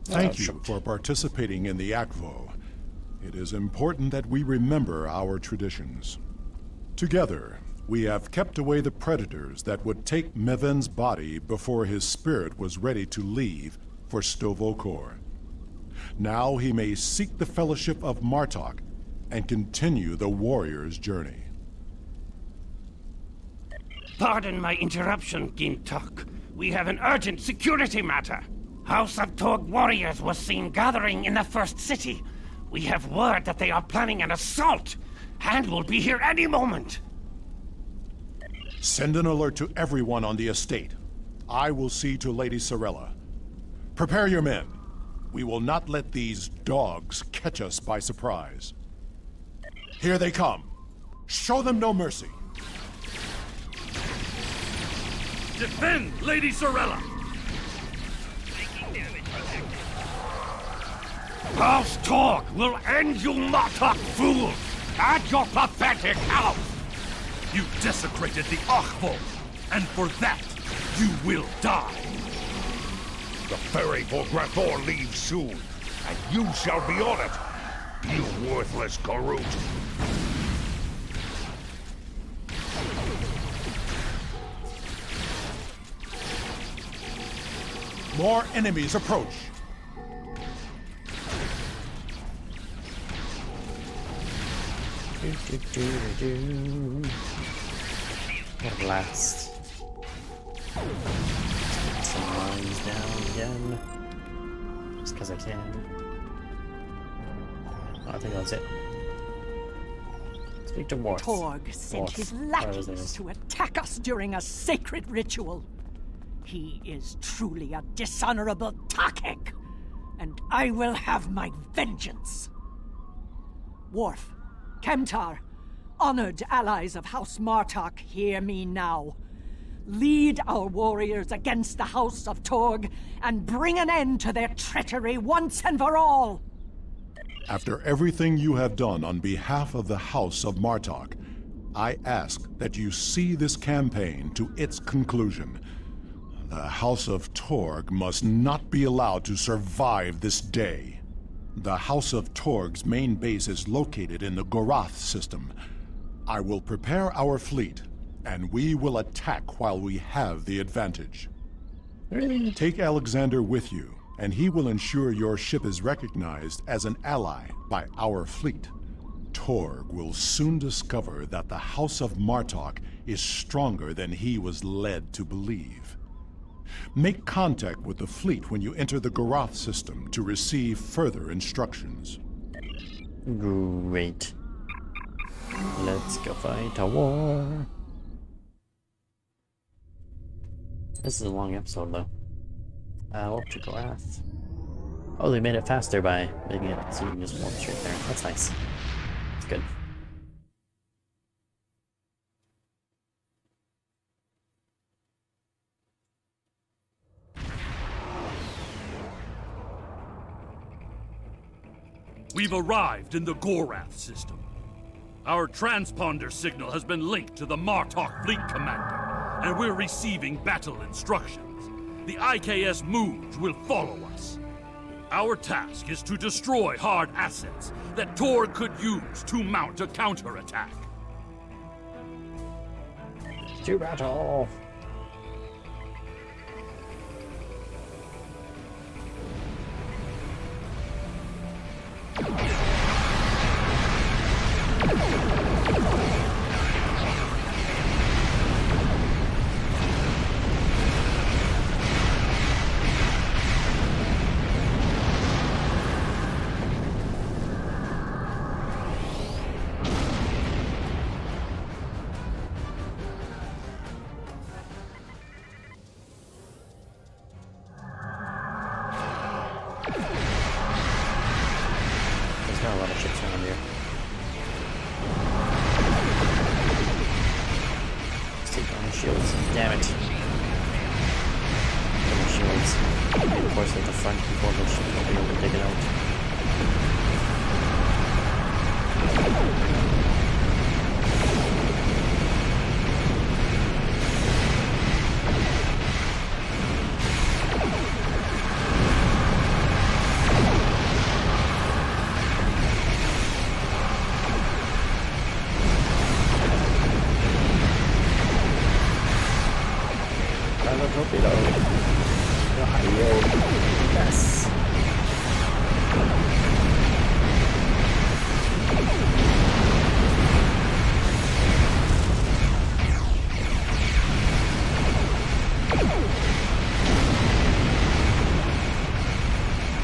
Thank you for participating in the Akvo. It is important that we remember our traditions. Together, we have kept away the predators that would take Maven's body before his spirit was ready to leave for Stovokor. Now he may seek the fellowship of Martok and continue the warrior's journey. Pardon my interruption, Gintok. We have an urgent security matter. House of Tog warriors was seen gathering in the first city. We have word that they are planning an assault, and will be here any moment. Send an alert to everyone on the estate. I will see to Lady Sorella. Prepare your men. We will not let these dogs catch us by surprise. Here they come. Show them no mercy. Defend Lady Sorella! House Torg will end you Martok fools at your pathetic house! You desecrated the Archvold, and for that, you will die! The ferry for Grathor leaves soon, and you shall be on it, you worthless Garut! More enemies approach. What a blast. Some lines down again. Just because I can. Oh, I think that's it. Speak to Morth. Torg sent his lackeys to attack us during a sacred ritual. He is truly a dishonorable Takek, and I will have my vengeance. Worf, Kemtar, honored allies of House Martok, hear me now. Lead our warriors against the House of Torg and bring an end to their treachery once and for all. After everything you have done on behalf of the House of Martok, I ask that you see this campaign to its conclusion. The House of Torg must not be allowed to survive this day. The House of Torg's main base is located in the Gorath system. I will prepare our fleet, and we will attack while we have the advantage. Take Alexander with you, and he will ensure your ship is recognized as an ally by our fleet. Torg will soon discover that the House of Martok is stronger than he was led to believe. Make contact with the fleet when you enter the Gorath system to receive further instructions. Great. Let's go fight a war. This is a long episode, though. Warp to Gorath. Oh, they made it faster by making it so you can just warp straight there. That's nice. That's good. We've arrived in the Gorath system. Our transponder signal has been linked to the Martok fleet commander, and we're receiving battle instructions. The IKS Mooj will follow us. Our task is to destroy hard assets that Torg could use to mount a counterattack. To battle! There's not a lot of ships around here. Let's take on the shields. Damn it. Get my shields. Reinforce at the front before the ship will be able to take it out. Torpedo. Yes.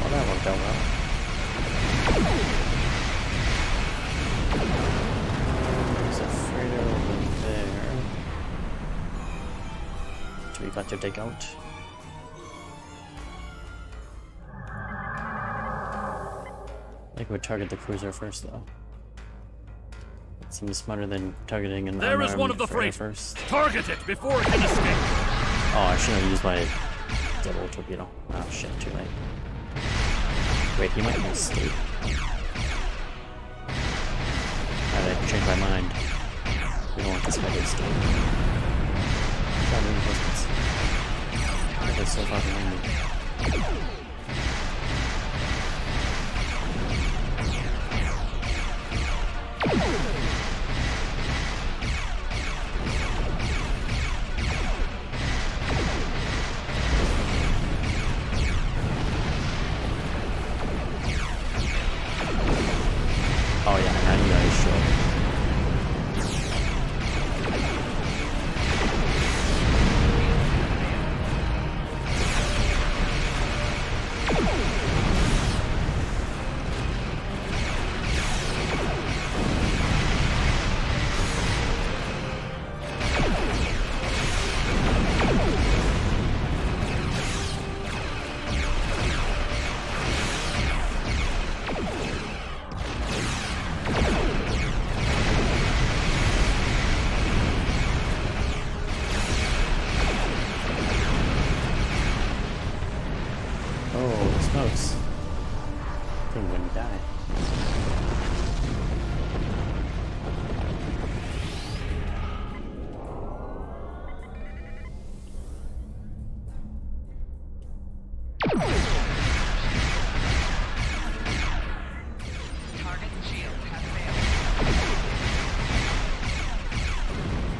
Well, that worked out well. There's a freighter over there. We got to take out. I think we'd target the cruiser first, though. It seems smarter than targeting an There is one of the freighter freight. first. Target it before it can escape. Oh, I should have used my double torpedo. Oh shit, too late. Wait, he might escape. Alright, I changed my mind. We don't want this guy to escape. Got reinforcements. They're so far behind me. Oh yeah, 90 guys short. Oh, smokes. Thing wouldn't die.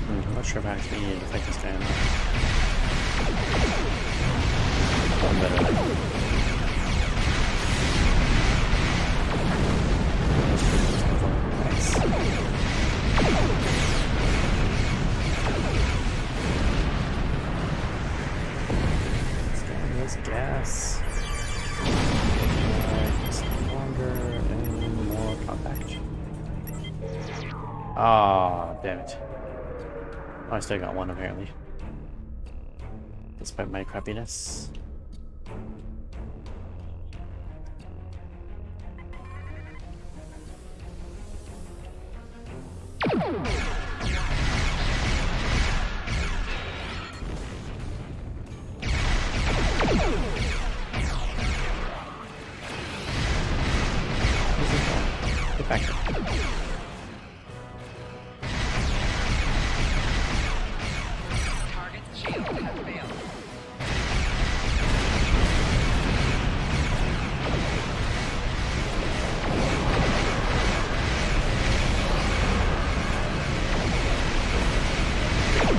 I'm not sure if I actually need to fight this guy or not. I'm better than nice. Let's get this gas. It's longer and more compact. Ah, damn it. Oh, I still got one apparently. Despite my crappiness. Get back here. Target's shield has failed.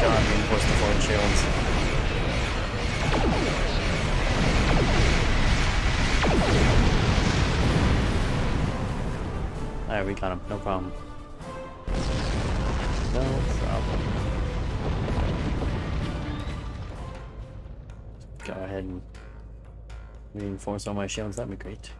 God, reinforce the forward shields. Alright, we got him. No problem. No problem. Go ahead and reinforce all my shields. That'd be great.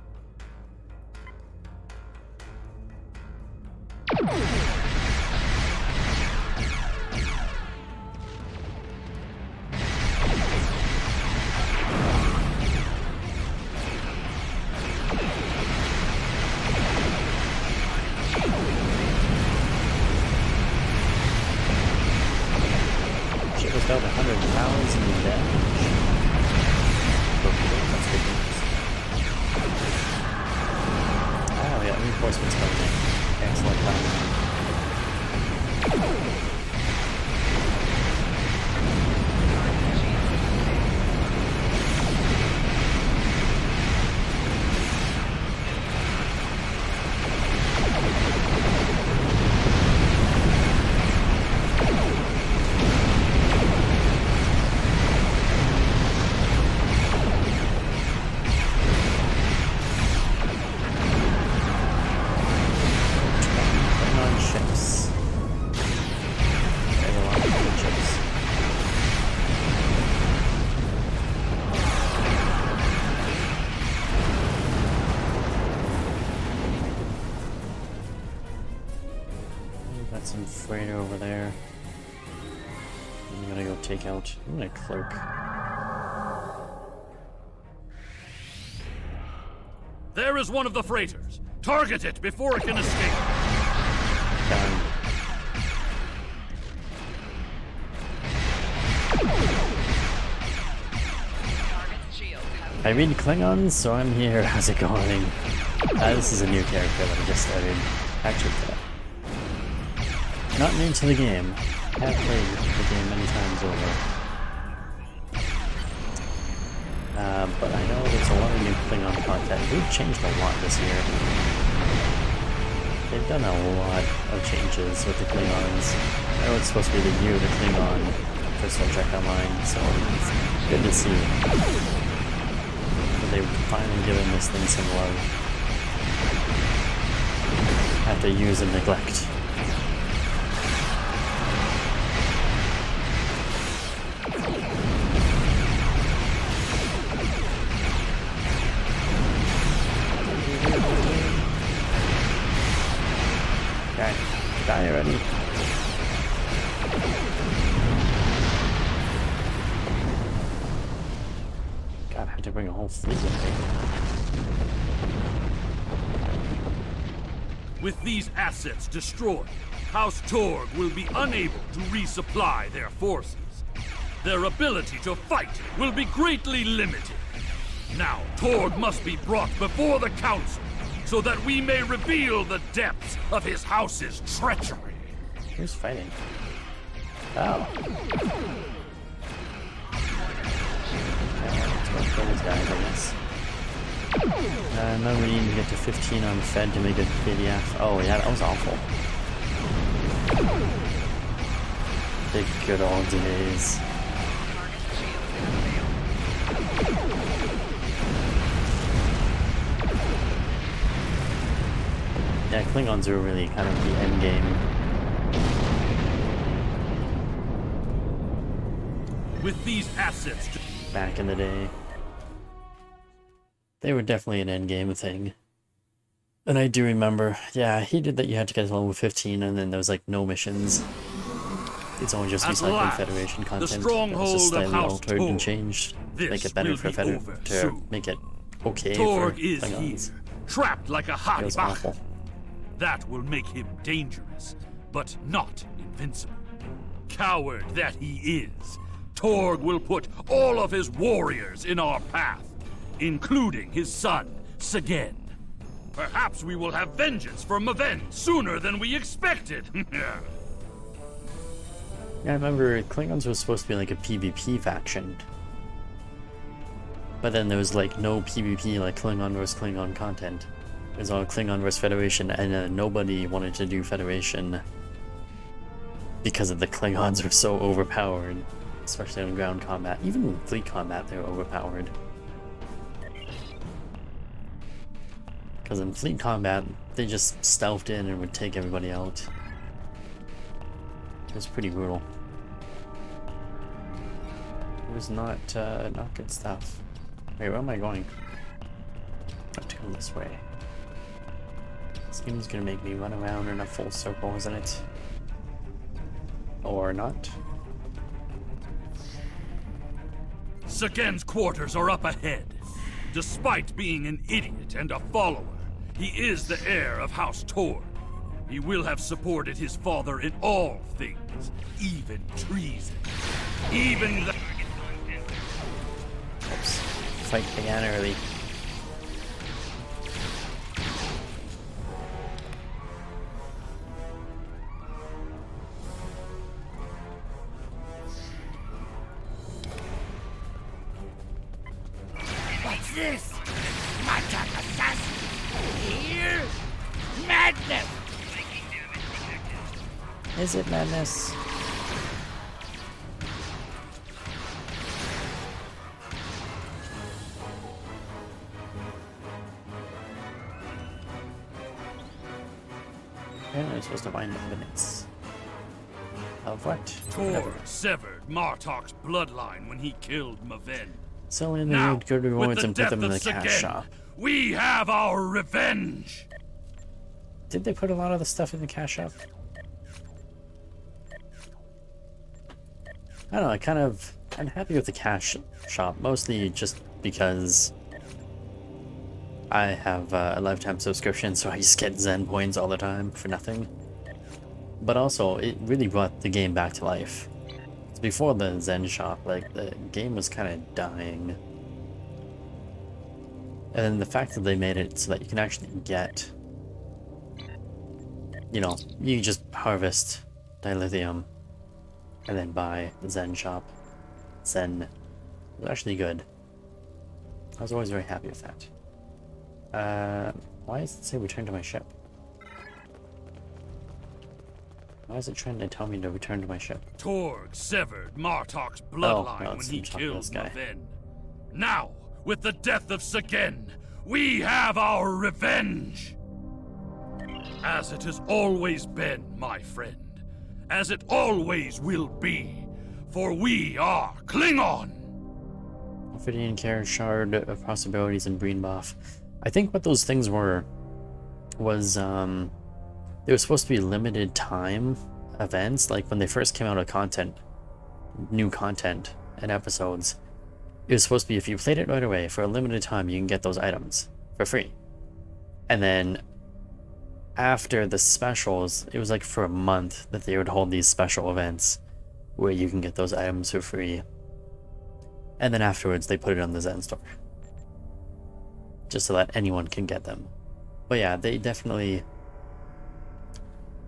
Shit was about 100,000 damage. Okay, that's good news. Ah, we got reinforcements coming in. Excellent timing. Klingon ships. There's a lot of good ships. We've got some freighter over there. I'm gonna go take out. I'm gonna cloak. There is one of the freighters. Target it before it can escape. I read Klingons, so I'm here. How's it going? This is a new character that I just started. Actually, not new to the game. I've played the game many times over. But I know there's a lot of new Klingon content. They've changed a lot this year. They've done a lot of changes with the Klingons. I know it's supposed to be the year of the Klingon for Star Trek Online, so it's good to see. But they've finally given this thing some love after years of neglect. Die already. God, I have to bring a whole fleet with me. With these assets destroyed, House Torg will be unable to resupply their forces. Their ability to fight will be greatly limited. Now, Torg must be brought before the Council, so that we may reveal the depths of his house's treachery. Who's fighting? Oh. Let's go for these guys, I guess. I remember needing to get to 15 on Fed to make a PDF. Oh yeah, that was awful. The good old days. Yeah, Klingons are really kind of the end game. With these assets back in the day, they were definitely an end game thing. And I do remember, yeah, he did that. You had to get to level 15, and then there was like no missions. It's only just recycling Federation content. It was just slightly altered and changed to make it better for to make it okay for Klingons. Trapped like a hot It was awful. That will make him dangerous, but not invincible. Coward that he is, Torg will put all of his warriors in our path, including his son, Sagen. Perhaps we will have vengeance for Maven sooner than we expected. Yeah, I remember Klingons was supposed to be like a PvP faction. But then there was like no PvP, like Klingon vs Klingon content. It was all Klingon vs Federation, and nobody wanted to do Federation because of the Klingons were so overpowered, especially on ground combat. Even in fleet combat, they were overpowered. Because in fleet combat, they just stealthed in and would take everybody out. It was pretty brutal. It was not good stuff. Wait, where am I going? I have to go this way. This game's gonna make me run around in a full circle, isn't it? Or not? Sagen's quarters are up ahead. Despite being an idiot and a follower, he is the heir of House Torg. He will have supported his father in all things, even treason. Even the... Oops. Fight began early. What's this? Martok assassin? Here? Madness! Is it madness? Apparently I'm supposed to find evidence. Of what? Torg severed Martok's bloodline when he killed Maven. So in the good rewards and put them in the cash shop. We have our revenge! Did they put a lot of the stuff in the cash shop? I don't know, I'm happy with the cash shop, mostly just because I have a lifetime subscription, so I just get Zen points all the time for nothing. But also, it really brought the game back to life. Before the Zen shop, like, the game was kind of dying. And then the fact that they made it so that you can actually get, you know, you just harvest dilithium and then buy the Zen shop. Zen was actually good. I was always very happy with that. Why does it say return to my ship? Why is it trying to tell me to return to my ship? Torg severed Martok's Oh, bloodline no, when it's he talking to killed this guy. Maven. Now, with the death of Sagen, we have our revenge! As it has always been, my friend. As it always will be. For we are Klingon! Ophidian Care, Shard of Possibilities, and Breenboff. I think what those things were was, they were supposed to be limited time events, like when they first came out of content, new content and episodes. It was supposed to be if you played it right away for a limited time, you can get those items for free. And then after the specials, it was like for a month that they would hold these special events where you can get those items for free. And then afterwards, they put it on the Zen store. Just so that anyone can get them. But yeah, they definitely...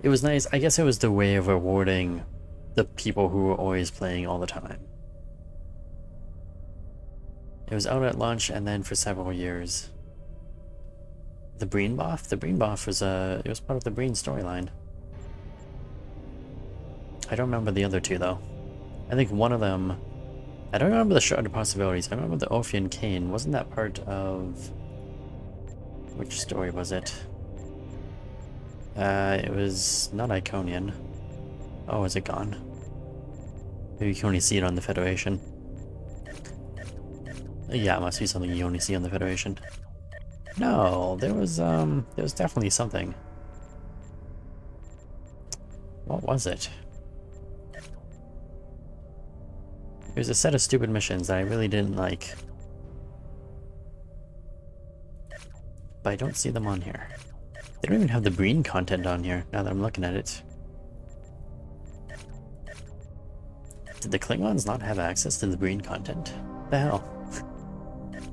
It was nice. I guess it was the way of rewarding the people who were always playing all the time. It was out at launch and then for several years. The Breenboff? The Breenboff was it was part of the Breen storyline. I don't remember the other two though. I think one of them... I don't remember the Shard of Possibilities. I remember the Ophian Cane. Wasn't that part of... Which story was it? It was not Iconian. Oh, is it gone? Maybe you can only see it on the Federation. Yeah, it must be something you only see on the Federation. No, there was definitely something. What was it? It was a set of stupid missions that I really didn't like. But I don't see them on here. They don't even have the Breen content on here, now that I'm looking at it. Did the Klingons not have access to the Breen content? What the hell?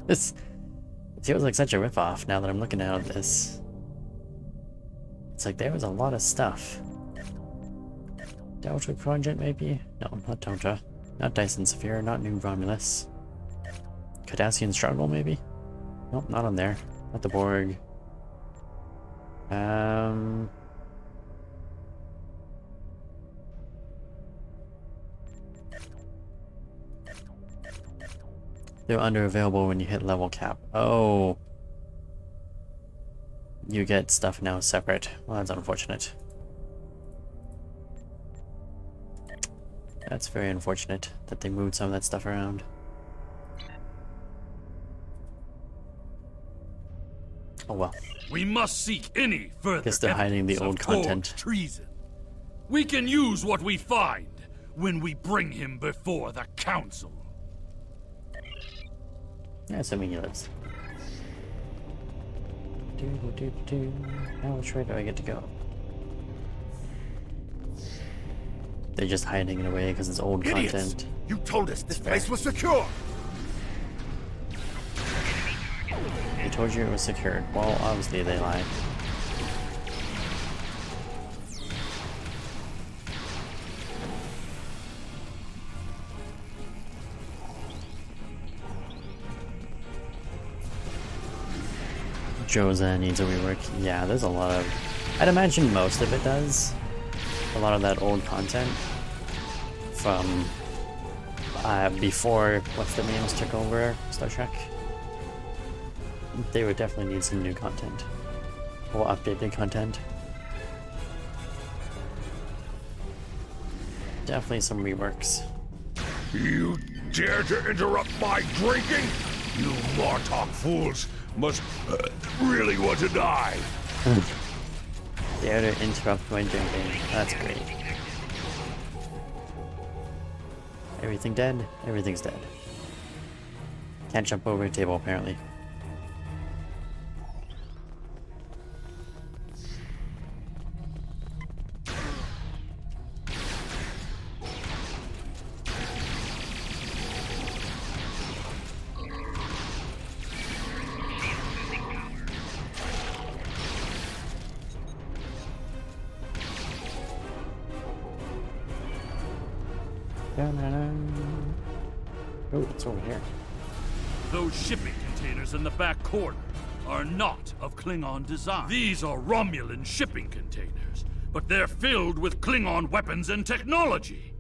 This feels like such a ripoff now that I'm looking at this. It's like there was a lot of stuff. Delta Project, maybe? No, not Delta. Not Dyson Sphere, not New Romulus. Cardassian Struggle, maybe? Nope, not on there. Not the Borg. They're under available when you hit level cap. Oh. You get stuff now separate. Well, that's unfortunate. That's very unfortunate that they moved some of that stuff around. Oh well. We must seek any further Guess they're hiding the old content. Treason. We can use what we find when we bring him before the council. Yeah, assuming he lives. Now which way do I get to go? They're just hiding it away because it's old content. You told us this place was secure! They told you it was secured. Well, obviously they lied. Joza needs a rework. Yeah, there's a lot of... I'd imagine most of it does. A lot of that old content from before what's the names took over Star Trek. They would definitely need some new content. Or updated content. Definitely some reworks. You dare to interrupt my drinking? You Martok fools must really want to die. Dare to interrupt my drinking. That's great. Everything dead? Everything's dead. Can't jump over a table, apparently. Oh, it's over here. Those shipping containers in the back corner are not of Klingon design. These are Romulan shipping containers, but they're filled with Klingon weapons and technology.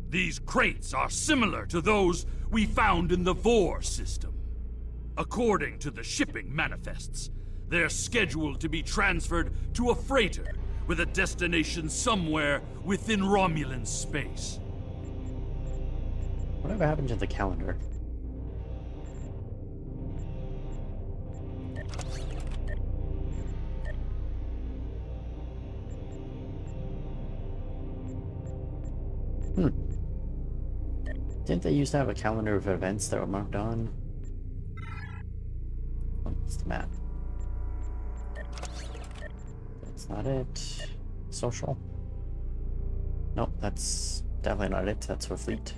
These crates are similar to those we found in the Vor system. According to the shipping manifests, they're scheduled to be transferred to a freighter with a destination somewhere within Romulan space. Whatever happened to the calendar? Didn't they used to have a calendar of events that were marked on? What's the map? That's not it. Social? Nope, that's definitely not it. That's for fleet.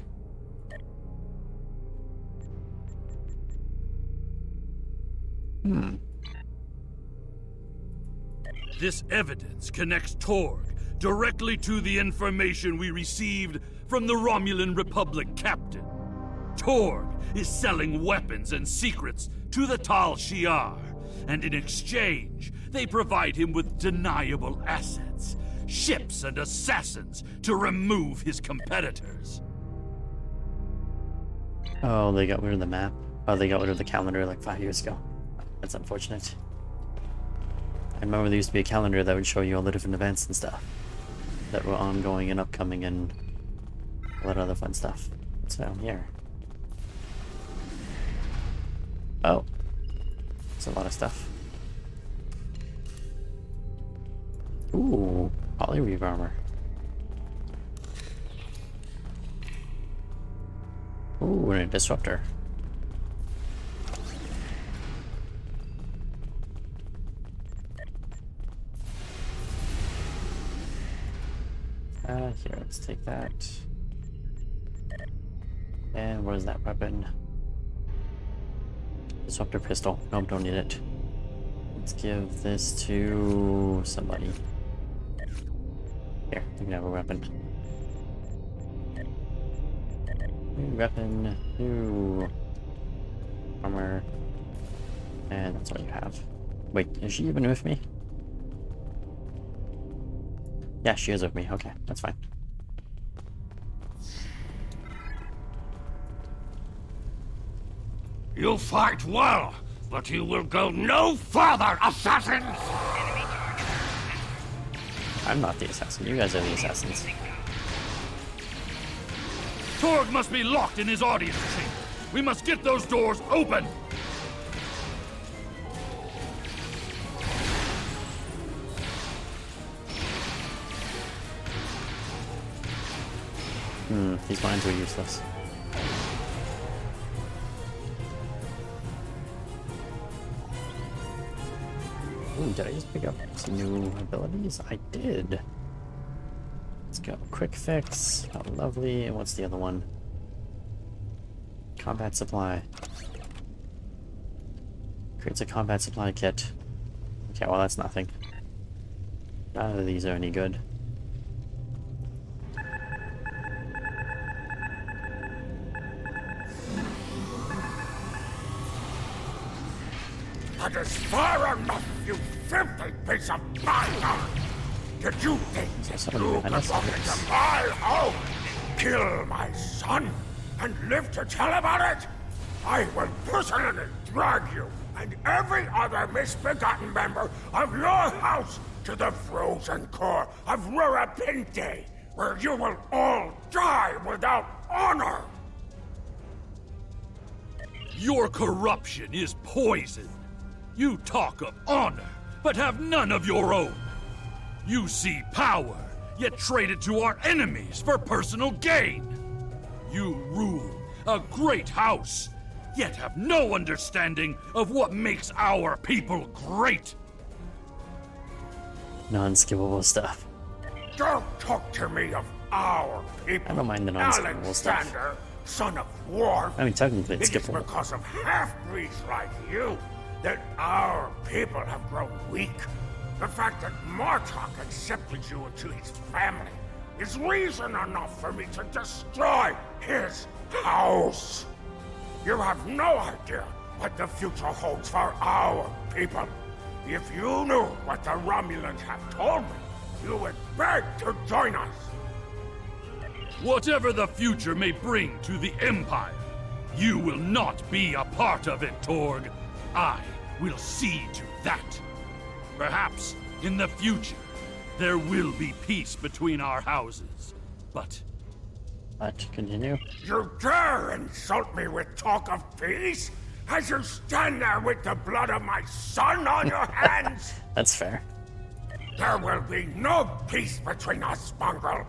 This evidence connects Torg directly to the information we received from the Romulan Republic captain. Torg is selling weapons and secrets to the Tal Shiar, and in exchange, they provide him with deniable assets, ships and assassins to remove his competitors. Oh, they got rid of the map. Oh, they got rid of the calendar like 5 years ago. That's unfortunate. I remember there used to be a calendar that would show you all the different events and stuff that were ongoing and upcoming and a lot of other fun stuff. What's down here? Oh. It's a lot of stuff. Ooh, polyreeve armor. Ooh, and a disruptor. Here, let's take that. And what is that weapon? Disruptor pistol. Nope, don't need it. Let's give this to somebody. Here, you can have a weapon. New weapon, new armor, and that's all you have. Wait, is she even with me? Yeah, she is with me. Okay, that's fine. You fight well, but you will go no further, assassins! I'm not the assassin. You guys are the assassins. Torg must be locked in his audience chamber. We must get those doors open! These mines were useless. Ooh, did I just pick up some new abilities? I did. Let's go. Quick fix. Oh, lovely. And what's the other one? Combat supply. Creates a combat supply kit. Okay, well that's nothing. None of these are any good. That is far enough, you filthy piece of bile! Did you think that you could walk into my home, kill my son, and live to tell about it? I will personally drag you and every other misbegotten member of your house to the frozen core of Rurapente, where you will all die without honor! Your corruption is poison. You talk of honor, but have none of your own. You see power, yet trade it to our enemies for personal gain. You rule a great house, yet have no understanding of what makes our people great. Non-skippable stuff. Don't talk to me of our people. I don't mind the non-skippable stuff. Alexander, son of Worf. I mean, technically it's It is skippable. because of half-breeds like you that our people have grown weak. The fact that Martok accepted you into his family is reason enough for me to destroy his house. You have no idea what the future holds for our people. If you knew what the Romulans have told me, you would beg to join us. Whatever the future may bring to the Empire, you will not be a part of it, Torg. I will see to that. Perhaps, in the future, there will be peace between our houses. But continue. You dare insult me with talk of peace? As you stand there with the blood of my son on your hands? That's fair. There will be no peace between us, mongrel.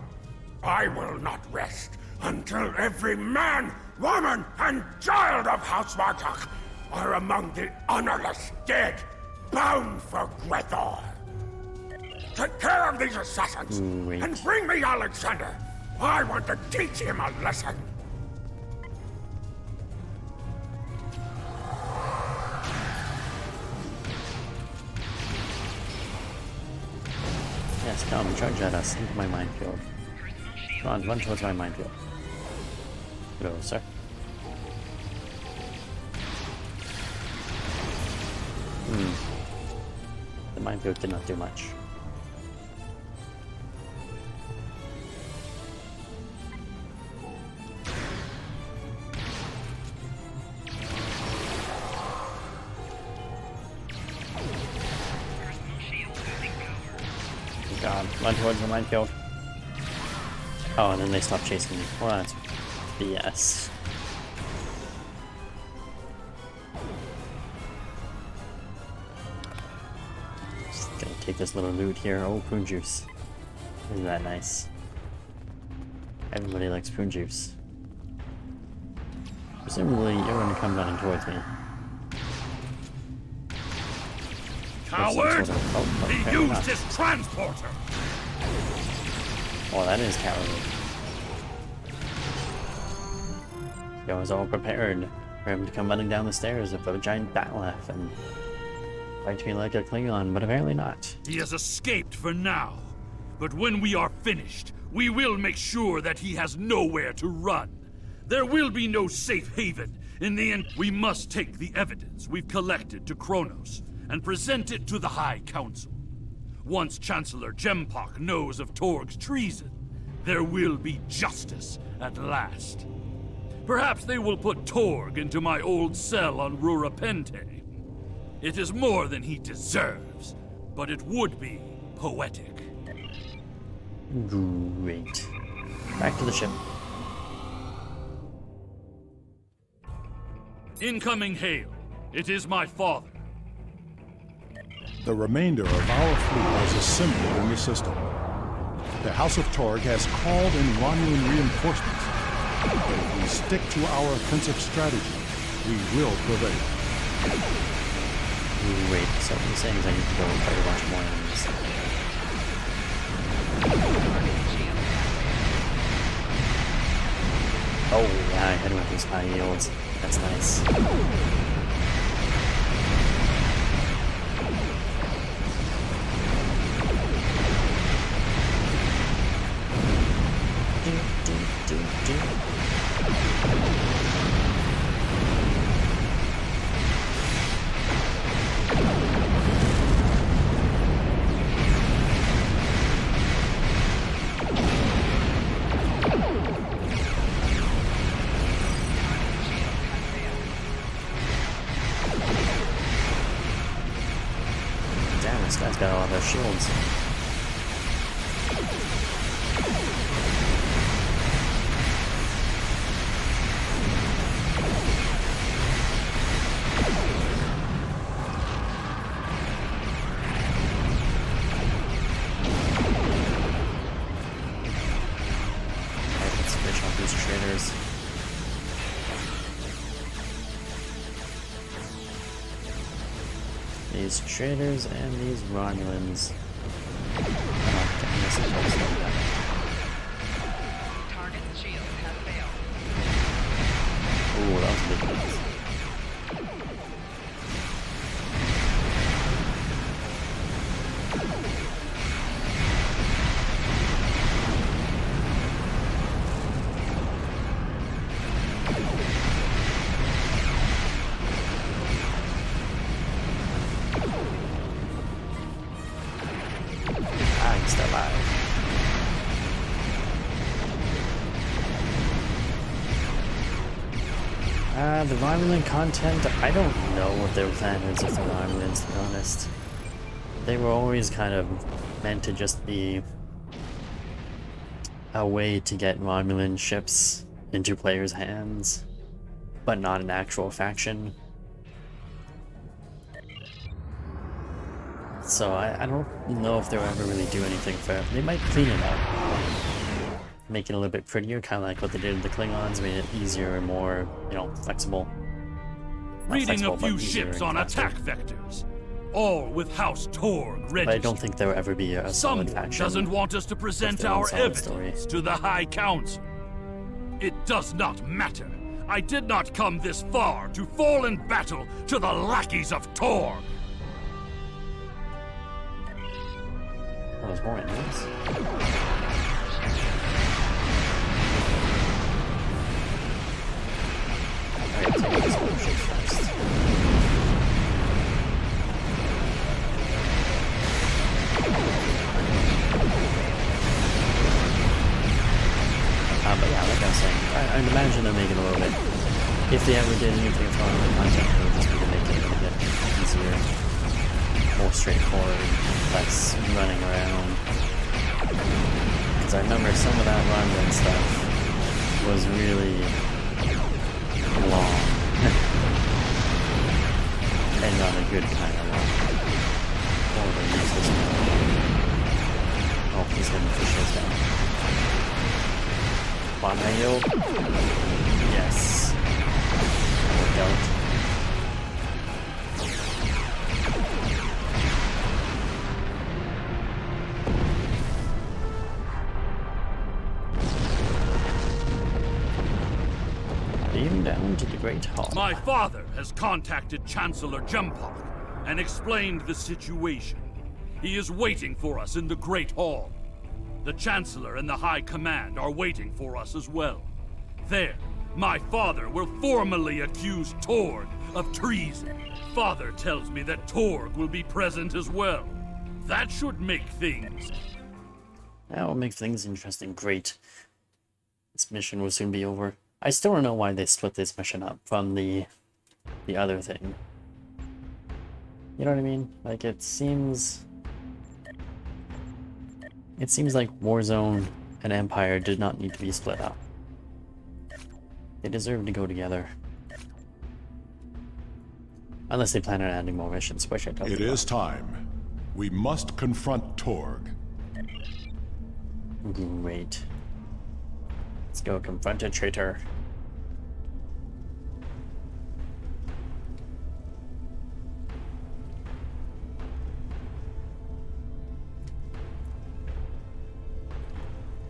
I will not rest until every man, woman, and child of House Martok are among the honorless dead, bound for Grethor. Take care of these assassins, and bring me Alexander. I want to teach him a lesson. Yes, come, charge at us into my minefield. Come on, run towards my minefield. Hello, sir. The minefield did not do much. God, run towards the minefield. Oh, and then they stop chasing me. Well, that's BS. Just gonna take this little loot here. Oh, prune juice. Isn't that nice? Everybody likes prune juice. Presumably, you're gonna come running towards me. Coward! He used his transporter! Oh, that is cowardly. I was all prepared for him to come running down the stairs with a giant bat'leth and fight me like a Klingon, but apparently not. He has escaped for now. But when we are finished, we will make sure that he has nowhere to run. There will be no safe haven. In the end, we must take the evidence we've collected to Kronos and present it to the High Council. Once Chancellor Jempok knows of Torg's treason, there will be justice at last. Perhaps they will put Torg into my old cell on Rurapente. It is more than he deserves, but it would be poetic. Great. Back to the ship. Incoming hail. It is my father. The remainder of our fleet has assembled in the system. The House of Torg has called in Romulan reinforcements. But if we stick to our offensive strategy, we will prevail. Wait, so what you're saying is I need to go fight a bunch more enemies. Oh yeah, I hit him with these high yields. That's nice. Damn, this guy's got all of those shields. These traders and these Romulans. Target's shield has failed. Ooh, that was a big hit. Still alive. The Romulan content, I don't know what their plan is with the Romulans, to be honest. They were always kind of meant to just be a way to get Romulan ships into players' hands, but not an actual faction. So I don't know if they'll ever really do anything for it. They might clean it up. Make it a little bit prettier, kind of like what they did with the Klingons, made it easier and more, you know, flexible. Not Reading flexible, a few but easier ships and on faster. attack vectors, all with House Torg registered. But I don't think there will ever be a solid Someone faction. doesn't want us to present their own our solid evidence story. to the High Council. It does not matter. I did not come this far to fall in battle to the lackeys of Torg. Oh, there's more enemies. Alright, take out this one ship first. But yeah, like I was saying, I'd imagine they're making a little bit. If they ever did anything with Romulan content, it would just be to make it a little bit easier, more straightforward, less running around. Because I remember some of that Romulan stuff was really long. And not a good kind of long. Or the useless one. Oh, he's hitting fishes down. Bon-Hail. Yes. Worked out. Beam down to the Great Hall. My father has contacted Chancellor Jumpak and explained the situation. He is waiting for us in the Great Hall. The Chancellor and the High Command are waiting for us as well. There, my father will formally accuse Torg of treason. Father tells me that Torg will be present as well. That should make things... That will make things interesting. Great. This mission will soon be over. I still don't know why they split this mission up from the other thing. You know what I mean? Like, it seems like Warzone and Empire did not need to be split up. They deserve to go together. Unless they plan on adding more missions, which I don't think. It is time. We must confront Torg. Great. Let's go confront a traitor.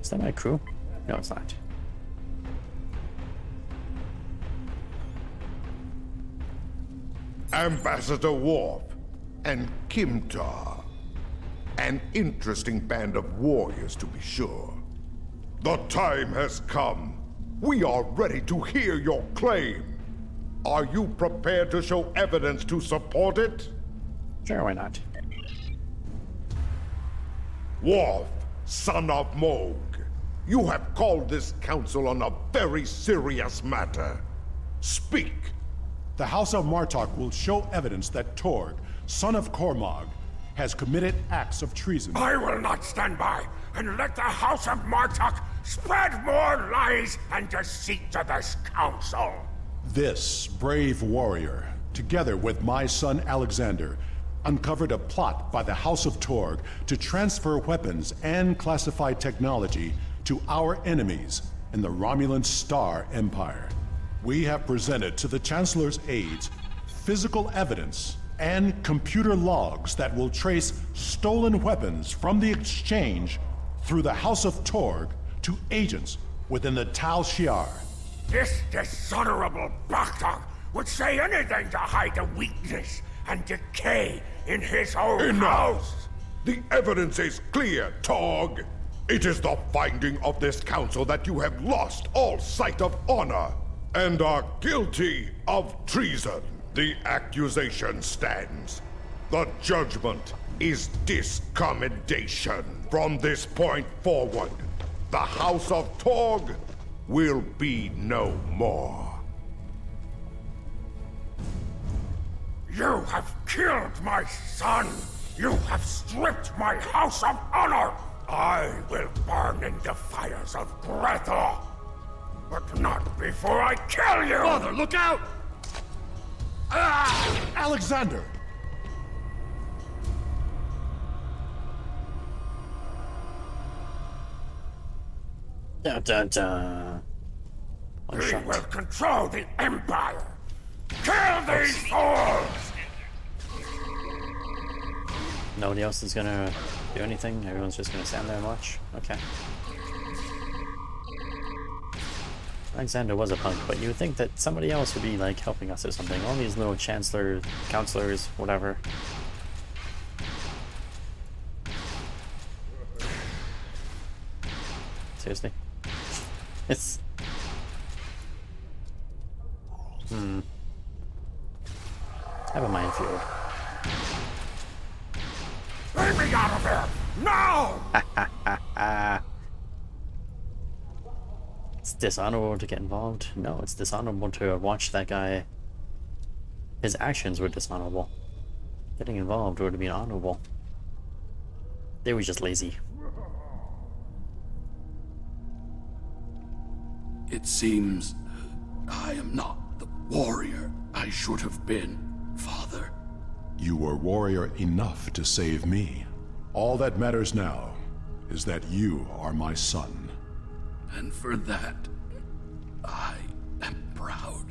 Is that my crew? No, it's not. Ambassador Worf and Kimtar. An interesting band of warriors, to be sure. The time has come. We are ready to hear your claim. Are you prepared to show evidence to support it? Sure, why not? Worf, son of Moog, you have called this council on a very serious matter. Speak. The House of Martok will show evidence that Torg, son of Cormog, has committed acts of treason. I will not stand by and let the House of Martok spread more lies and deceit to this council. This brave warrior, together with my son Alexander, uncovered a plot by the House of Torg to transfer weapons and classified technology to our enemies in the Romulan Star Empire. We have presented to the Chancellor's aides physical evidence and computer logs that will trace stolen weapons from the exchange through the House of Torg to agents within the Tal Shiar. This dishonorable bastard would say anything to hide the weakness and decay in his own house. The evidence is clear, Torg. It is the finding of this council that you have lost all sight of honor and are guilty of treason. The accusation stands. The judgment is discommendation. From this point forward, the House of Torg will be no more. You have killed my son! You have stripped my house of honor! I will burn in the fires of Grethor! But not before I kill you! Father, look out! Ah! Alexander! Dun dun dun. We will control the Empire! Kill these fools! Nobody else is gonna do anything? Everyone's just gonna stand there and watch? Okay. Alexander was a punk, but you would think that somebody else would be, like, helping us or something. All these little chancellors, counselors, whatever. Seriously? It's... I have a minefield. Let me out of here! Now! It's dishonorable to get involved. No, it's dishonorable to watch that guy. His actions were dishonorable. Getting involved would have been honorable. They were just lazy. It seems I am not the warrior I should have been, Father. You were warrior enough to save me. All that matters now is that you are my son. And for that, I am proud.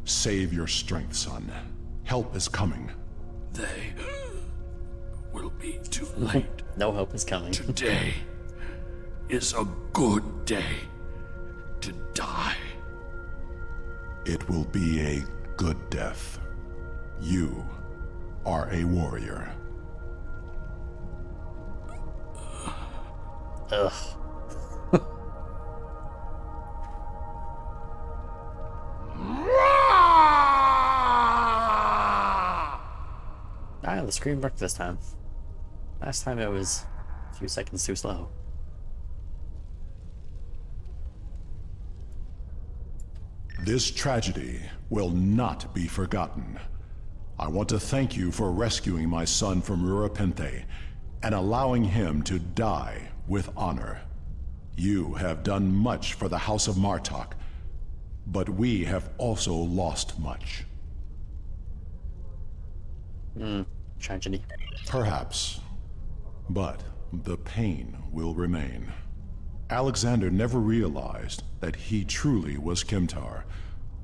Save your strength, son. Help is coming. They will be too late. No help is coming. Today is a good day to die. It will be a good death. You are a warrior. Ugh. Ah, the screen worked this time. Last time it was a few seconds too slow. This tragedy will not be forgotten. I want to thank you for rescuing my son from Rurapente and allowing him to die with honor. You have done much for the House of Martok, but we have also lost much. Tragedy. Perhaps, but the pain will remain. Alexander never realized that he truly was Kimtar,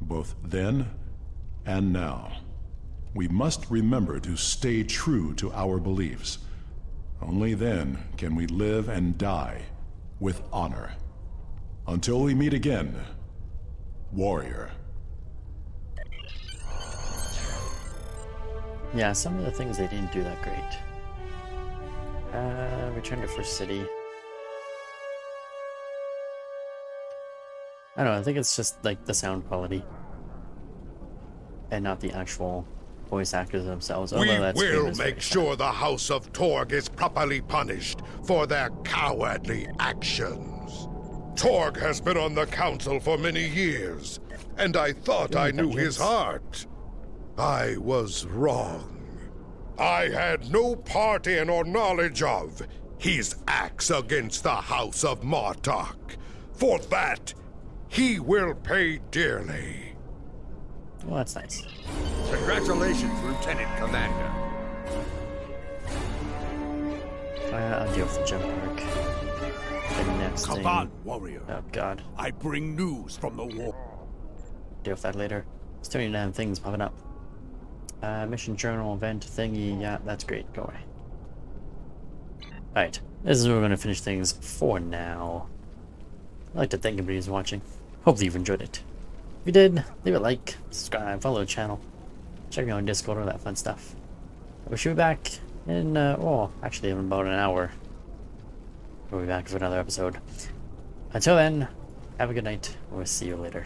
both then and now. We must remember to stay true to our beliefs. Only then can we live and die with honor. Until we meet again, warrior. Yeah, some of the things they didn't do that great. Return to First City. I don't know, I think it's just like the sound quality. And not the actual voice actors themselves. We will make sure the House of Torg is properly punished for their cowardly actions. Torg has been on the council for many years, and I thought I knew his heart. I was wrong. I had no part in or knowledge of his acts against the House of Martok. For that, he will pay dearly. Well, that's nice. Congratulations, Lieutenant Commander. I'll deal with the jump park. The next Come thing... on, warrior. Oh, God. I bring news from the war. Deal with that later. Still need to have things popping up. Mission journal event thingy. Yeah, that's great. Go away. Alright. This is where we're going to finish things for now. I'd like to thank everybody who's watching. Hopefully you've enjoyed it. If you did, leave a like, subscribe, follow the channel. Check me out on Discord, all that fun stuff. I wish you be back in, actually in about an hour. We'll be back for another episode. Until then, have a good night. We'll see you later.